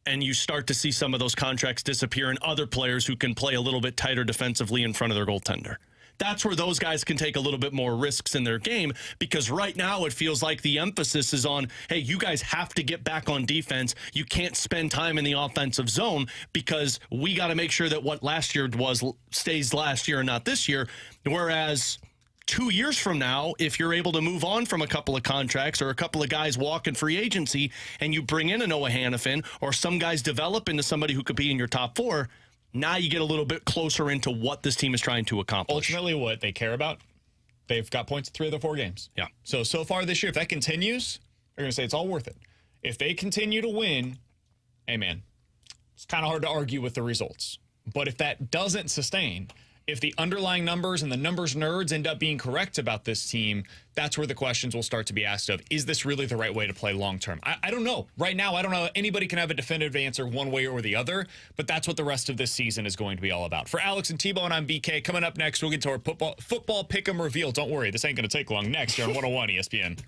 and you start to see some of those contracts disappear and other players who can play a little bit tighter defensively in front of their goaltender. That's where those guys can take a little bit more risks in their game, because right now it feels like the emphasis is on, hey, you guys have to get back on defense. You can't spend time in the offensive zone, because we got to make sure that what last year was stays last year and not this year. Whereas 2 years from now, if you're able to move on from a couple of contracts or a couple of guys walk in free agency and you bring in a Noah Hannafin, or some guys develop into somebody who could be in your top four, now you get a little bit closer into what this team is trying to accomplish. Ultimately, what they care about, they've got points in 3 of the 4 games. Yeah. So far this year, if that continues, they're going to say it's all worth it. If they continue to win, hey, man, it's kind of hard to argue with the results. But if that doesn't sustain, if the underlying numbers and the numbers nerds end up being correct about this team, that's where the questions will start to be asked of, is this really the right way to play long term? I don't know. Right now, I don't know. Anybody can have a definitive answer one way or the other, but that's what the rest of this season is going to be all about. For Alex and T-Bone, I'm BK. Coming up next, we'll get to our football pick'em reveal. Don't worry, this ain't going to take long. Next, here on 101 ESPN.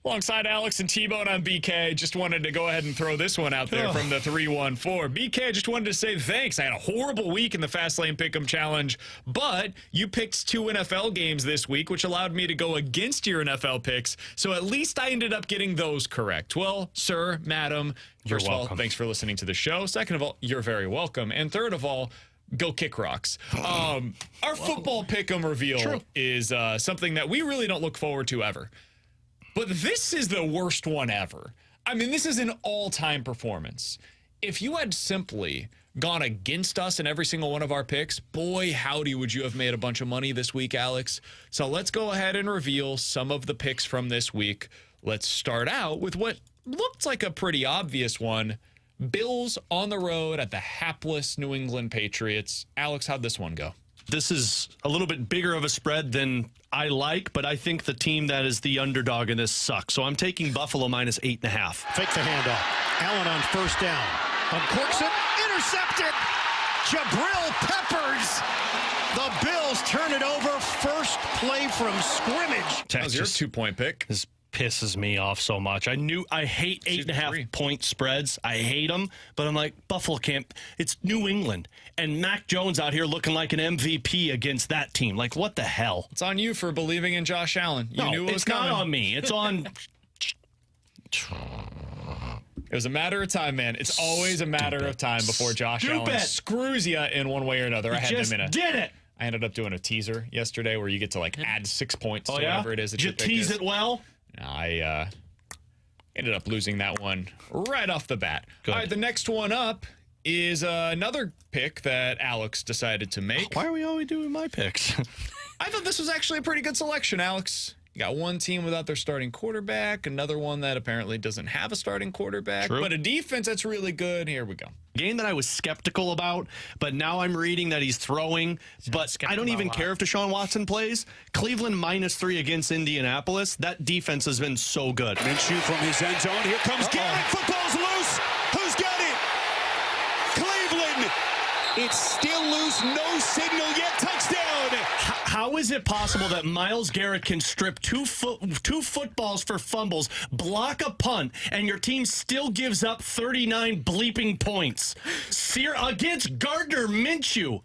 Alongside Alex and T-Bone, I'm BK. Just wanted to go ahead and throw this one out there from the 314. BK, just wanted to say thanks. I had a horrible week in the Fastlane Pick'em Challenge, but you picked 2 NFL games this week, which allowed me to go against your NFL picks, so at least I ended up getting those correct. Well, sir, madam, first of all, thanks for listening to the show. Second of all, you're very welcome. And third of all, go kick rocks. Our football pick'em reveal is something that we really don't look forward to ever. But this is the worst one ever. I mean, this is an all-time performance. If you had simply gone against us in every single one of our picks, boy, howdy, would you have made a bunch of money this week, Alex. So let's go ahead and reveal some of the picks from this week. Let's start out with what looked like a pretty obvious one. Bills on the road at the hapless New England Patriots. Alex, how'd this one go? This is a little bit bigger of a spread than I like, but I think the team that is the underdog in this sucks. So I'm taking Buffalo minus 8.5. Fake the handoff. Allen on first down. Uncorks it. Intercepted. Jabril Peppers. The Bills turn it over. First play from scrimmage. That was your 2-point pick. This pisses me off so much. I hate 8.5 point spreads. I hate them, but I'm like, Buffalo can't. It's New England. And Mac Jones out here looking like an MVP against that team. Like, what the hell? It's on you for believing in Josh Allen. You knew it was coming. It's not on me. It's on... It was a matter of time, man. It's always a matter of time before Josh Allen screws you in one way or another. I ended up doing a teaser yesterday where you get to like add 6 points to whatever it is. Did you tease it well? I ended up losing that one right off the bat. Good. All right, the next one up is another pick that Alex decided to make. Why are we always doing my picks? I thought this was actually a pretty good selection, Alex. You got one team without their starting quarterback, another one that apparently doesn't have a starting quarterback, but a defense that's really good. Here we go. Game that I was skeptical about, but now I'm reading that he's throwing, but I don't even care if Deshaun Watson plays. Cleveland -3 against Indianapolis. That defense has been so good. Minshew from his end zone. Here comes Garrett. Football's loose. Who's got it? Cleveland. It's still loose. No signal yet. Touchdown. How is it possible that Myles Garrett can strip two footballs for fumbles, block a punt, and your team still gives up 39 bleeping points? Against Gardner Minshew.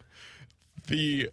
The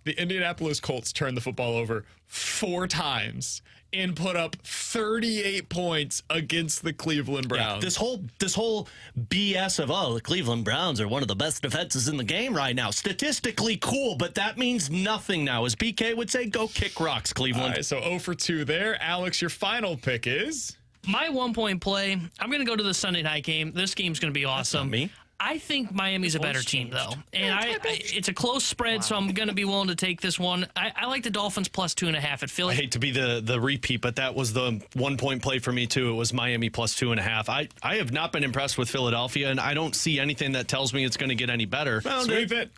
Indianapolis Colts turned the football over 4 times and put up 38 points against the Cleveland Browns. Yeah, this whole BS of, the Cleveland Browns are one of the best defenses in the game right now. Statistically cool, but that means nothing now. As BK would say, go kick rocks, Cleveland. All right, so 0 for 2 there. Alex, your final pick is? My 1-point play, I'm going to go to the Sunday night game. This game's going to be awesome. That's not me. I think Miami's a better team, though. And it's a close spread, so I'm going to be willing to take this one. I like the Dolphins plus 2.5 at Philly. I hate to be the repeat, but that was the 1-point play for me, too. It was Miami plus 2.5. I have not been impressed with Philadelphia, and I don't see anything that tells me it's going to get any better. Sweep it.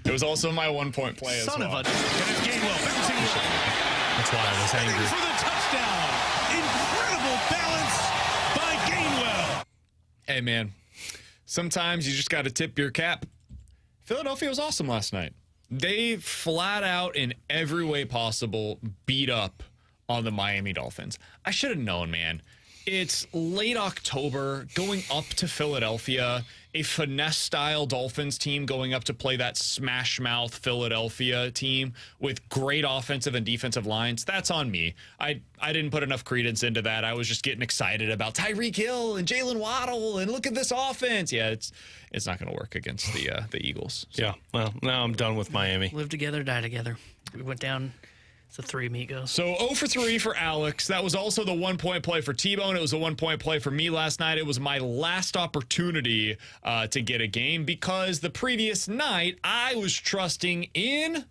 It was also my 1-point play as well. Son of a... That's why I was angry. For the touchdown. Incredible balance by Gainwell. Hey, man. Sometimes you just got to tip your cap. Philadelphia was awesome last night. They flat out, in every way possible, beat up on the Miami Dolphins. I should have known, man. It's late October, going up to Philadelphia, a finesse-style Dolphins team going up to play that smash-mouth Philadelphia team with great offensive and defensive lines. That's on me. I didn't put enough credence into that. I was just getting excited about Tyreek Hill and Jalen Waddle, and look at this offense. Yeah, it's not going to work against the Eagles. So. Yeah, well, now I'm done with Miami. Live together, die together. We went down... It's a 3 amigos. So 0 for 3 for Alex. That was also the 1-point play for T-Bone. It was a 1-point play for me last night. It was my last opportunity to get a game because the previous night I was trusting in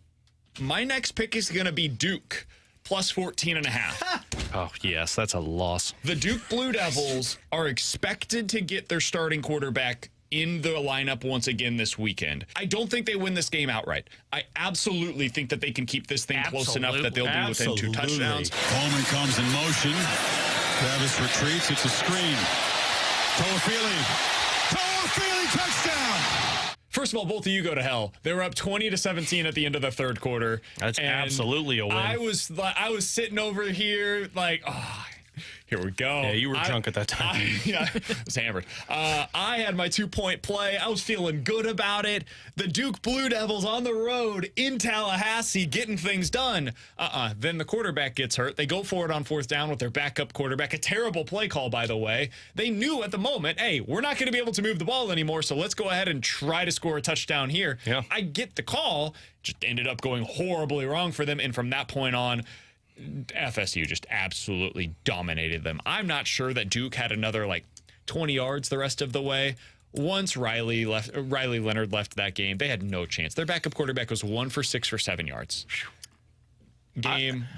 my next pick is going to be Duke plus 14.5. Oh, yes, that's a loss. The Duke Blue Devils are expected to get their starting quarterback in the lineup once again this weekend. I don't think they win this game outright. I absolutely think that they can keep this thing close enough that they'll be within 2 touchdowns. Coleman comes in motion. Travis retreats. It's a screen. Toafili, touchdown. First of all, both of you go to hell. They were up 20-17 at the end of the third quarter. That's absolutely a win. I was sitting over here like, here we go. Yeah, you were drunk at that time. I was hammered. I had my 2-point play. I was feeling good about it. The Duke Blue Devils on the road in Tallahassee getting things done. Then the quarterback gets hurt. They go for it on 4th down with their backup quarterback. A terrible play call, by the way. They knew at the moment, hey, we're not going to be able to move the ball anymore, so let's go ahead and try to score a touchdown here. Yeah. I get the call. Just ended up going horribly wrong for them, and from that point on, FSU just absolutely dominated them. I'm not sure that Duke had another 20 yards the rest of the way. once Riley Leonard left that game, they had no chance. Their backup quarterback was 1 for 6 for 7 yards.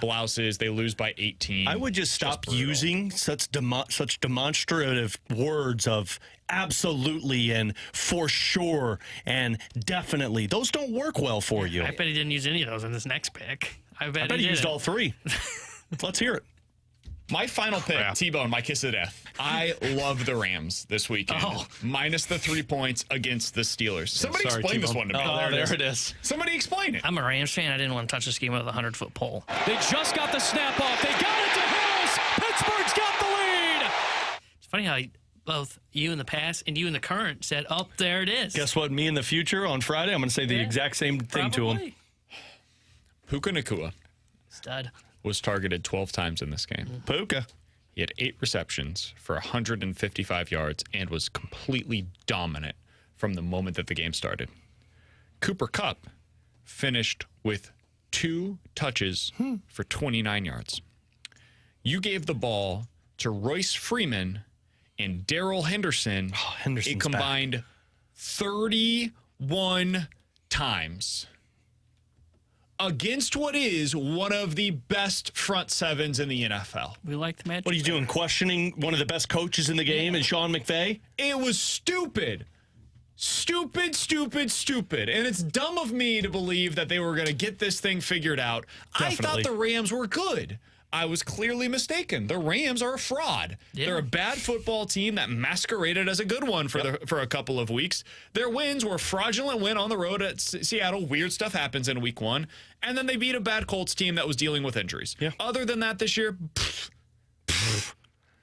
Blouses, they lose by 18. I would just stop using such demonstrative words of absolutely and for sure and definitely. Those don't work well for you. I bet he didn't use any of those in this next pick. I bet he used all three. Let's hear it. My final pick, T-Bone, my kiss of death. I love the Rams this weekend. Minus the 3 points against the Steelers. Somebody explain this one to me. There it is. Somebody explain it. I'm a Rams fan. I didn't want to touch this game with a 100-foot pole. They just got the snap off. They got it to Harris. Pittsburgh's got the lead. It's funny how both you in the past and you in the current said, oh, there it is. Guess what? Me in the future on Friday, I'm going to say the exact same thing to him. Puka Nacua. Stud. Was targeted 12 times in this game. Puka. He had 8 receptions for 155 yards and was completely dominant from the moment that the game started. Cooper Kupp finished with 2 touches for 29 yards. You gave the ball to Royce Freeman and Darrell Henderson a combined 31 times. Against what is one of the best front sevens in the NFL. We like the match. What are you doing, questioning one of the best coaches in the game and Sean McVay? It was stupid. Stupid. And it's dumb of me to believe that they were going to get this thing figured out. Definitely. I thought the Rams were good. I was clearly mistaken. The Rams are a fraud. Yeah. They're a bad football team that masqueraded as a good one for a couple of weeks. Their wins were a fraudulent win on the road at Seattle. Weird stuff happens in week 1. And then they beat a bad Colts team that was dealing with injuries. Yeah. Other than that this year,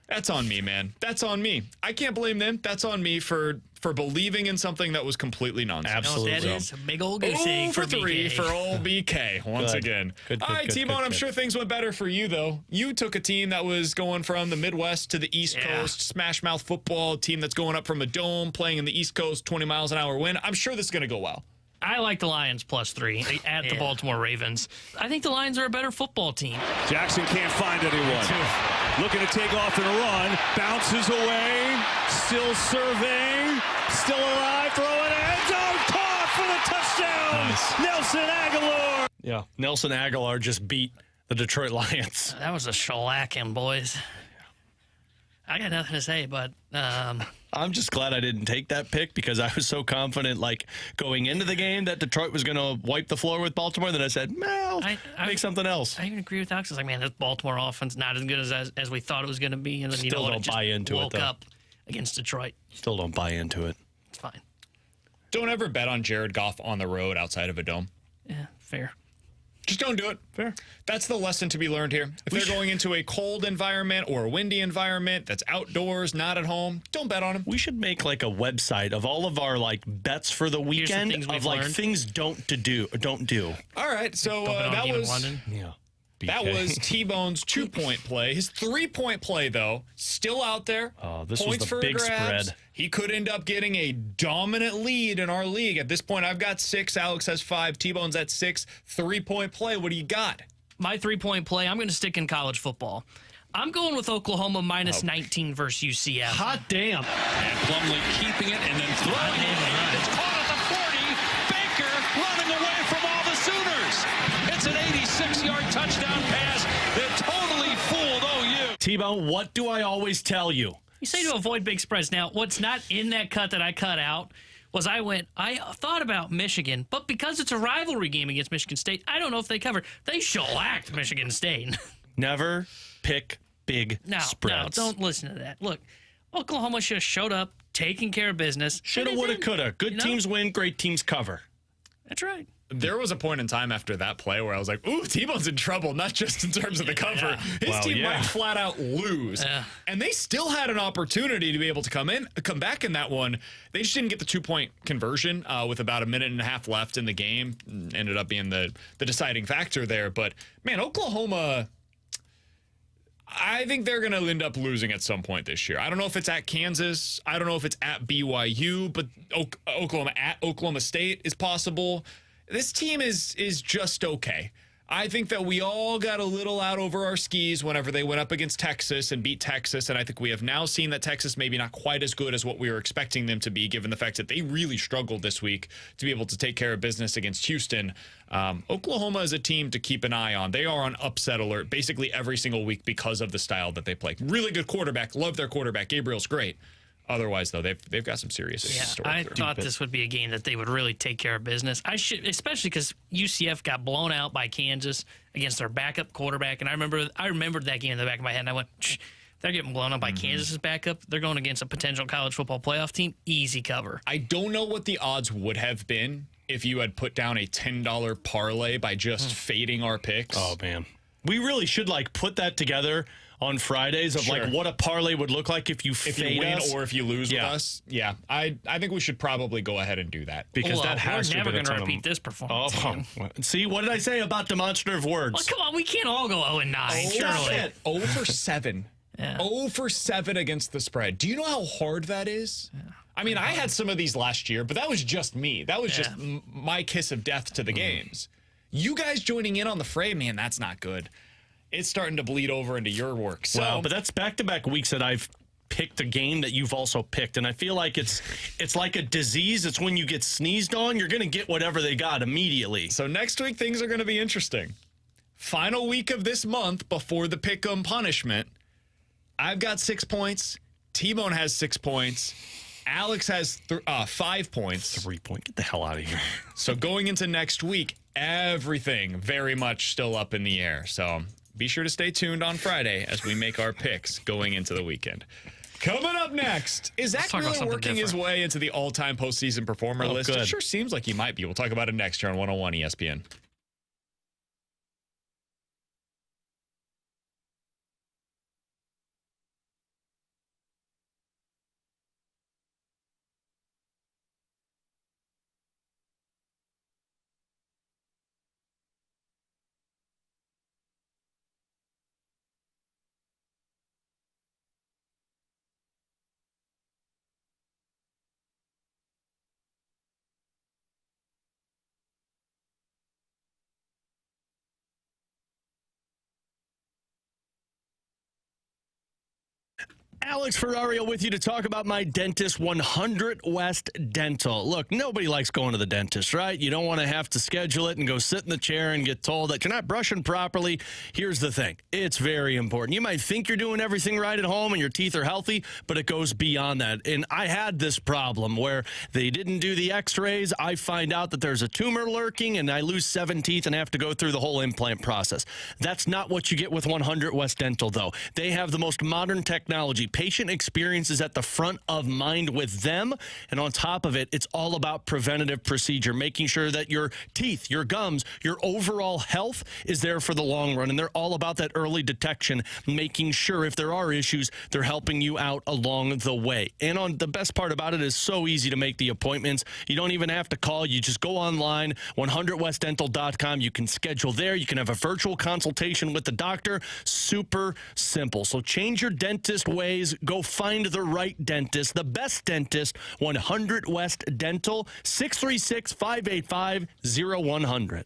that's on me, man. That's on me. I can't blame them. That's on me for believing in something that was completely nonsense. Absolutely. You know what that is? A big old goose egg for 3 BK. for old BK once again. Good, all right, T-Bone, I'm sure things went better for you, though. You took a team that was going from the Midwest to the East Coast, smash mouth football team that's going up from a dome, playing in the East Coast, 20 miles an hour wind. I'm sure this is going to go well. I like the Lions +3 at the Baltimore Ravens. I think the Lions are a better football team. Jackson can't find anyone. Looking to take off and run. Bounces away. Still surveying. Still alive. Throwing it. End zone. Caught for the touchdown. Nice. Nelson Aguilar. Yeah. Nelson Aguilar just beat the Detroit Lions. That was a shellacking, boys. I got nothing to say, but I'm just glad I didn't take that pick because I was so confident, like, going into the game that Detroit was going to wipe the floor with Baltimore. Then I said, well, make something else. I even agree with Alex. I was like, man, this Baltimore offense not as good as we thought it was going to be. And then, Still don't buy into it, though. Woke up against Detroit. Still don't buy into it. It's fine. Don't ever bet on Jared Goff on the road outside of a dome. Yeah, fair. Just don't do it. Fair. That's the lesson to be learned here. If they're going into a cold environment or a windy environment that's outdoors, not at home, don't bet on them. We should make like a website of all of our like bets for the weekend of like things don't do. All right, so that was London. Yeah. That was T-Bone's 2-point play. His 3-point play, though, still out there. Oh, this Points was the for big grabs. spread. He could end up getting a dominant lead in our league. At this point, I've got 6. Alex has 5. T-Bone's at 6. 3-point play. What do you got? My 3-point play, I'm going to stick in college football. I'm going with Oklahoma minus 19 versus UCF. Hot damn. And Plumlee keeping it and then throwing it. It's caught at the 40. Baker running away from all the Sooners. It's an 86-yard touchdown pass that totally fooled OU. T-Bone, what do I always tell you? You say to avoid big spreads. Now, what's not in that cut that I cut out was I thought about Michigan, but because it's a rivalry game against Michigan State, I don't know if they cover. They shellacked Michigan State. Never pick big spreads. No, don't listen to that. Look, Oklahoma should have showed up, taken care of business. Shoulda, woulda, coulda. Good teams win, great teams cover. That's right. There was a point in time after that play where I was like, ooh, T-Bone's in trouble, not just in terms of the cover. His team might flat out lose. And they still had an opportunity to be able to come back in that one. They just didn't get the 2-point conversion with about a minute and a half left in the game. Ended up being the deciding factor there. But, man, Oklahoma, I think they're going to end up losing at some point this year. I don't know if it's at Kansas. I don't know if it's at BYU. But Oklahoma at Oklahoma State is possible. This team is just okay. I think that we all got a little out over our skis whenever they went up against Texas and beat Texas, and I think we have now seen that Texas maybe not quite as good as what we were expecting them to be, given the fact that they really struggled this week to be able to take care of business against Houston. Oklahoma is a team to keep an eye on. They are on upset alert basically every single week because of the style that they play. Really good quarterback. Love their quarterback. Gabriel's great. Otherwise, though, they've got some serious issues. I thought this would be a game that they would really take care of business. Especially because UCF got blown out by Kansas against their backup quarterback, and I remembered that game in the back of my head, and I went, they're getting blown out by Kansas's backup. They're going against a potential college football playoff team. Easy cover. I don't know what the odds would have been if you had put down a $10 parlay by just fading our picks. Oh, man. We really should, put that together on Fridays of what a parlay would look like if you win us, or if you lose with us. Yeah, I think we should probably go ahead and do that because that has to be. We're never going to repeat this performance. See, what did I say about demonstrative words? Well, come on, we can't all go 0-9. Surely. 0 for 7. Yeah. 0 for 7 against the spread. Do you know how hard that is? Yeah. I mean, I had some of these last year, but that was just me. That was just my kiss of death to the games. You guys joining in on the fray, man, that's not good. It's starting to bleed over into your work. So, well, but that's back-to-back weeks that I've picked a game that you've also picked, and I feel like it's like a disease. It's when you get sneezed on, you're going to get whatever they got immediately. So next week, things are going to be interesting. Final week of this month before the pick'em punishment, I've got 6 points. T-Bone has 6 points. Alex has 5 points. 3 point. Get the hell out of here. So going into next week, everything very much still up in the air. So be sure to stay tuned on Friday as we make our picks going into the weekend. Coming up next, is Zack Wheeler working his way into the all-time postseason performer list? Good. It sure seems like he might be. We'll talk about it next here on 101 ESPN. Alex Ferrario with you to talk about my dentist, 100 West Dental. Look, nobody likes going to the dentist, right? You don't want to have to schedule it and go sit in the chair and get told that you're not brushing properly. Here's the thing. It's very important. You might think you're doing everything right at home and your teeth are healthy, but it goes beyond that. And I had this problem where they didn't do the x-rays. I find out that there's a tumor lurking and I lose 7 teeth and have to go through the whole implant process. That's not what you get with 100 West Dental, though. They have the most modern technology. Patient experience is at the front of mind with them. And on top of it, it's all about preventative procedure, making sure that your teeth, your gums, your overall health is there for the long run. And they're all about that early detection, making sure if there are issues, they're helping you out along the way. And on the best part about it is so easy to make the appointments. You don't even have to call. You just go online, 100westdental.com. You can schedule there. You can have a virtual consultation with the doctor. Super simple. So change your dentist ways. Go find the right dentist, the best dentist, 100 West Dental, 636-585-0100.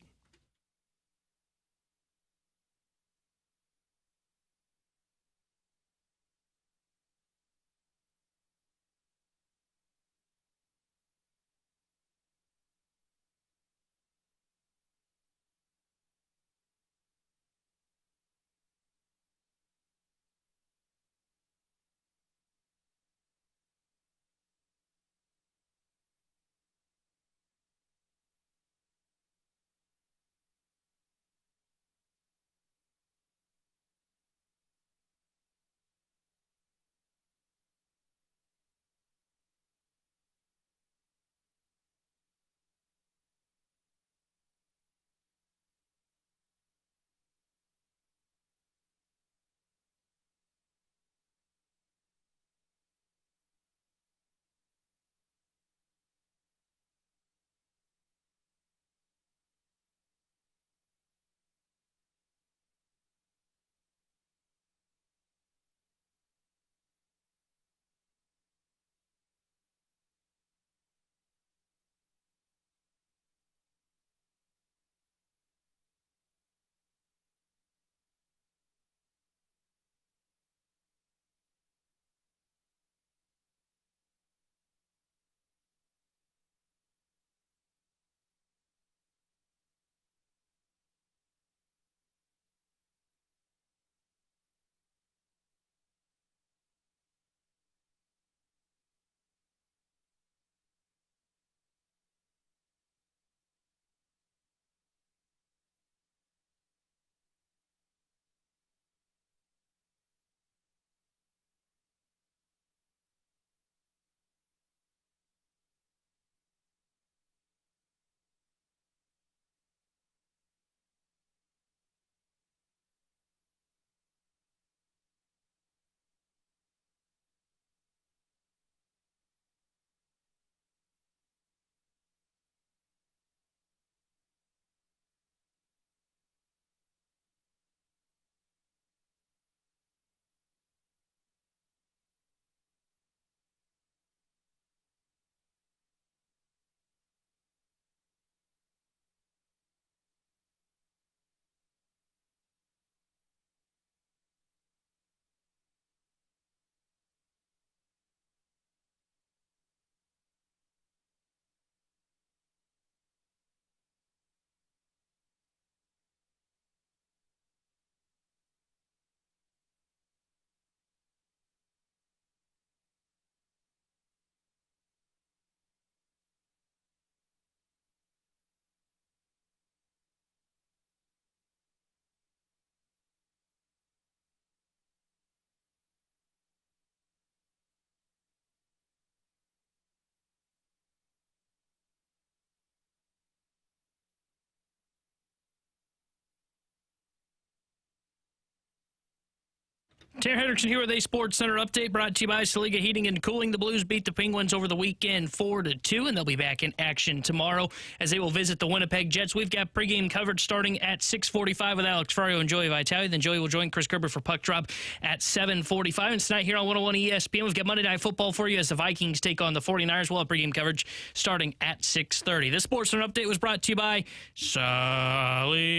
Tanner Hendrickson here with a Sports Center update brought to you by Saliga Heating and Cooling. The Blues beat the Penguins over the weekend 4-2, and they'll be back in action tomorrow as they will visit the Winnipeg Jets. We've got pregame coverage starting at 6:45 with Alex Ferrario and Joey Vitale. Then Joey will join Chris Gerber for Puck Drop at 7:45. And tonight here on 101 ESPN, we've got Monday Night Football for you as the Vikings take on the 49ers. We'll have pregame coverage starting at 6:30. This Sports Center update was brought to you by Saliga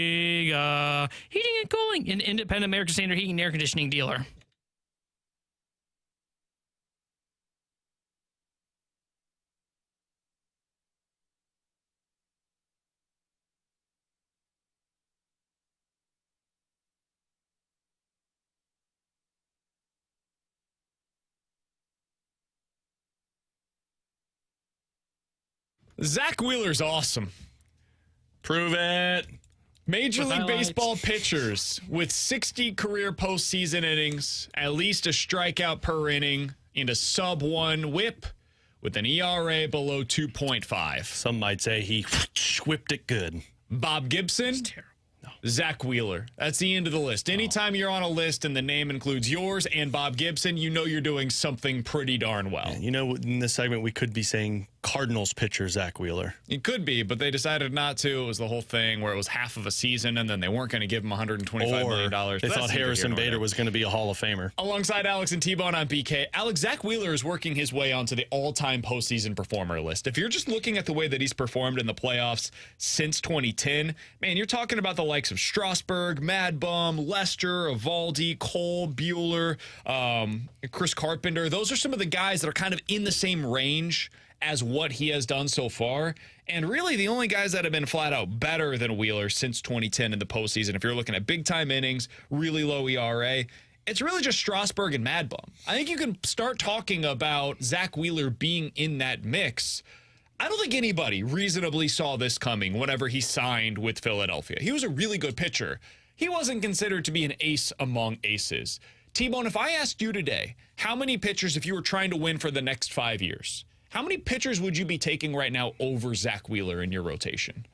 Heating and Cooling, an independent American Standard heating and air conditioning dealer. Zack Wheeler's awesome. Prove it. Major League Baseball pitchers with 60 career postseason innings, at least a strikeout per inning, and a sub-1 whip with an ERA below 2.5. Some might say he whipped it good. Bob Gibson, Zack Wheeler. That's the end of the list. Anytime you're on a list and the name includes yours and Bob Gibson, you know you're doing something pretty darn well. You know, in this segment, we could be saying Cardinals pitcher Zack Wheeler. It could be, but they decided not to. It was the whole thing where it was half of a season, and then they weren't going to give him $125 million. They thought Harrison Bader was going to be a Hall of Famer. Alongside Alex and T-Bone on BK, Zack Wheeler is working his way onto the all-time postseason performer list. If you're just looking at the way that he's performed in the playoffs since 2010, man, you're talking about the likes of Strasburg, Mad Bum, Lester, Evaldi, Cole, Bueller, Chris Carpenter. Those are some of the guys that are kind of in the same range as what he has done so far. And really the only guys that have been flat out better than Wheeler since 2010 in the postseason, if you're looking at big time innings, really low ERA, it's really just Strasburg and Mad Bum. I think you can start talking about Zack Wheeler being in that mix. I don't think anybody reasonably saw this coming whenever he signed with Philadelphia. He was a really good pitcher. He wasn't considered to be an ace among aces. T-Bone, if I asked you today, how many pitchers, if you were trying to win for the next 5 years, how many pitchers would you be taking right now over Zack Wheeler in your rotation?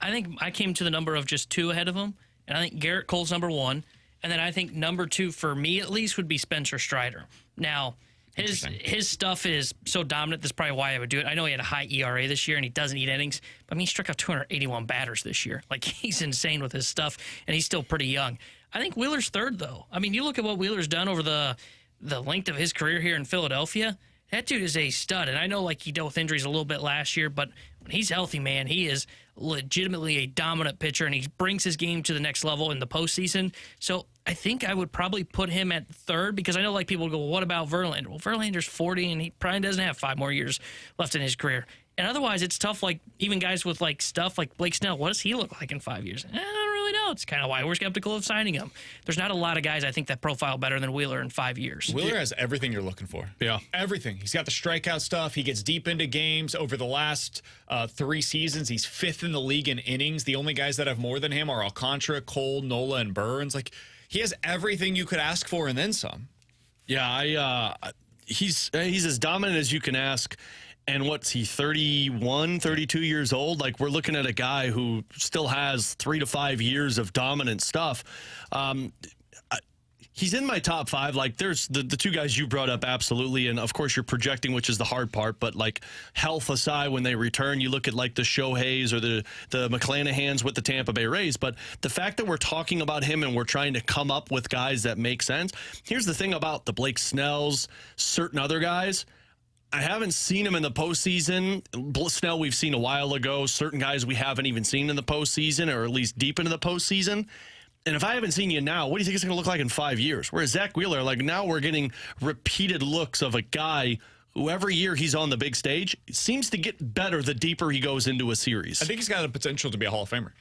I think I came to the number of just 2 ahead of him, and I think Garrett Cole's number 1, and then I think number 2 for me at least would be Spencer Strider. Now, his stuff is so dominant, that's probably why I would do it. I know he had a high ERA this year, and he doesn't eat innings, but I mean, he struck out 281 batters this year. Like, he's insane with his stuff, and he's still pretty young. I think Wheeler's 3rd, though. I mean, you look at what Wheeler's done over the length of his career here in Philadelphia. That dude is a stud, and I know like he dealt with injuries a little bit last year, but when he's healthy, man, he is legitimately a dominant pitcher, and he brings his game to the next level in the postseason. So I think I would probably put him at 3rd because I know like people go, well, what about Verlander? Well, Verlander's 40, and he probably doesn't have 5 more years left in his career. And otherwise, it's tough, like even guys with like stuff like Blake Snell, what does he look like in 5 years? I don't really know. It's kind of why we're skeptical of signing him. There's not a lot of guys I think that profile better than Wheeler in 5 years. Wheeler has everything you're looking for. Yeah. Everything. He's got the strikeout stuff. He gets deep into games. Over the last 3 seasons, he's 5th in the league in innings. The only guys that have more than him are Alcantara, Cole, Nola, and Burns. Like, he has everything you could ask for and then some. Yeah, he's as dominant as you can ask. And what's he, 31, 32 years old? Like, we're looking at a guy who still has 3 to 5 years of dominant stuff. He's in my top 5. Like, there's the 2 guys you brought up, absolutely. And, of course, you're projecting, which is the hard part. But, like, health aside, when they return, you look at, like, the Shoheis or the McClanahans with the Tampa Bay Rays. But the fact that we're talking about him and we're trying to come up with guys that make sense, here's the thing about the Blake Snells, certain other guys. I haven't seen him in the postseason. Snell we've seen a while ago. Certain guys we haven't even seen in the postseason, or at least deep into the postseason. And if I haven't seen you now, what do you think it's going to look like in 5 years? Whereas Zack Wheeler, like now we're getting repeated looks of a guy who every year he's on the big stage, it seems to get better the deeper he goes into a series. I think he's got the potential to be a Hall of Famer.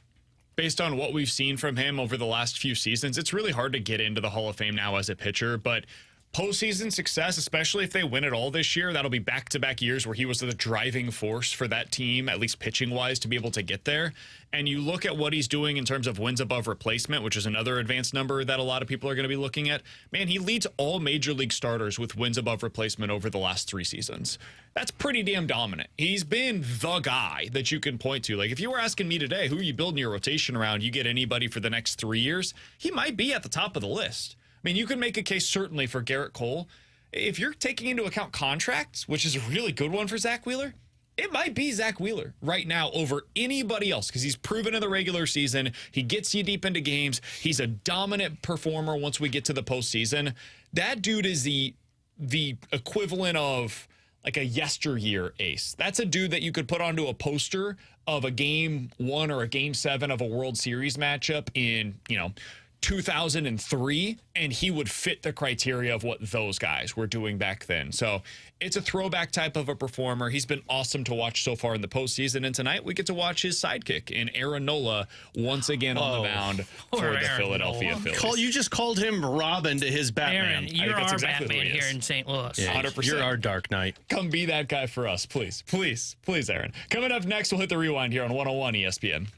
Based on what we've seen from him over the last few seasons, it's really hard to get into the Hall of Fame now as a pitcher, but postseason success, especially if they win it all this year, that'll be back-to-back years where he was the driving force for that team, at least pitching-wise, to be able to get there. And you look at what he's doing in terms of wins above replacement, which is another advanced number that a lot of people are going to be looking at. Man, he leads all major league starters with wins above replacement over the last 3 seasons. That's pretty damn dominant. He's been the guy that you can point to. Like, if you were asking me today, who are you building your rotation around, you get anybody for the next 3 years, he might be at the top of the list. mean, you can make a case certainly for Garrett Cole. If you're taking into account contracts, which is a really good one for Zack Wheeler, it might be Zack Wheeler right now over anybody else because he's proven in the regular season. He gets you deep into games. He's a dominant performer once we get to the postseason. That dude is the equivalent of like a yesteryear ace. That's a dude that you could put onto a poster of a game 1 or a game 7 of a World Series matchup in, 2003, and he would fit the criteria of what those guys were doing back then. So it's a throwback type of a performer. He's been awesome to watch so far in the postseason, and tonight we get to watch his sidekick in Aaron Nola once again on the mound for the Philadelphia Phillies. You just called him Robin to his Batman. Aaron, you're our exactly Batman here in St. Louis. Yeah, 100%. You're our Dark Knight. Come be that guy for us, please. Please, please, Aaron. Coming up next, we'll hit the rewind here on 101 ESPN.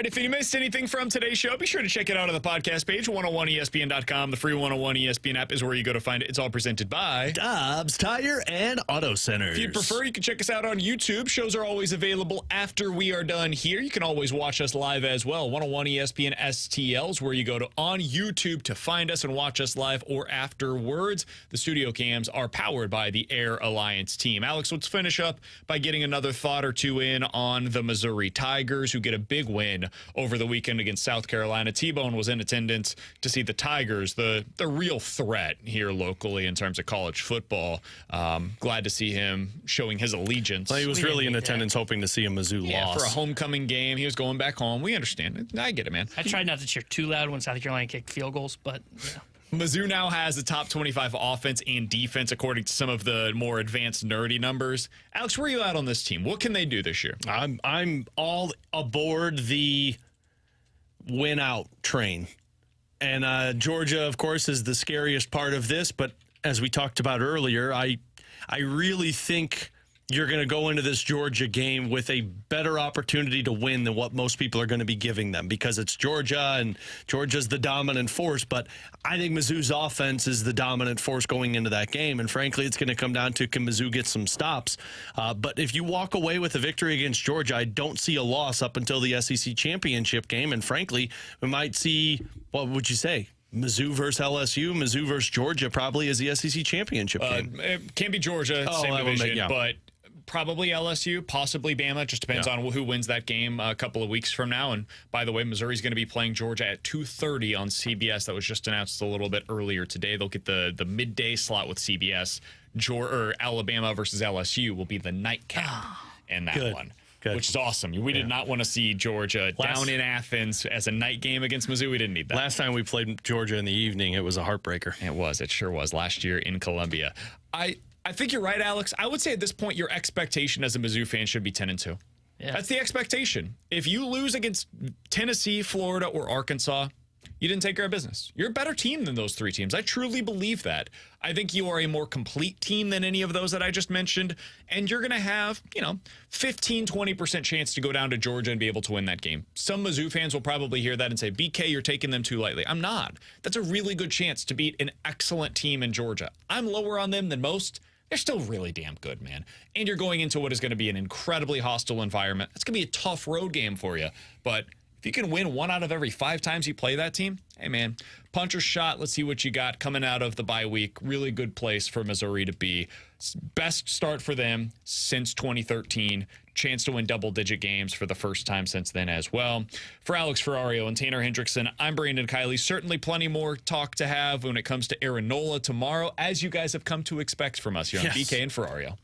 And if you missed anything from today's show, be sure to check it out on the podcast page, 101ESPN.com. The free 101 ESPN app is where you go to find it. It's all presented by Dobbs Tire and Auto Centers. If you prefer, you can check us out on YouTube. Shows are always available after we are done here. You can always watch us live as well. 101 ESPN STL is where you go to on YouTube to find us and watch us live or afterwards. The studio cams are powered by the Air Alliance team. Alex, let's finish up by getting another thought or two in on the Missouri Tigers, who get a big win over the weekend against South Carolina. T-Bone was in attendance to see the Tigers, the real threat here locally in terms of college football. Glad to see him showing his allegiance. Well, he was really in attendance hoping to see a Mizzou loss. For a homecoming game. He was going back home. We understand it. I get it, man. I tried not to cheer too loud when South Carolina kicked field goals, but yeah. Mizzou now has the top 25 offense and defense, according to some of the more advanced nerdy numbers. Alex, where are you at on this team? What can they do this year? I'm all aboard the win out train. And Georgia, of course, is the scariest part of this. But as we talked about earlier, I really think you're going to go into this Georgia game with a better opportunity to win than what most people are going to be giving them, because it's Georgia and Georgia's the dominant force. But I think Mizzou's offense is the dominant force going into that game. And frankly, it's going to come down to, can Mizzou get some stops? But if you walk away with a victory against Georgia, I don't see a loss up until the SEC championship game. And frankly, we might see, what would you say? Mizzou versus LSU, Mizzou versus Georgia probably is the SEC championship game. It can't be Georgia, same division, but probably LSU, possibly Bama. It just depends on who wins that game a couple of weeks from now. And by the way, Missouri's going to be playing Georgia at 2:30 on CBS. That was just announced a little bit earlier today. They'll get the midday slot with CBS. Alabama versus LSU will be the nightcap in that one. Good. Which is awesome. We did not want to see Georgia down in Athens as a night game against Mizzou. We didn't need that. Last time we played Georgia in the evening, it was a heartbreaker. It was. It sure was. Last year in Columbia. I think you're right, Alex. I would say at this point, your expectation as a Mizzou fan should be 10-2. Yeah. That's the expectation. If you lose against Tennessee, Florida, or Arkansas, you didn't take care of business. You're a better team than those three teams. I truly believe that. I think you are a more complete team than any of those that I just mentioned. And you're going to have, 15, 20% chance to go down to Georgia and be able to win that game. Some Mizzou fans will probably hear that and say, BK, you're taking them too lightly. I'm not. That's a really good chance to beat an excellent team in Georgia. I'm lower on them than most. They're still really damn good, man. And you're going into what is going to be an incredibly hostile environment. It's going to be a tough road game for you. But if you can win 1 out of every 5 times you play that team, hey, man, puncher's shot. Let's see what you got coming out of the bye week. Really good place for Missouri to be. Best start for them since 2013. Chance to win double-digit games for the first time since then as well. For Alex Ferrario and Tanner Hendrickson, I'm Brandon Kiley. Certainly plenty more talk to have when it comes to Aaron Nola tomorrow, as you guys have come to expect from us here on BK and Ferrario.